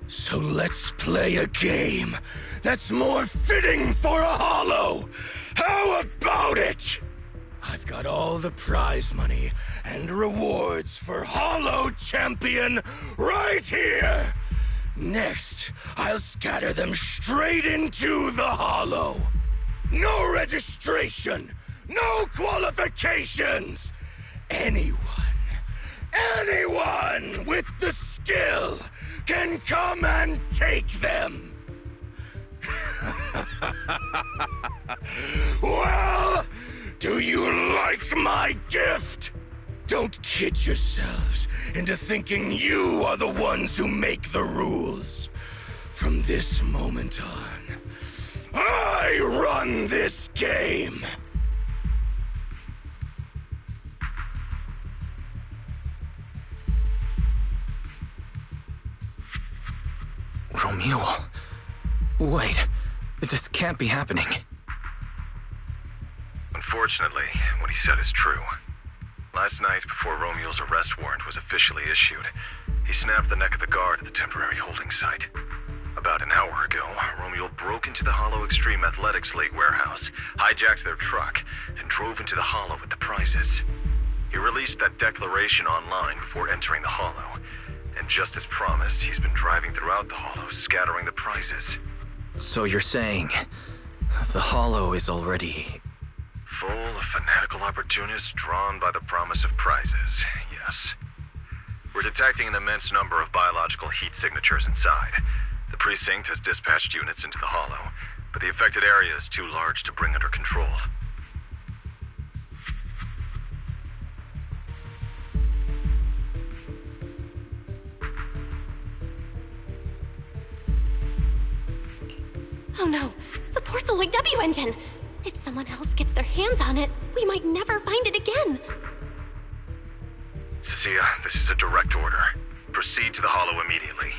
So let's play a game that's more fitting for a Hollow. How about it? I've got all the prize money and rewards for Hollow Champion right here. Next, I'll scatter them straight into the Hollow. No registration, no qualifications. Anyone with the skill can come and take them. Well, do you like my gift? Don't kid yourselves into thinking you are the ones who make the rules. From this moment on, I run this game. Romuald. Wait, this can't be happening. Unfortunately, what he said is true. Last night, before Romuald's arrest warrant was officially issued, He snapped the neck of the guard at the temporary holding site. About an hour ago, Romeo broke into the Hollow Extreme Athletics Lake warehouse, hijacked their truck, and drove into the Hollow with the prizes. He released that declaration online before entering the Hollow, and just as promised, he's been driving throughout the Hollow, scattering the prizes. So you're saying the Hollow is already... Full of fanatical opportunists drawn by the promise of prizes, yes. We're detecting an immense number of biological heat signatures inside. The precinct has dispatched units into the Hollow, but the affected area is too large to bring under control. Oh no, the Porceloid W engine! If someone else gets their hands on it, we might never find it again. Cecilia, this is a direct order. Proceed to the Hollow immediately.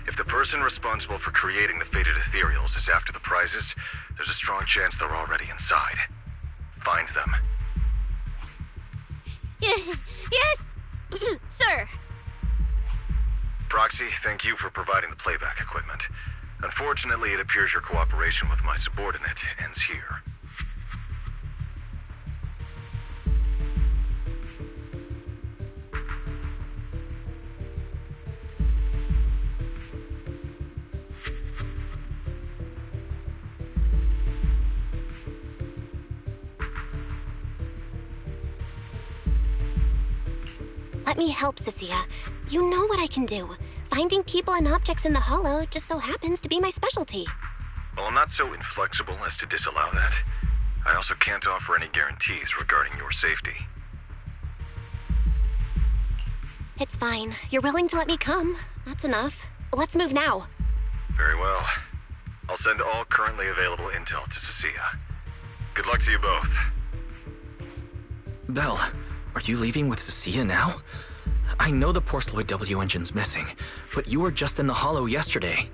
If the person responsible for creating the fated ethereals is after the prizes, there's a strong chance they're already inside. Find them. Yes, sir. Proxy, thank you for providing the playback equipment. Unfortunately, it appears your cooperation with my subordinate ends here. Let me help, Cecilia. You know what I can do. Finding people and objects in the Hollow just so happens to be my specialty. Well, I'm not so inflexible as to disallow that. I also can't offer any guarantees regarding your safety. It's fine. You're willing to let me come. That's enough. Let's move now. Very well. I'll send all currently available intel to Cecilia. Good luck to you both. Belle, are you leaving with Cecilia now? I know the Porceloid W engine's missing, but you were just in the Hollow yesterday.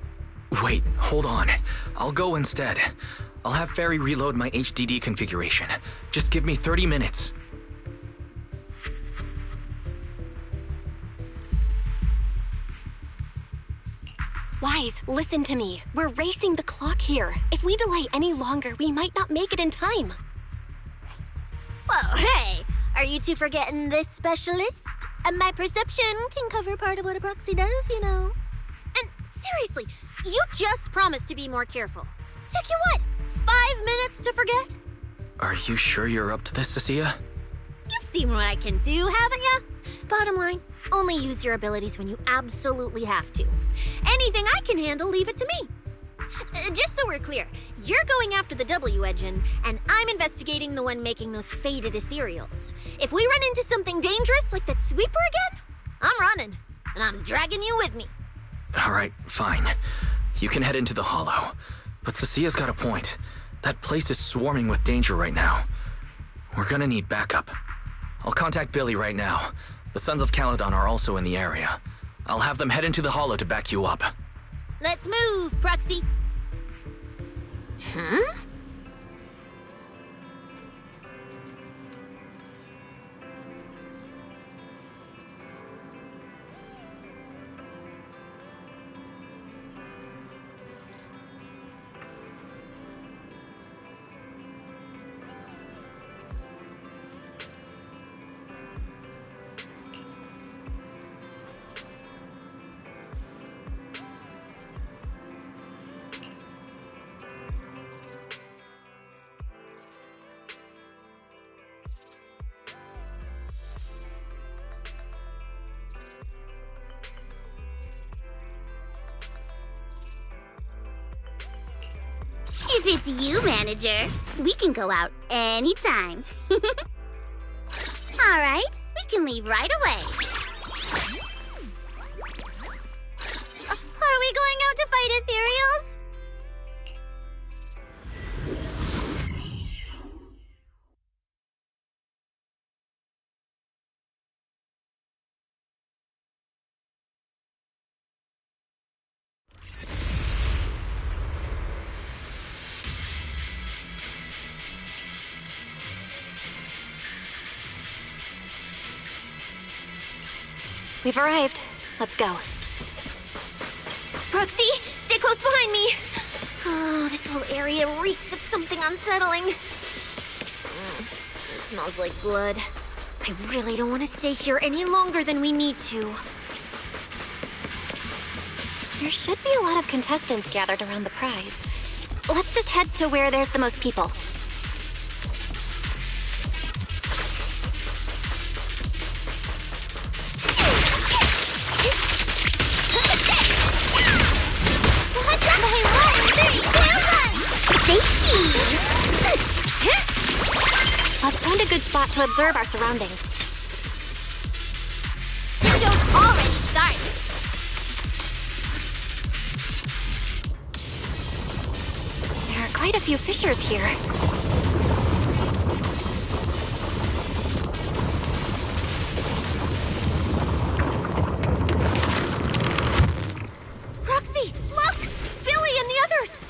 Wait, hold on. I'll go instead. I'll have Ferry reload my HDD configuration. Just give me 30 minutes. Wise, listen to me. We're racing the clock here. If we delay any longer, we might not make it in time. Whoa, hey! Are you two forgetting this specialist? My perception can cover part of what a proxy does, you know. And seriously, you just promised to be more careful. Took you what, 5 minutes to forget? Are you sure you're up to this, Cecilia? You've seen what I can do, haven't you? Bottom line, only use your abilities when you absolutely have to. Anything I can handle, leave it to me. Just so we're clear, you're going after the W engine, and I'm investigating the one making those faded ethereals. If we run into something dangerous like that sweeper again, I'm running, and I'm dragging you with me. All right, fine. You can head into the Hollow. But Cecilia's got a point. That place is swarming with danger right now. We're gonna need backup. I'll contact Billy right now. The Sons of Caledon are also in the area. I'll have them head into the Hollow to back you up. Let's move, Proxy. Huh? If it's you, manager, we can go out anytime. All right, we can leave right away. Are we going out to fight ethereals? We've arrived. Let's go. Proxy, stay close behind me. Oh, this whole area reeks of something unsettling. It smells like blood. I really don't want to stay here any longer than we need to. There should be a lot of contestants gathered around the prize. Let's just head to where there's the most people. Let's find a good spot to observe our surroundings. Don't already start. There are quite a few fissures here. Roxy, look! Billy and the others!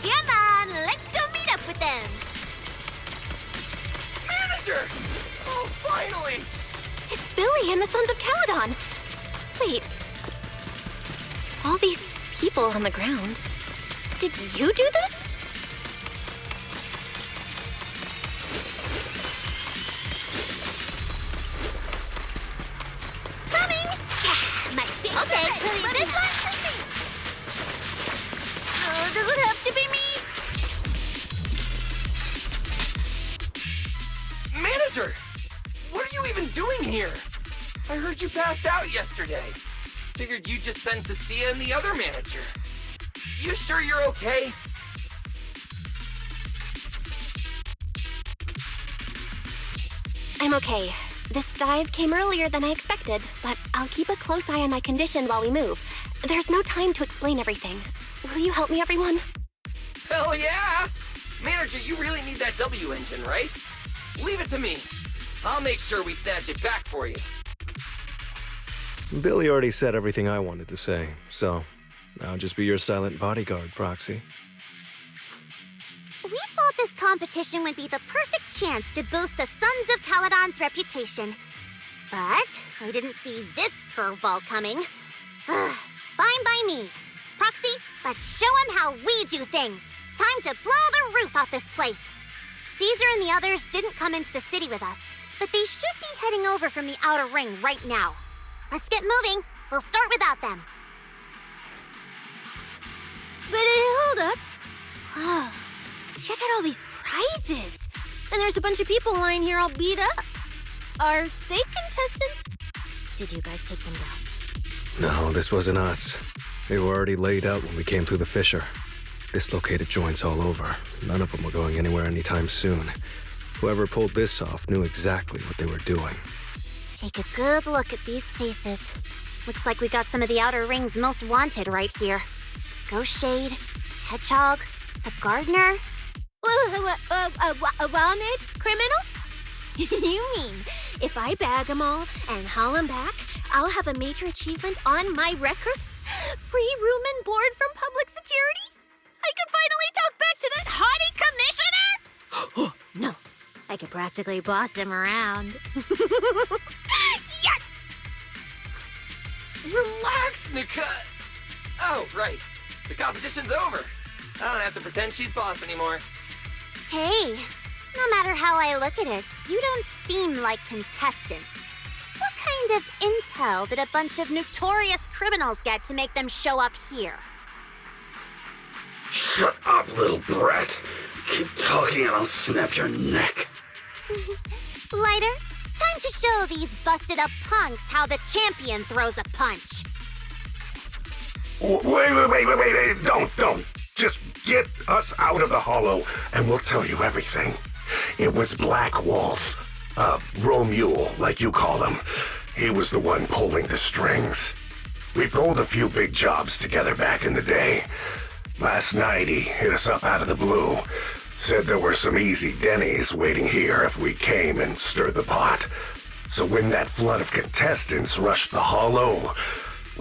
Come on, let's go meet up with them. Manager! Oh, finally! It's Billy and the Sons of Caledon. Wait. All these people on the ground. Did you do this? Coming! My face. Okay, this one. Oh, does it have to be me? Manager! What are you even doing here? I heard you passed out yesterday. Figured you'd just send Cecilia and the other manager. You sure you're okay? I'm okay. This dive came earlier than I expected, but I'll keep a close eye on my condition while we move. There's no time to explain everything. Will you help me, everyone? Hell yeah! Manager, you really need that W engine, right? Leave it to me. I'll make sure we snatch it back for you. Billy already said everything I wanted to say, so I'll just be your silent bodyguard, Proxy. We thought this competition would be the perfect chance to boost the Sons of Caledon's reputation. But I didn't see this curveball coming. Fine by me. Proxy, let's show them how we do things. Time to blow the roof off this place. Caesar and the others didn't come into the city with us, but they should be heading over from the outer ring right now. Let's get moving. We'll start without them. But hold up. Oh, check out all these prizes. And there's a bunch of people lying here all beat up. Are they contestants? Did you guys take them down? No, this wasn't us. They were already laid out when we came through the fissure. Dislocated joints all over. None of them were going anywhere anytime soon. Whoever pulled this off knew exactly what they were doing. Take a good look at these faces. Looks like we got some of the Outer Ring's most wanted right here. Ghost Shade, Hedgehog, a Gardener. Wanted criminals? You mean, if I bag them all and haul them back, I'll have a major achievement on my record? Free room and board from public security? I could finally talk back to that haughty commissioner? No, I could practically boss him around. Yes! Relax, Nikke! Oh, right. The competition's over. I don't have to pretend she's boss anymore. Hey, no matter how I look at it, you don't seem like contestants. What kind of intel did a bunch of notorious criminals get to make them show up here? Shut up, little brat. Keep talking and I'll snap your neck. Lighter, time to show these busted-up punks how the champion throws a punch. Wait. Don't. Just get us out of the hollow and we'll tell you everything. It was Black Wolf. Romule, like you call him. He was the one pulling the strings. We pulled a few big jobs together back in the day. Last night he hit us up out of the blue. Said there were some easy Denny's waiting here if we came and stirred the pot. So when that flood of contestants rushed the hollow,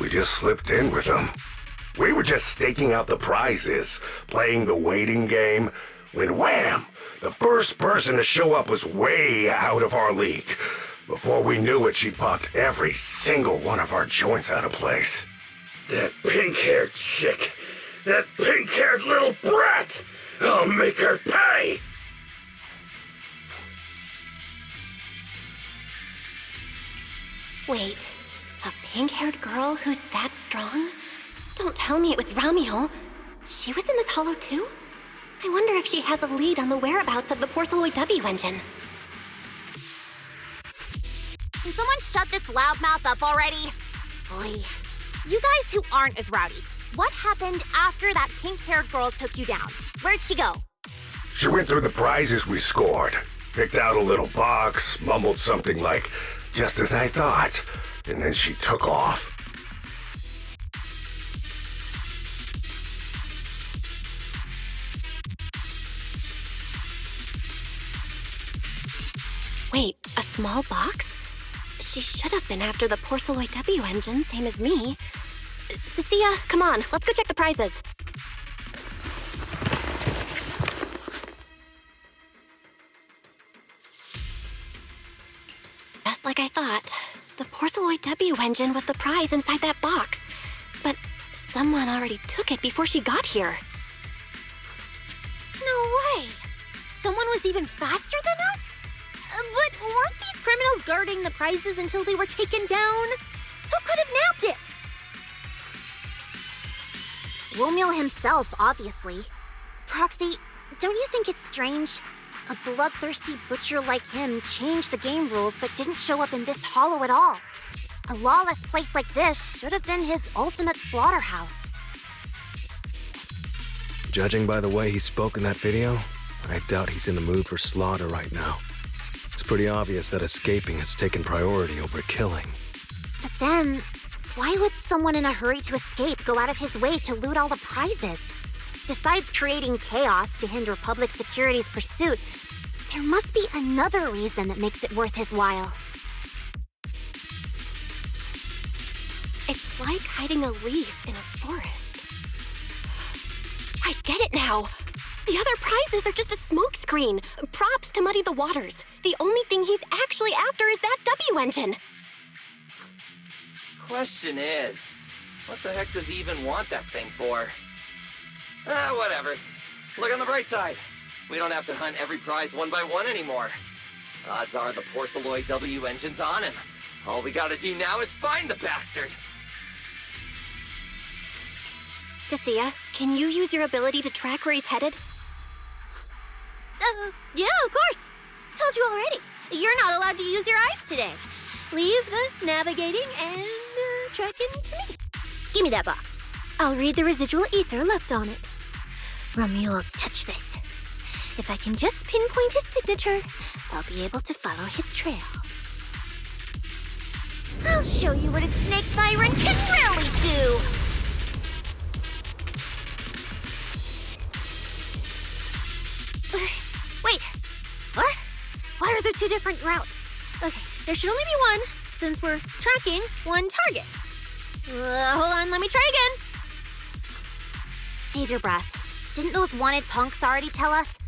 we just slipped in with them. We were just staking out the prizes, playing the waiting game, when wham! The first person to show up was way out of our league. Before we knew it, she popped every single one of our joints out of place. That pink-haired chick! That pink-haired little brat! I'll make her pay! Wait, a pink-haired girl who's that strong? Don't tell me it was Ramiel. She was in this holo too? I wonder if she has a lead on the whereabouts of the Porceloid W engine. Can someone shut this loudmouth up already? Boy, you guys who aren't as rowdy, what happened after that pink-haired girl took you down? Where'd she go? She went through the prizes we scored, picked out a little box, mumbled something like, "Just as I thought," and then she took off. Wait, a small box? She should have been after the Porceloid W engine, same as me. Cecilia, come on, let's go check the prizes. Just like I thought, the Porceloid W engine was the prize inside that box. But someone already took it before she got here. No way! Someone was even faster than us? But weren't these criminals guarding the prizes until they were taken down? Who could have nabbed it? Ramiel himself, obviously. Proxy, don't you think it's strange? A bloodthirsty butcher like him changed the game rules but didn't show up in this holo at all. A lawless place like this should have been his ultimate slaughterhouse. Judging by the way he spoke in that video, I doubt he's in the mood for slaughter right now. It's pretty obvious that escaping has taken priority over killing. But then, why would someone in a hurry to escape go out of his way to loot all the prizes? Besides creating chaos to hinder public security's pursuit, there must be another reason that makes it worth his while. It's like hiding a leaf in a forest. I get it now! The other prizes are just a smokescreen, props to muddy the waters. The only thing he's actually after is that W engine. Question is, what the heck does he even want that thing for? Ah, whatever. Look on the bright side. We don't have to hunt every prize one by one anymore. Odds are the Porceloid W engine's on him. All we gotta do now is find the bastard. Cecilia, can you use your ability to track where he's headed? Yeah, of course. Told you already. You're not allowed to use your eyes today. Leave the navigating and tracking to me. Give me that box. I'll read the residual ether left on it. Ramiel's touch this. If I can just pinpoint his signature, I'll be able to follow his trail. I'll show you what a snake siren can really do! Wait, what? Why are there two different routes? Okay, there should only be one, since we're tracking one target. Hold on, let me try again. Save your breath. Didn't those wanted punks already tell us?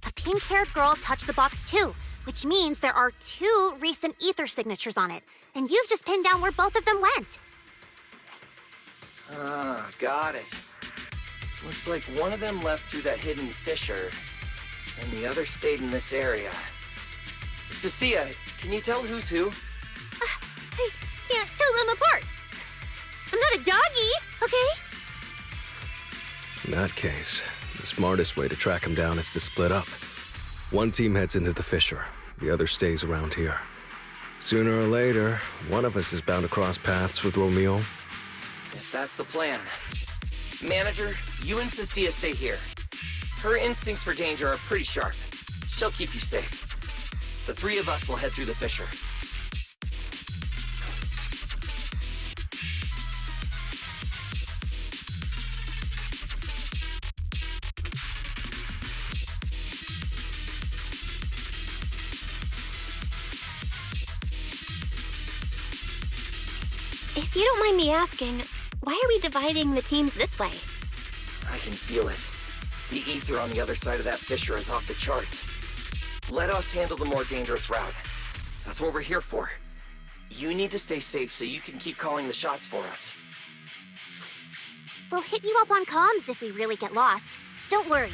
A pink-haired girl touched the box too, which means there are two recent ether signatures on it, and you've just pinned down where both of them went. Ah, got it. Looks like one of them left through that hidden fissure, and the other stayed in this area. Cecilia, can you tell who's who? I can't tell them apart. I'm not a doggy, okay? In that case, the smartest way to track him down is to split up. One team heads into the fissure, the other stays around here. Sooner or later, one of us is bound to cross paths with Ramiel. If that's the plan. Manager, you and Cecilia stay here. Her instincts for danger are pretty sharp. She'll keep you safe. The three of us will head through the fissure. If you don't mind me asking, why are we dividing the teams this way? I can feel it. The ether on the other side of that fissure is off the charts. Let us handle the more dangerous route. That's what we're here for. You need to stay safe so you can keep calling the shots for us. We'll hit you up on comms if we really get lost. Don't worry.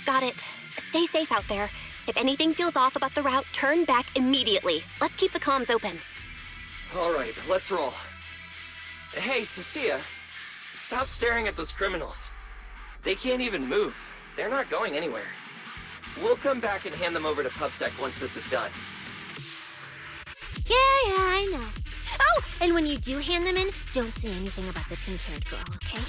Got it. Stay safe out there. If anything feels off about the route, turn back immediately. Let's keep the comms open. All right, let's roll. Hey, Cecilia, stop staring at those criminals. They can't even move. They're not going anywhere. We'll come back and hand them over to PubSec once this is done. Yeah, I know. Oh, and when you do hand them in, don't say anything about the pink-haired girl, okay?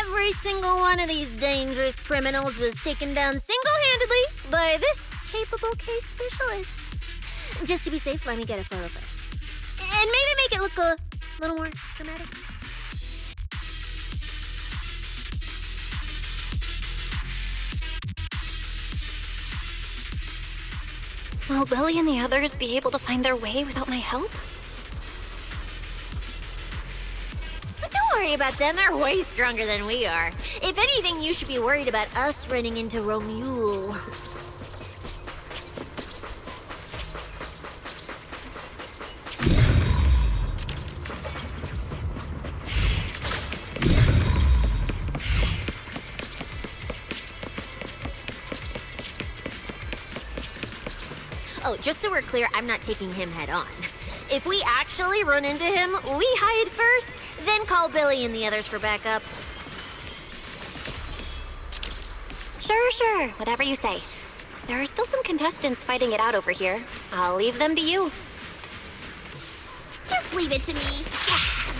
Every single one of these dangerous criminals was taken down single-handedly by this capable case specialist. Just to be safe, let me get a photo first. And maybe make it look a little more dramatic. Will Billy and the others be able to find their way without my help? But don't worry about them, they're way stronger than we are. If anything, you should be worried about us running into Romule. Oh, just so we're clear, I'm not taking him head on. If we actually run into him, we hide first, then call Billy and the others for backup. Sure. Whatever you say. There are still some contestants fighting it out over here. I'll leave them to you. Just leave it to me.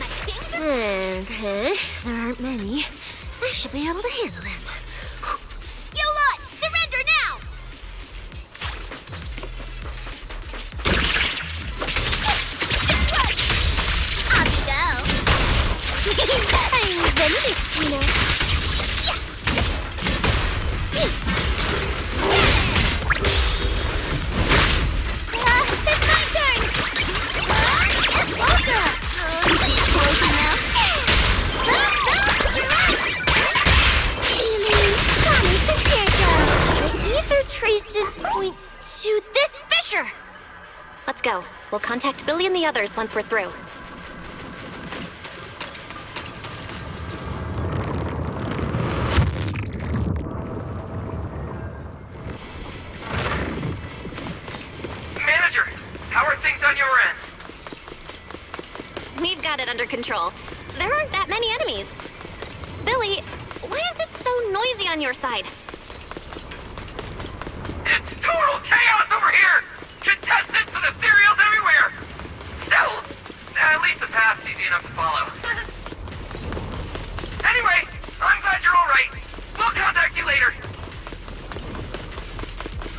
My things are... Okay, there aren't many. I should be able to handle them. You lot, surrender now! Off you go. I'm Zenless, you know. It's my turn! It's Ultra! Close enough. The Aether traces point to this fissure! Let's go. We'll contact Billy and the others once we're through. Manager, how are things on your end? We've got it under control. There aren't that many enemies. Billy, why is it so noisy on your side? Total chaos over here! Contestants and ethereals everywhere! Still, at least the path's easy enough to follow. Anyway, I'm glad you're all right. We'll contact you later.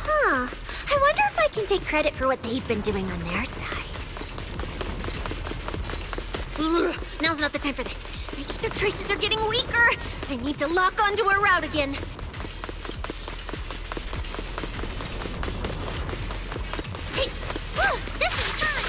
Huh. I wonder if I can take credit for what they've been doing on their side. Ugh, now's not the time for this. The Aether traces are getting weaker. I need to lock onto a route again. Hey! Just in time!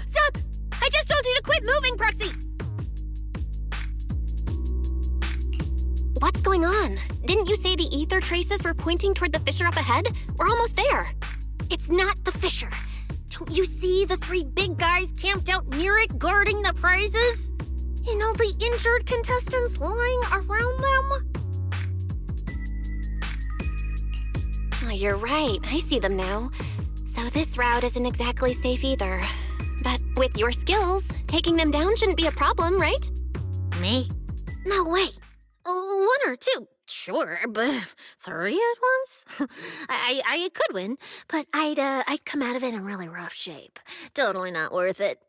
Stop! I just told you to quit moving, Proxy! What's going on? Didn't you say the Aether traces were pointing toward the fissure up ahead? We're almost there. It's not the fissure. Don't you see the three big guys camped out near it guarding the prizes? And all the injured contestants lying around them? Oh, you're right. I see them now. So this route isn't exactly safe either. But with your skills, taking them down shouldn't be a problem, right? Me? No way. One or two, sure, but 3 at once? I could win, but I'd come out of it in really rough shape. Totally not worth it.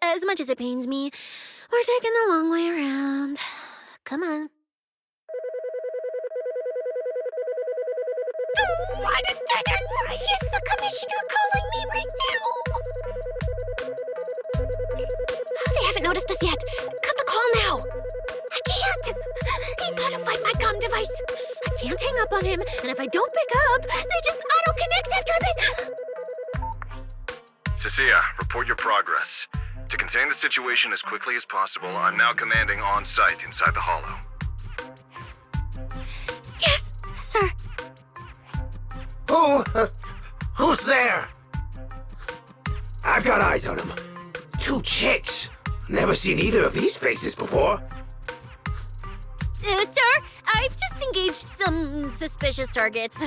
As much as it pains me, we're taking the long way around. Come on. Why is the commissioner calling me right now? They haven't noticed us yet. Cut the call now. I can't. He modified my comm device. I can't hang up on him, and if I don't pick up, they just auto-connect after a bit. Cecilia, report your progress. To contain the situation as quickly as possible, I'm now commanding on-site inside the hollow. Yes, sir. Who's there? I've got eyes on them. 2 chicks. Never seen either of these faces before. Sir, I've just engaged some suspicious targets.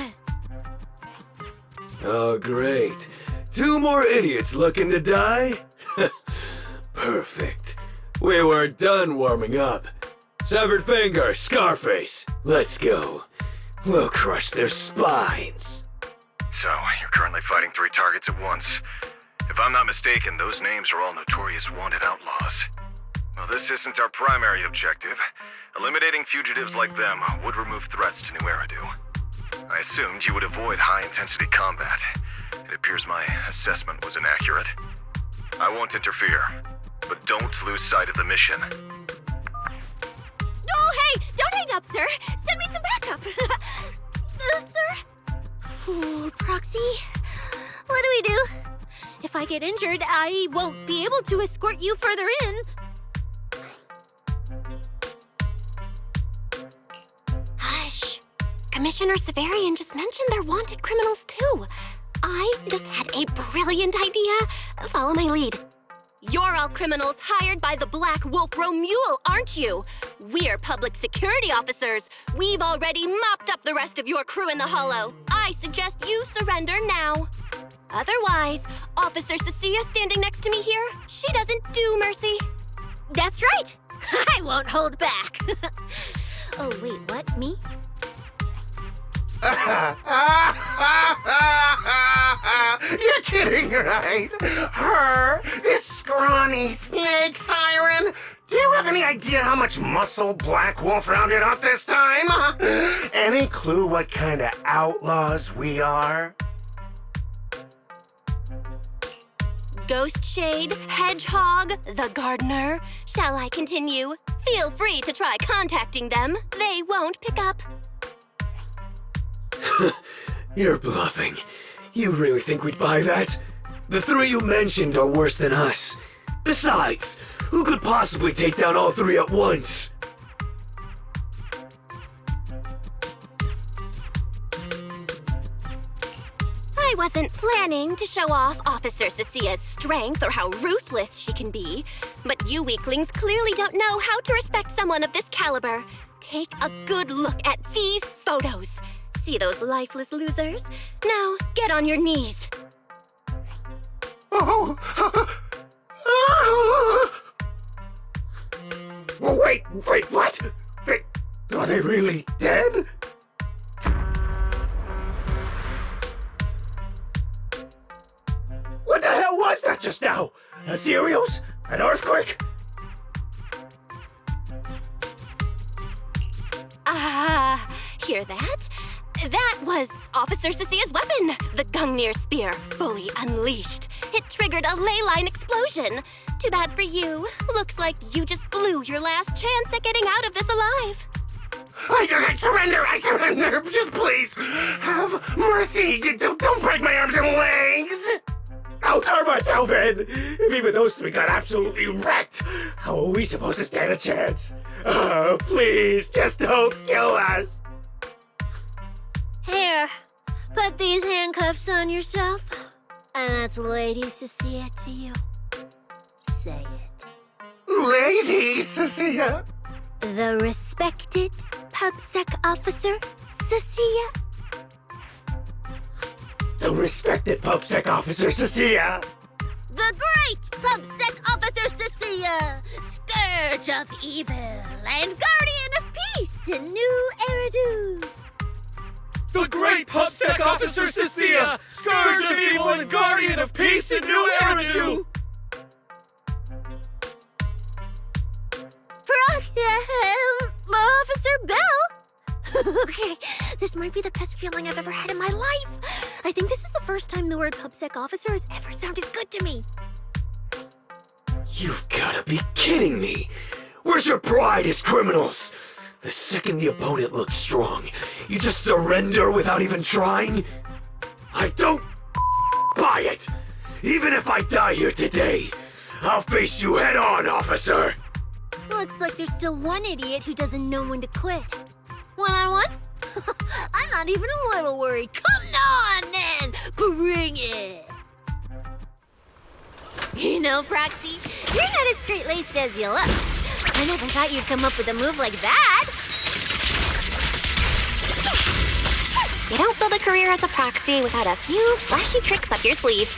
Oh, great. 2 more idiots looking to die? Perfect. We weren't done warming up. Severed finger, Scarface. Let's go. We'll crush their spines. So, you're currently fighting 3 targets at once. If I'm not mistaken, those names are all notorious wanted outlaws. Well, this isn't our primary objective. Eliminating fugitives like them would remove threats to New Eridu. I assumed you would avoid high-intensity combat. It appears my assessment was inaccurate. I won't interfere, but don't lose sight of the mission. Oh, hey! Don't hang up, sir! Send me some backup! Sir? Ooh, Proxy? What do we do? If I get injured, I won't be able to escort you further in. Hush. Commissioner Severian just mentioned they're wanted criminals too. I just had a brilliant idea. Follow my lead. You're all criminals hired by the Black Wolf Romule, aren't you? We're public security officers. We've already mopped up the rest of your crew in the Hollow. I suggest you surrender now. Otherwise, Officer Cecilia standing next to me here, she doesn't do mercy. That's right. I won't hold back. Oh, wait, what? Me? You're kidding, right? Her? This scrawny snake siren? Do you have any idea how much muscle Black Wolf rounded up this time? Any clue what kind of outlaws we are? Ghost Shade, Hedgehog, the Gardener. Shall I continue? Feel free to try contacting them. They won't pick up. You're bluffing. You really think we'd buy that? The 3 you mentioned are worse than us. Besides, who could possibly take down all 3 at once? I wasn't planning to show off Officer Cecilia's strength or how ruthless she can be, but you weaklings clearly don't know how to respect someone of this caliber. Take a good look at these photos. See those lifeless losers? Now, get on your knees. Oh. Wait, what? Are they really dead? What the hell was that just now? Ethereals? An earthquake? Hear that? That was Officer Cecilia's weapon, the Gungnir Spear, fully unleashed. It triggered a ley line explosion. Too bad for you. Looks like you just blew your last chance at getting out of this alive. I surrender, just please, have mercy, don't break my arms and legs! I'll turn myself in! If even those 3 got absolutely wrecked, how are we supposed to stand a chance? Please, just don't kill us! Here, put these handcuffs on yourself, and that's Lady Cecilia to you. Say it. Lady Cecilia? The respected PubSec officer, Cecilia. The respected PubSec officer, Cecilia. The great PubSec Officer Cecilia, Scourge of Evil, and Guardian of Peace in New Eridu. The great PubSec Officer Cecilia, Scourge of Evil and Guardian of Peace in New Eridu! Officer Bell? Okay, this might be the best feeling I've ever had in my life. I think this is the first time the word PubSec officer has ever sounded good to me. You've gotta be kidding me! Where's your pride as criminals? The second the opponent looks strong, you just surrender without even trying? I don't buy it! Even if I die here today, I'll face you head on, officer! Looks like there's still one idiot who doesn't know when to quit. One-on-one? I'm not even a little worried. Come on, then! Bring it! You know, Proxy, you're not as straight-laced as you look. I never thought you'd come up with a move like that. You don't build a career as a proxy without a few flashy tricks up your sleeve.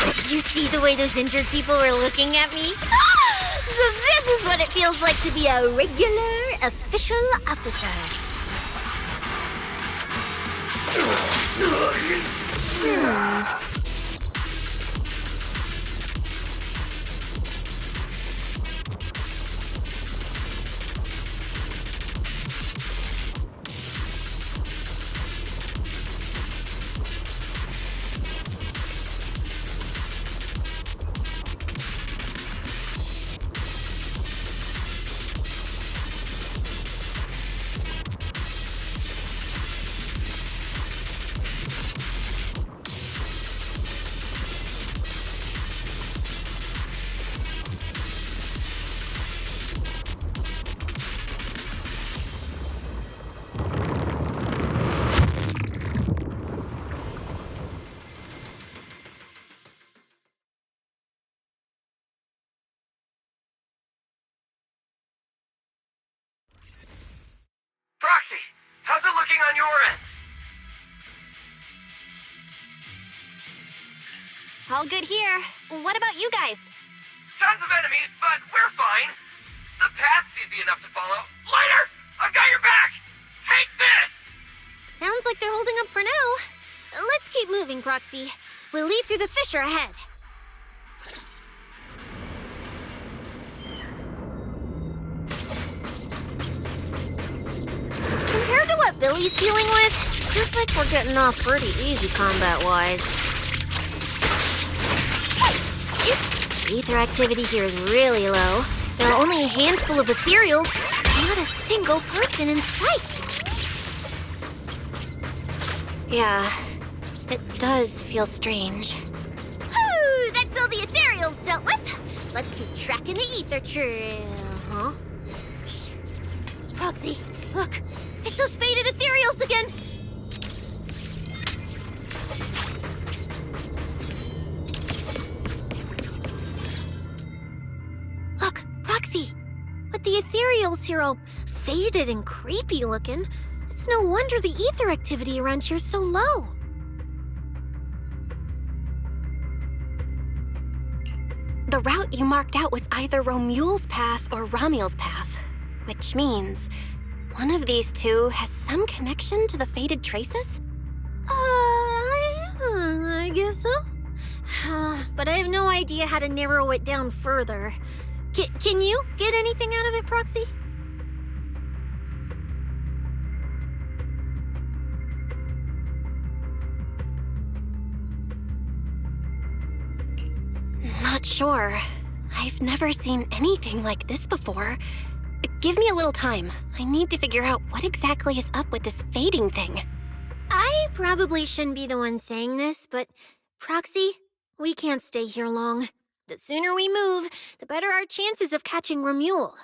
Did you see the way those injured people were looking at me? So this is what it feels like to be a regular official officer. Proxy, how's it looking on your end? All good here. What about you guys? Tons of enemies, but we're fine. The path's easy enough to follow. Lighter! I've got your back! Take this! Sounds like they're holding up for now. Let's keep moving, Proxy. We'll leave through the fissure ahead. Compared to what Billy's dealing with, feels like we're getting off pretty easy combat-wise. Ether activity here is really low. There are only a handful of ethereals, not a single person in sight. Yeah, it does feel strange. Whew, that's all the ethereals dealt with. Let's keep tracking the ether trail, huh? Proxy, look, it's those faded ethereals again. Look, Proxy, but the ethereals here all faded and creepy looking. It's no wonder the ether activity around here is so low. The route you marked out was either Romule's path or Ramiel's path, which means one of these two has some connection to the faded traces? I guess so. But I have no idea how to narrow it down further. Can you get anything out of it, Proxy? Not sure. I've never seen anything like this before. Give me a little time. I need to figure out what exactly is up with this fading thing. I probably shouldn't be the one saying this, but Proxy, we can't stay here long. The sooner we move, the better our chances of catching Romule.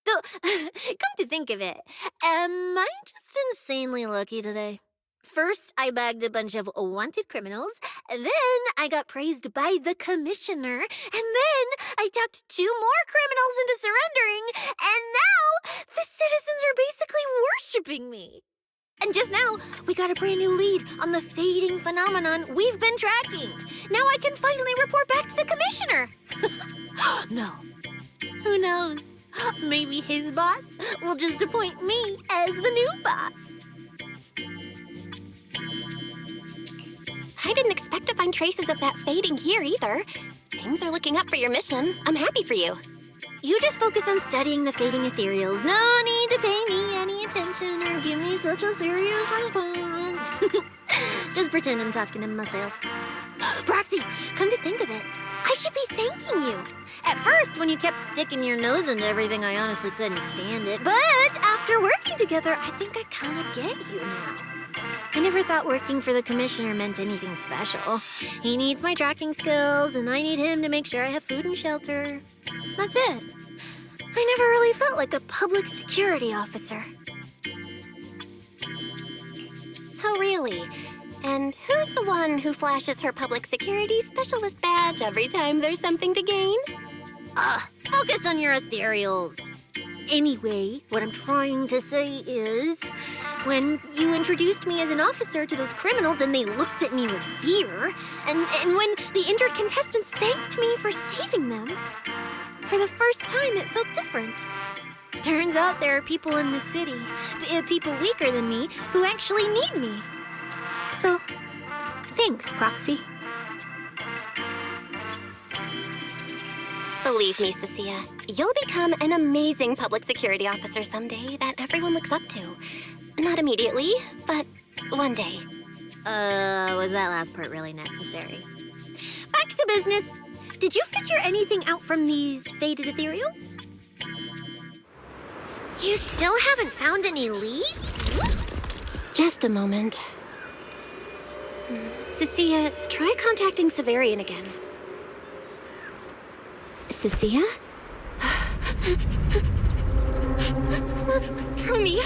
Though, come to think of it, am I just insanely lucky today? First, I bagged a bunch of wanted criminals, then I got praised by the commissioner, and then I talked 2 more criminals into surrendering, and now the citizens are basically worshipping me. And just now, we got a brand new lead on the fading phenomenon we've been tracking. Now I can finally report back to the commissioner. No. Who knows? Maybe his boss will just appoint me as the new boss. I didn't expect to find traces of that fading here either. Things are looking up for your mission. I'm happy for you. You just focus on studying the fading ethereals. No need to pay me any attention or give me such a serious response. Just pretend I'm talking to myself. Proxy, come to think of it, I should be thanking you. At first, when you kept sticking your nose into everything, I honestly couldn't stand it. But after working together, I think I kind of get you now. I never thought working for the commissioner meant anything special. He needs my tracking skills, and I need him to make sure I have food and shelter. That's it. I never really felt like a public security officer. Oh, really? And who's the one who flashes her public security specialist badge every time there's something to gain? Focus on your ethereals. Anyway, what I'm trying to say is, when you introduced me as an officer to those criminals and they looked at me with fear, and when the injured contestants thanked me for saving them, for the first time it felt different. Turns out there are people in the city, people weaker than me, who actually need me. So, thanks, Proxy. Believe me, Cecilia, you'll become an amazing public security officer someday that everyone looks up to. Not immediately, but one day. Was that last part really necessary? Back to business. Did you figure anything out from these faded ethereals? You still haven't found any leads? Just a moment. Cecilia, try contacting Severian again. Cecilia? Romeo?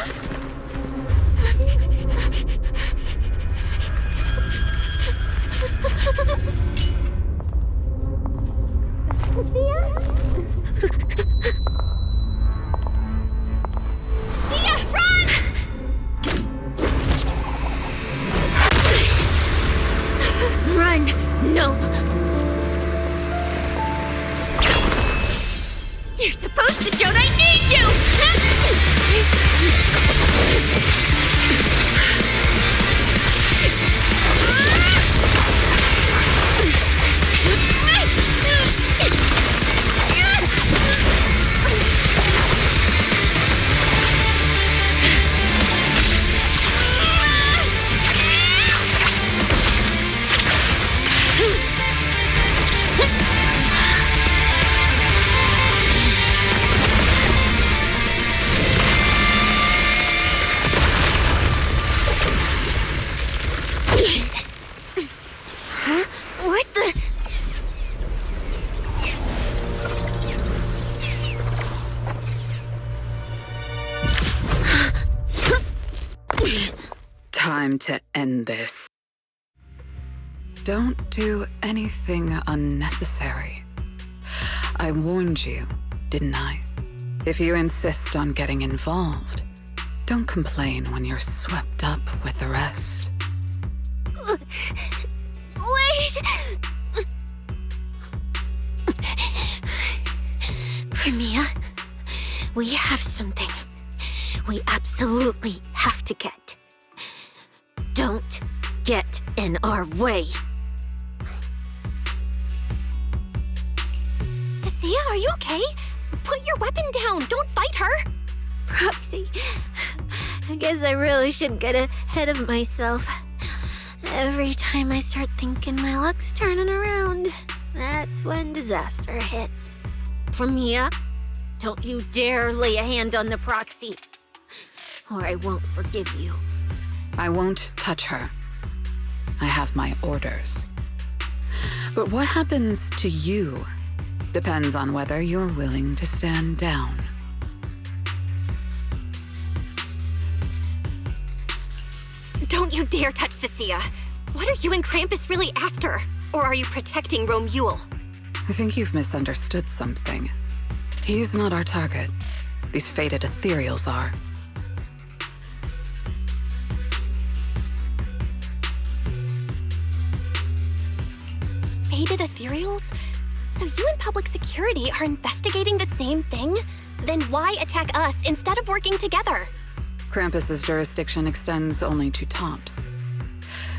Run! No! You're supposed to shout I need you! What the? Time to end this. Don't do anything unnecessary. I warned you, didn't I? If you insist on getting involved, don't complain when you're swept up with the rest. Wait! Premia, we have something we absolutely have to get. Don't get in our way. Cecilia, are you okay? Put your weapon down. Don't fight her. Proxy, I guess I really shouldn't get ahead of myself. Every time I start thinking my luck's turning around, that's when disaster hits. Premia, don't you dare lay a hand on the Proxy, or I won't forgive you. I won't touch her. I have my orders. But what happens to you depends on whether you're willing to stand down. Don't you dare touch Cecilia. What are you and Krampus really after? Or are you protecting Romuald? I think you've misunderstood something. He's not our target. These faded ethereals are. faded ethereals? So you and public security are investigating the same thing? Then why attack us instead of working together? Krampus's jurisdiction extends only to tops.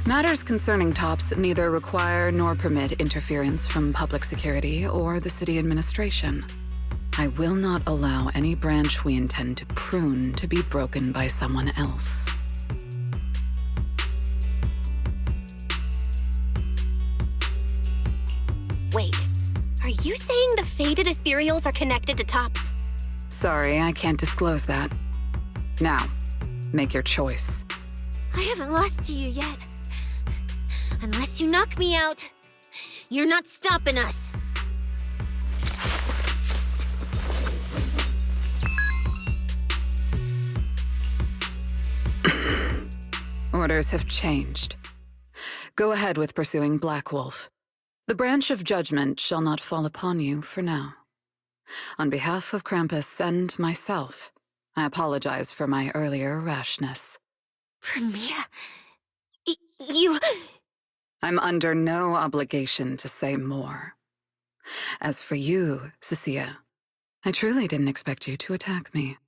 Matters concerning tops neither require nor permit interference from public security or the city administration. I will not allow any branch we intend to prune to be broken by someone else. Wait, are you saying the faded ethereals are connected to tops? Sorry, I can't disclose that. Now, make your choice. I haven't lost to you yet. Unless you knock me out, you're not stopping us. Orders have changed. Go ahead with pursuing Black Wolf. The branch of judgment shall not fall upon you for now. On behalf of Krampus and myself, I apologize for my earlier rashness. Premiere? You... I'm under no obligation to say more. As for you, Cecilia, I truly didn't expect you to attack me.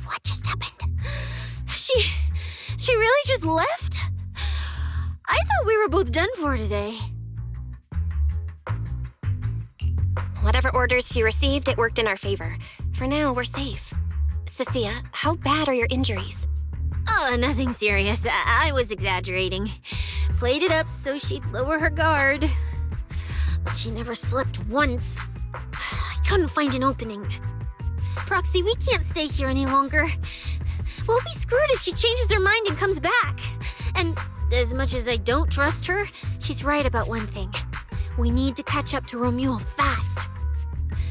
What just happened? She really just left? I thought we were both done for today. Whatever orders she received, it worked in our favor. For now, we're safe. Cecilia, how bad are your injuries? Oh, nothing serious. I was exaggerating. Played it up so she'd lower her guard. But she never slipped once. I couldn't find an opening. Proxy, we can't stay here any longer. We'll be screwed if she changes her mind and comes back. And as much as I don't trust her, she's right about one thing. We need to catch up to Romuald fast.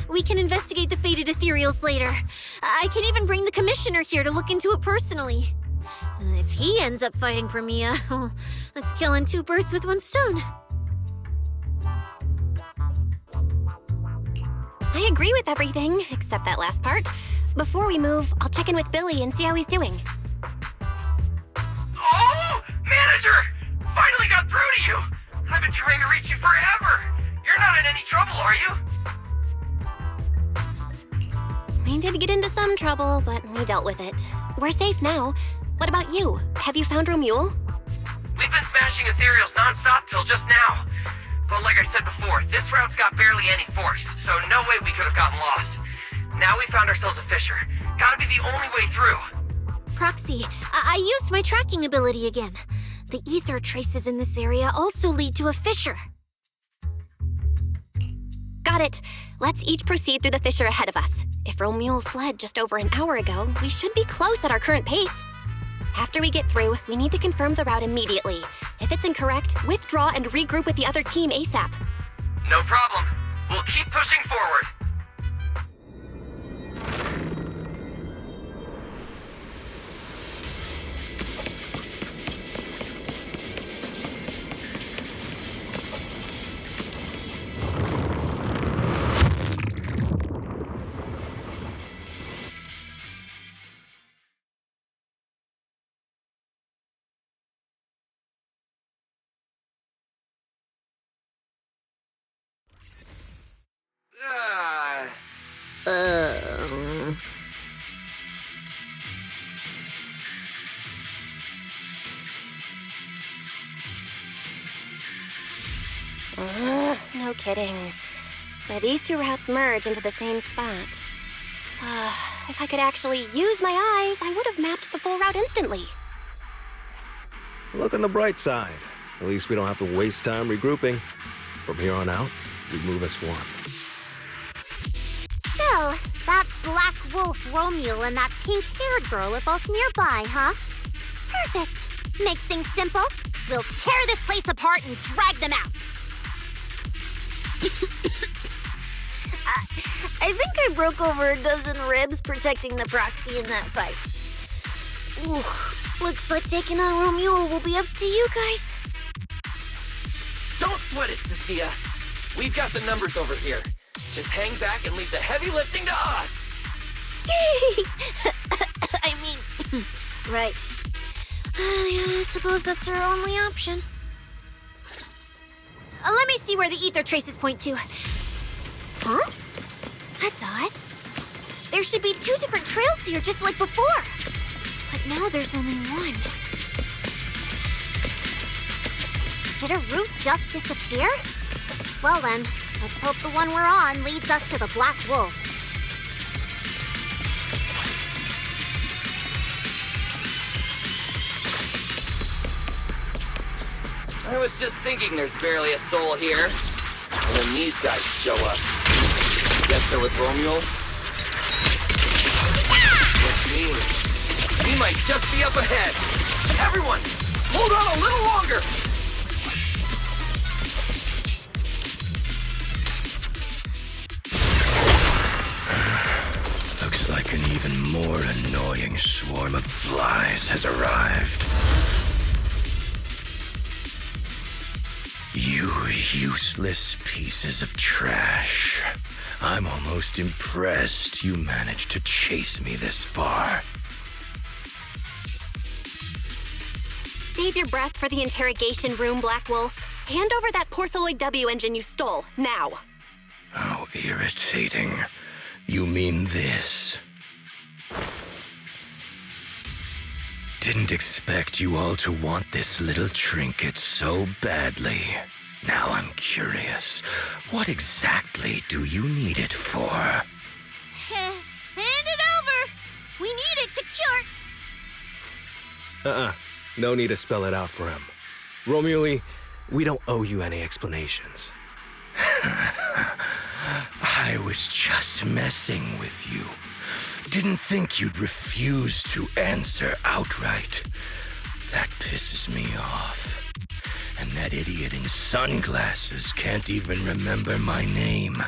We can investigate the faded ethereals later. I can even bring the commissioner here to look into it personally. If he ends up fighting Premia, that's killing two birds with one stone. I agree with everything, except that last part. Before we move, I'll check in with Billy and see how he's doing. Oh! Manager! Finally got through to you! I've been trying to reach you forever! You're not in any trouble, are you? We did get into some trouble, but we dealt with it. We're safe now. What about you? Have you found Romuald? We've been smashing ethereals non-stop till just now. But like I said before, this route's got barely any force, so no way we could have gotten lost. Now we found ourselves a fissure. Gotta be the only way through. Proxy, I used my tracking ability again. The ether traces in this area also lead to a fissure. Got it. Let's each proceed through the fissure ahead of us. If Romuald fled just over an hour ago, we should be close at our current pace. After we get through, we need to confirm the route immediately. If it's incorrect, withdraw and regroup with the other team ASAP. No problem. We'll keep pushing forward. No kidding. So these two routes merge into the same spot. If I could actually use my eyes, I would have mapped the full route instantly. Look on the bright side. At least we don't have to waste time regrouping. From here on out, we move as one. So, that Black Wolf Romuald and that pink-haired girl are both nearby, huh? Perfect. Makes things simple. We'll tear this place apart and drag them out. I think I broke over a dozen ribs protecting the proxy in that fight. Ooh, looks like taking on Romuald will be up to you guys. Don't sweat it, Cecilia. We've got the numbers over here. Just hang back and leave the heavy lifting to us. Yay! Right. I suppose that's our only option. Let me see where the ether traces point to. Huh? That's odd. There should be 2 different trails here, just like before. But now there's only one. Did a route just disappear? Well then, let's hope the one we're on leads us to the Black Wolf. I was just thinking there's barely a soul here. And then these guys show up. Guess they're with Romuald? Which means we might just be up ahead. Everyone, hold on a little longer! Looks like an even more annoying swarm of flies has arrived. You useless pieces of trash. I'm almost impressed you managed to chase me this far. Save your breath for the interrogation room, Black Wolf. Hand over that Porceloid W engine you stole, now. How irritating. You mean this? Didn't expect you all to want this little trinket so badly. Now I'm curious. What exactly do you need it for? Hand it over! We need it to cure... No need to spell it out for him. Romuli, we don't owe you any explanations. I was just messing with you. Didn't think you'd refuse to answer outright. That pisses me off. And that idiot in sunglasses can't even remember my name,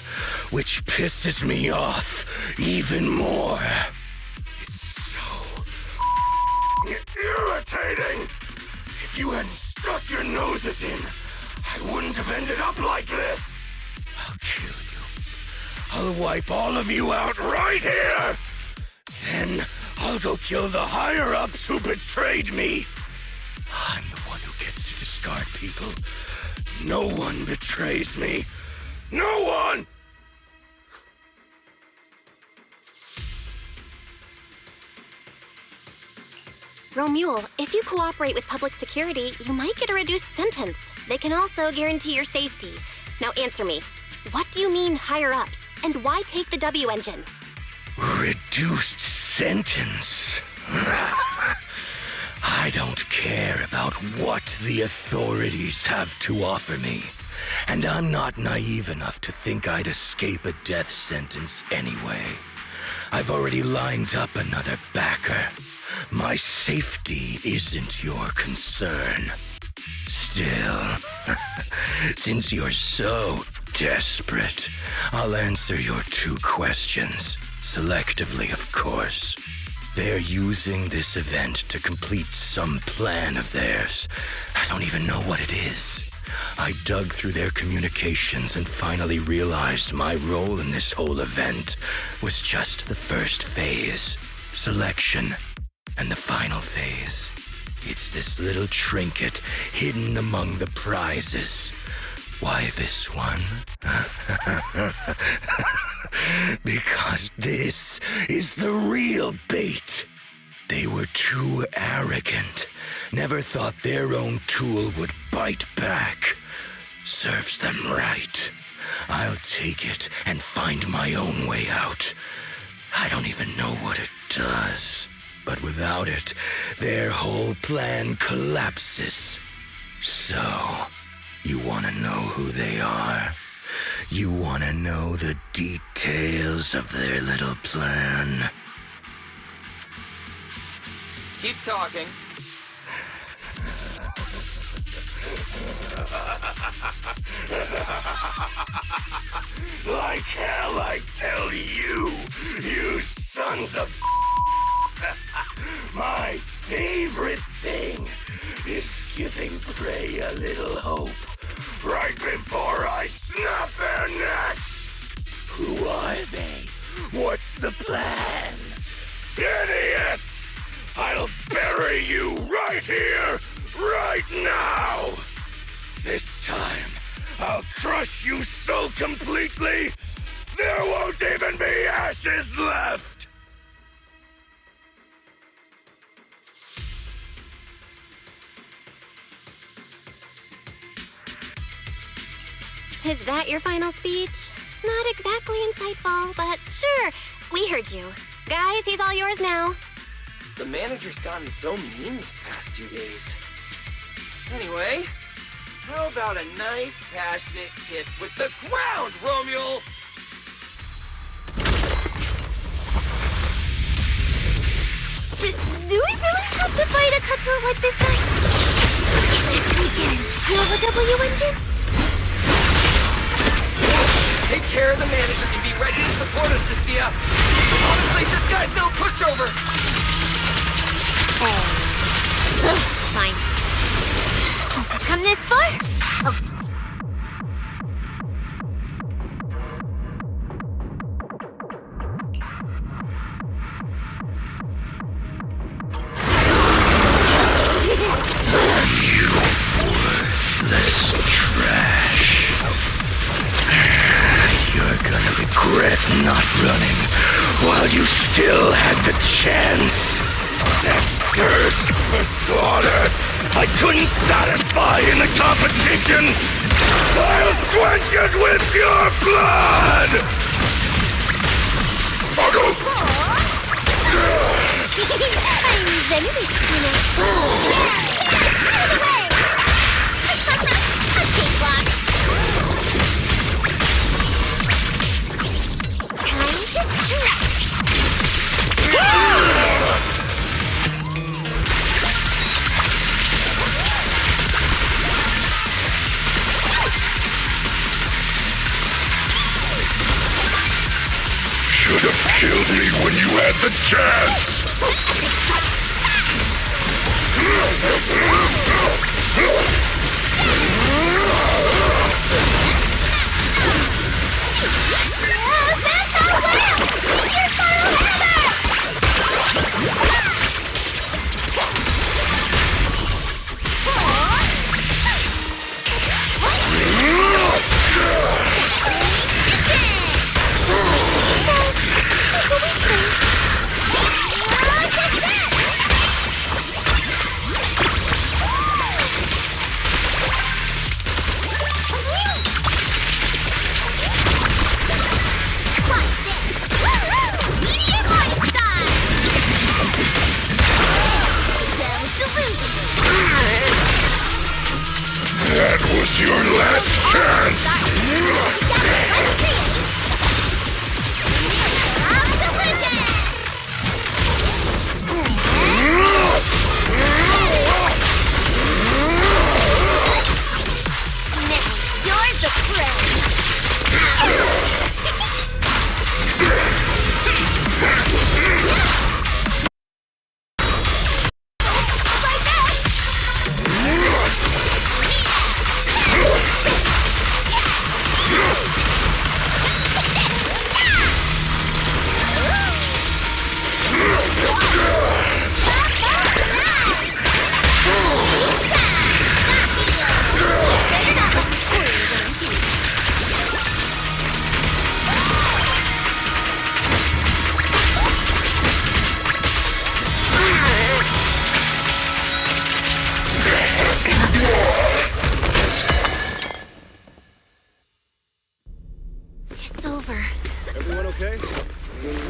which pisses me off even more. It's irritating. If you hadn't stuck your noses in, I wouldn't have ended up like this. I'll kill you. I'll wipe all of you out right here. Then I'll go kill the higher-ups who betrayed me. I'm the one who gets to discard people. No one betrays me. No one! Romuald, if you cooperate with public security, you might get a reduced sentence. They can also guarantee your safety. Now answer me. What do you mean higher-ups? And why take the W engine? Reduced sentence? I don't care about what the authorities have to offer me. And I'm not naive enough to think I'd escape a death sentence anyway. I've already lined up another backer. My safety isn't your concern. Still, since you're so desperate, I'll answer your 2 questions. Selectively, of course. They're using this event to complete some plan of theirs. I don't even know what it is. I dug through their communications and finally realized my role in this whole event was just the first phase, selection. And the final phase, it's this little trinket hidden among the prizes. Why this one? Because this is the real bait. They were too arrogant. Never thought their own tool would bite back. Serves them right. I'll take it and find my own way out. I don't even know what it does. But without it, their whole plan collapses. So, you want to know who they are? You want to know the details of their little plan? Keep talking. Like hell, I tell you, you sons of... My favorite thing is giving prey a little hope right before I snap their necks. Who are they? What's the plan? Idiots! I'll bury you right here, right now! This time, I'll crush you so completely, there won't even be ashes left! Is that your final speech? Not exactly insightful, but sure, we heard you. Guys, he's all yours now. The manager's gotten so mean these past 2 days. Anyway, how about a nice, passionate kiss with the ground, Romule? Do we really have to fight a cutthroat like this guy? Get this weekend and steal the W engine? Take care of the manager and be ready to support us, Nasia. Honestly, this guy's no pushover. Fine. Since I've come this far, Regret not running while you still had the chance. That thirst for slaughter I couldn't satisfy in the competition. I'll quench it with your blood! I'm Zenless, you know. Okay, block. Should have killed me when you had the chance! That was your last chance! You're the It's over. Everyone okay?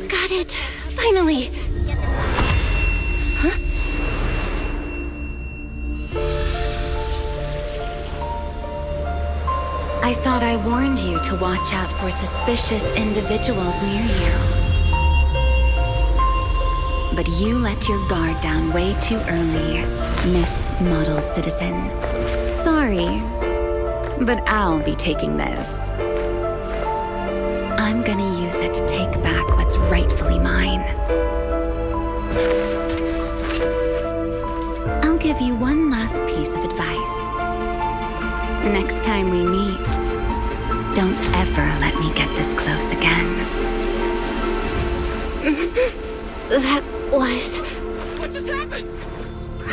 Got it. Finally. Huh? I thought I warned you to watch out for suspicious individuals near you. But you let your guard down way too early, Miss Model Citizen. Sorry, but I'll be taking this. I'm gonna use it to take back what's rightfully mine. I'll give you one last piece of advice. Next time we meet, don't ever let me get this close again. That was... What just happened?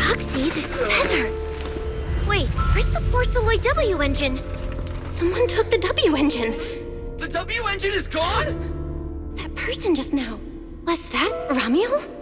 Proxy, this feather. Wait, where's the Porceloid W engine? Someone took the W engine. The W engine is gone? That person just now. Was that Ramiel?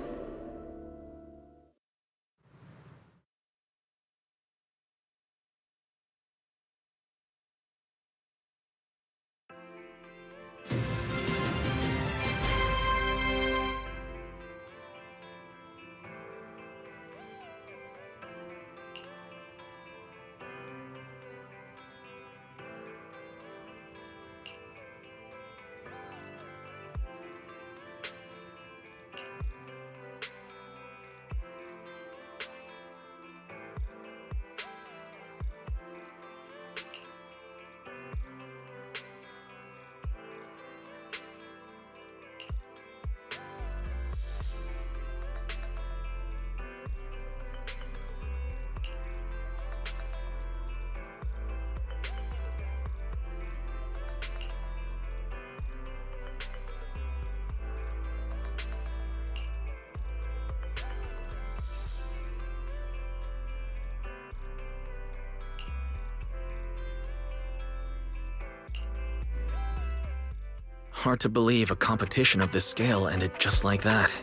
Hard to believe a competition of this scale ended just like that.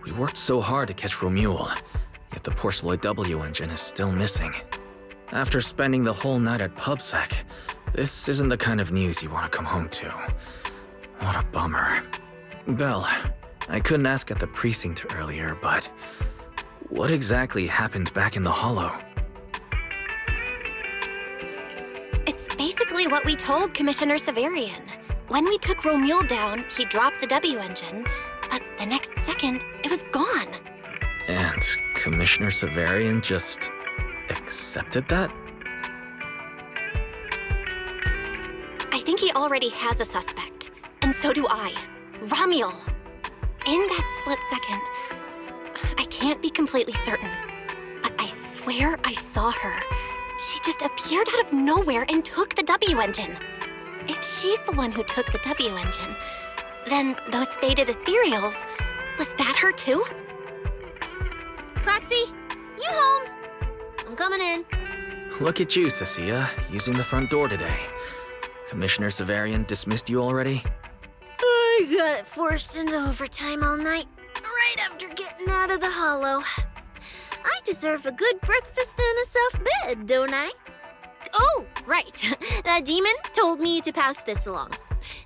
We worked so hard to catch Romuald, yet the Porceloid W engine is still missing. After spending the whole night at PubSec, this isn't the kind of news you want to come home to. What a bummer. Belle, I couldn't ask at the precinct earlier, but what exactly happened back in the Hollow? It's basically what we told Commissioner Severian. When we took Romuald down, he dropped the W engine, but the next second, it was gone. And Commissioner Severian just accepted that? I think he already has a suspect, and so do I. Ramiel. In that split second, I can't be completely certain, but I swear I saw her. She just appeared out of nowhere and took the W engine. If she's the one who took the W engine, then those faded ethereals, was that her too? Proxy, you home? I'm coming in. Look at you, Cecilia, using the front door today. Commissioner Severian dismissed you already? I got it forced into overtime all night, right after getting out of the Hollow. I deserve a good breakfast and a soft bed, don't I? Oh, right. That demon told me to pass this along.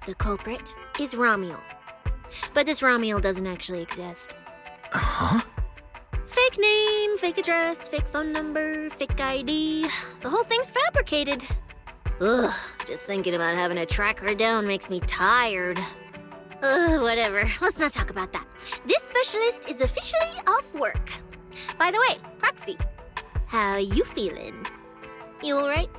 The culprit is Ramiel. But this Ramiel doesn't actually exist. Huh? Fake name, fake address, fake phone number, fake ID. The whole thing's fabricated. Ugh, just thinking about having to track her down makes me tired. Whatever. Let's not talk about that. This specialist is officially off work. By the way, Proxy, how you feeling? You alright?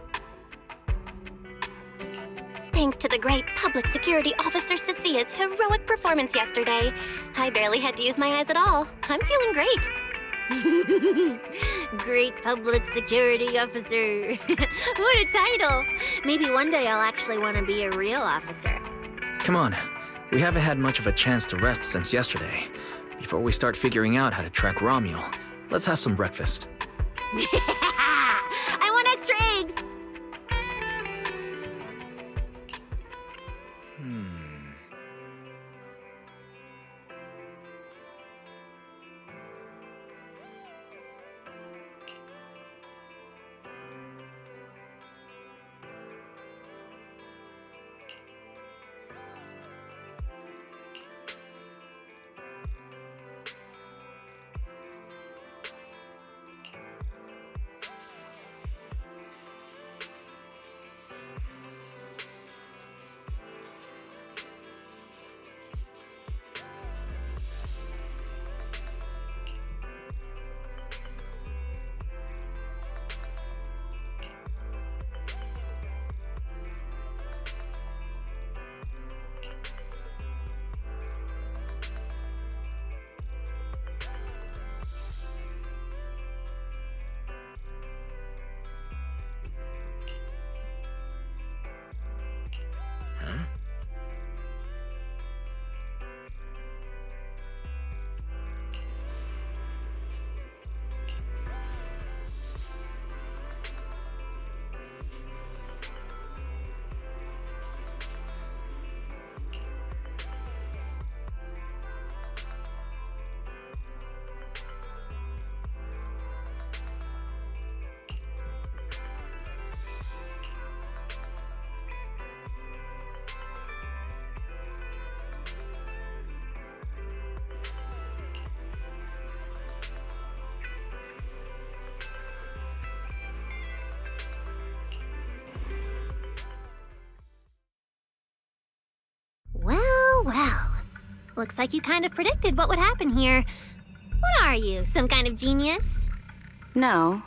Thanks to the great public security officer Cecia's heroic performance yesterday, I barely had to use my eyes at all. I'm feeling great. Great public security officer. What a title. Maybe one day I'll actually want to be a real officer. Come on, we haven't had much of a chance to rest since yesterday. Before we start figuring out how to track Romuald, let's have some breakfast. I want extra eggs! Looks like you kind of predicted what would happen here. What are you, some kind of genius? No.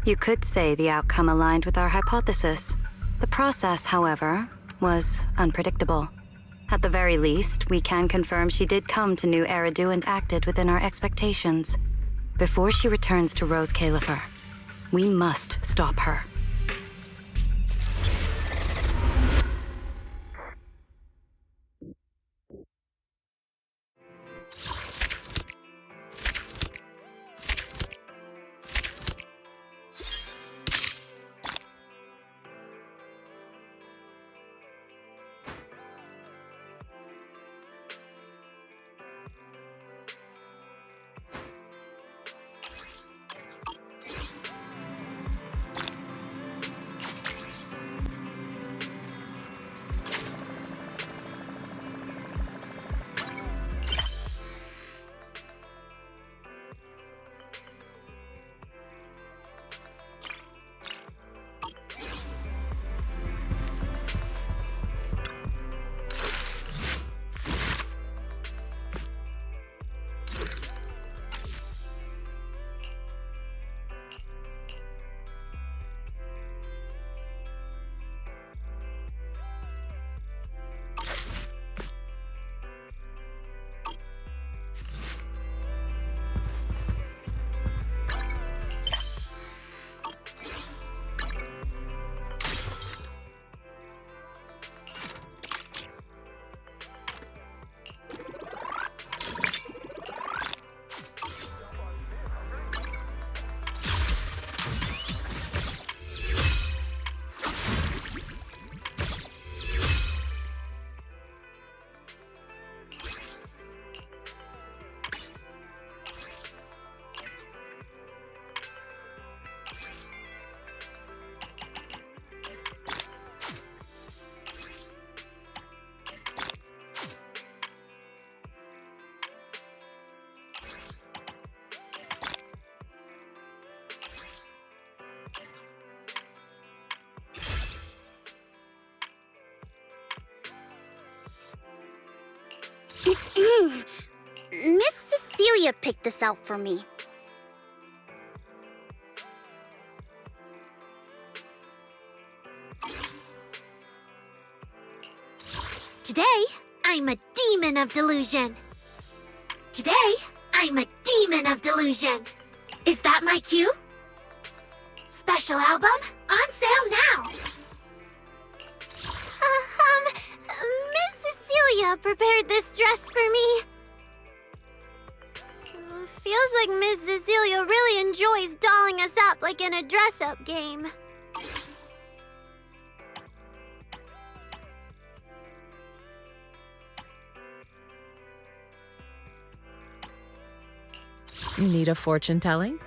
You could say the outcome aligned with our hypothesis. The process, however, was unpredictable. At the very least, we can confirm she did come to New Eridu and acted within our expectations. Before she returns to Rose Califer, we must stop her. Miss Cecilia picked this out for me. Today, I'm a demon of delusion. Today, I'm a demon of delusion. Is that my cue? Special album on sale now. Miss Cecilia prepared this dress for me. Feels like Miss Cecilia really enjoys dolling us up like in a dress-up game. Need a fortune telling?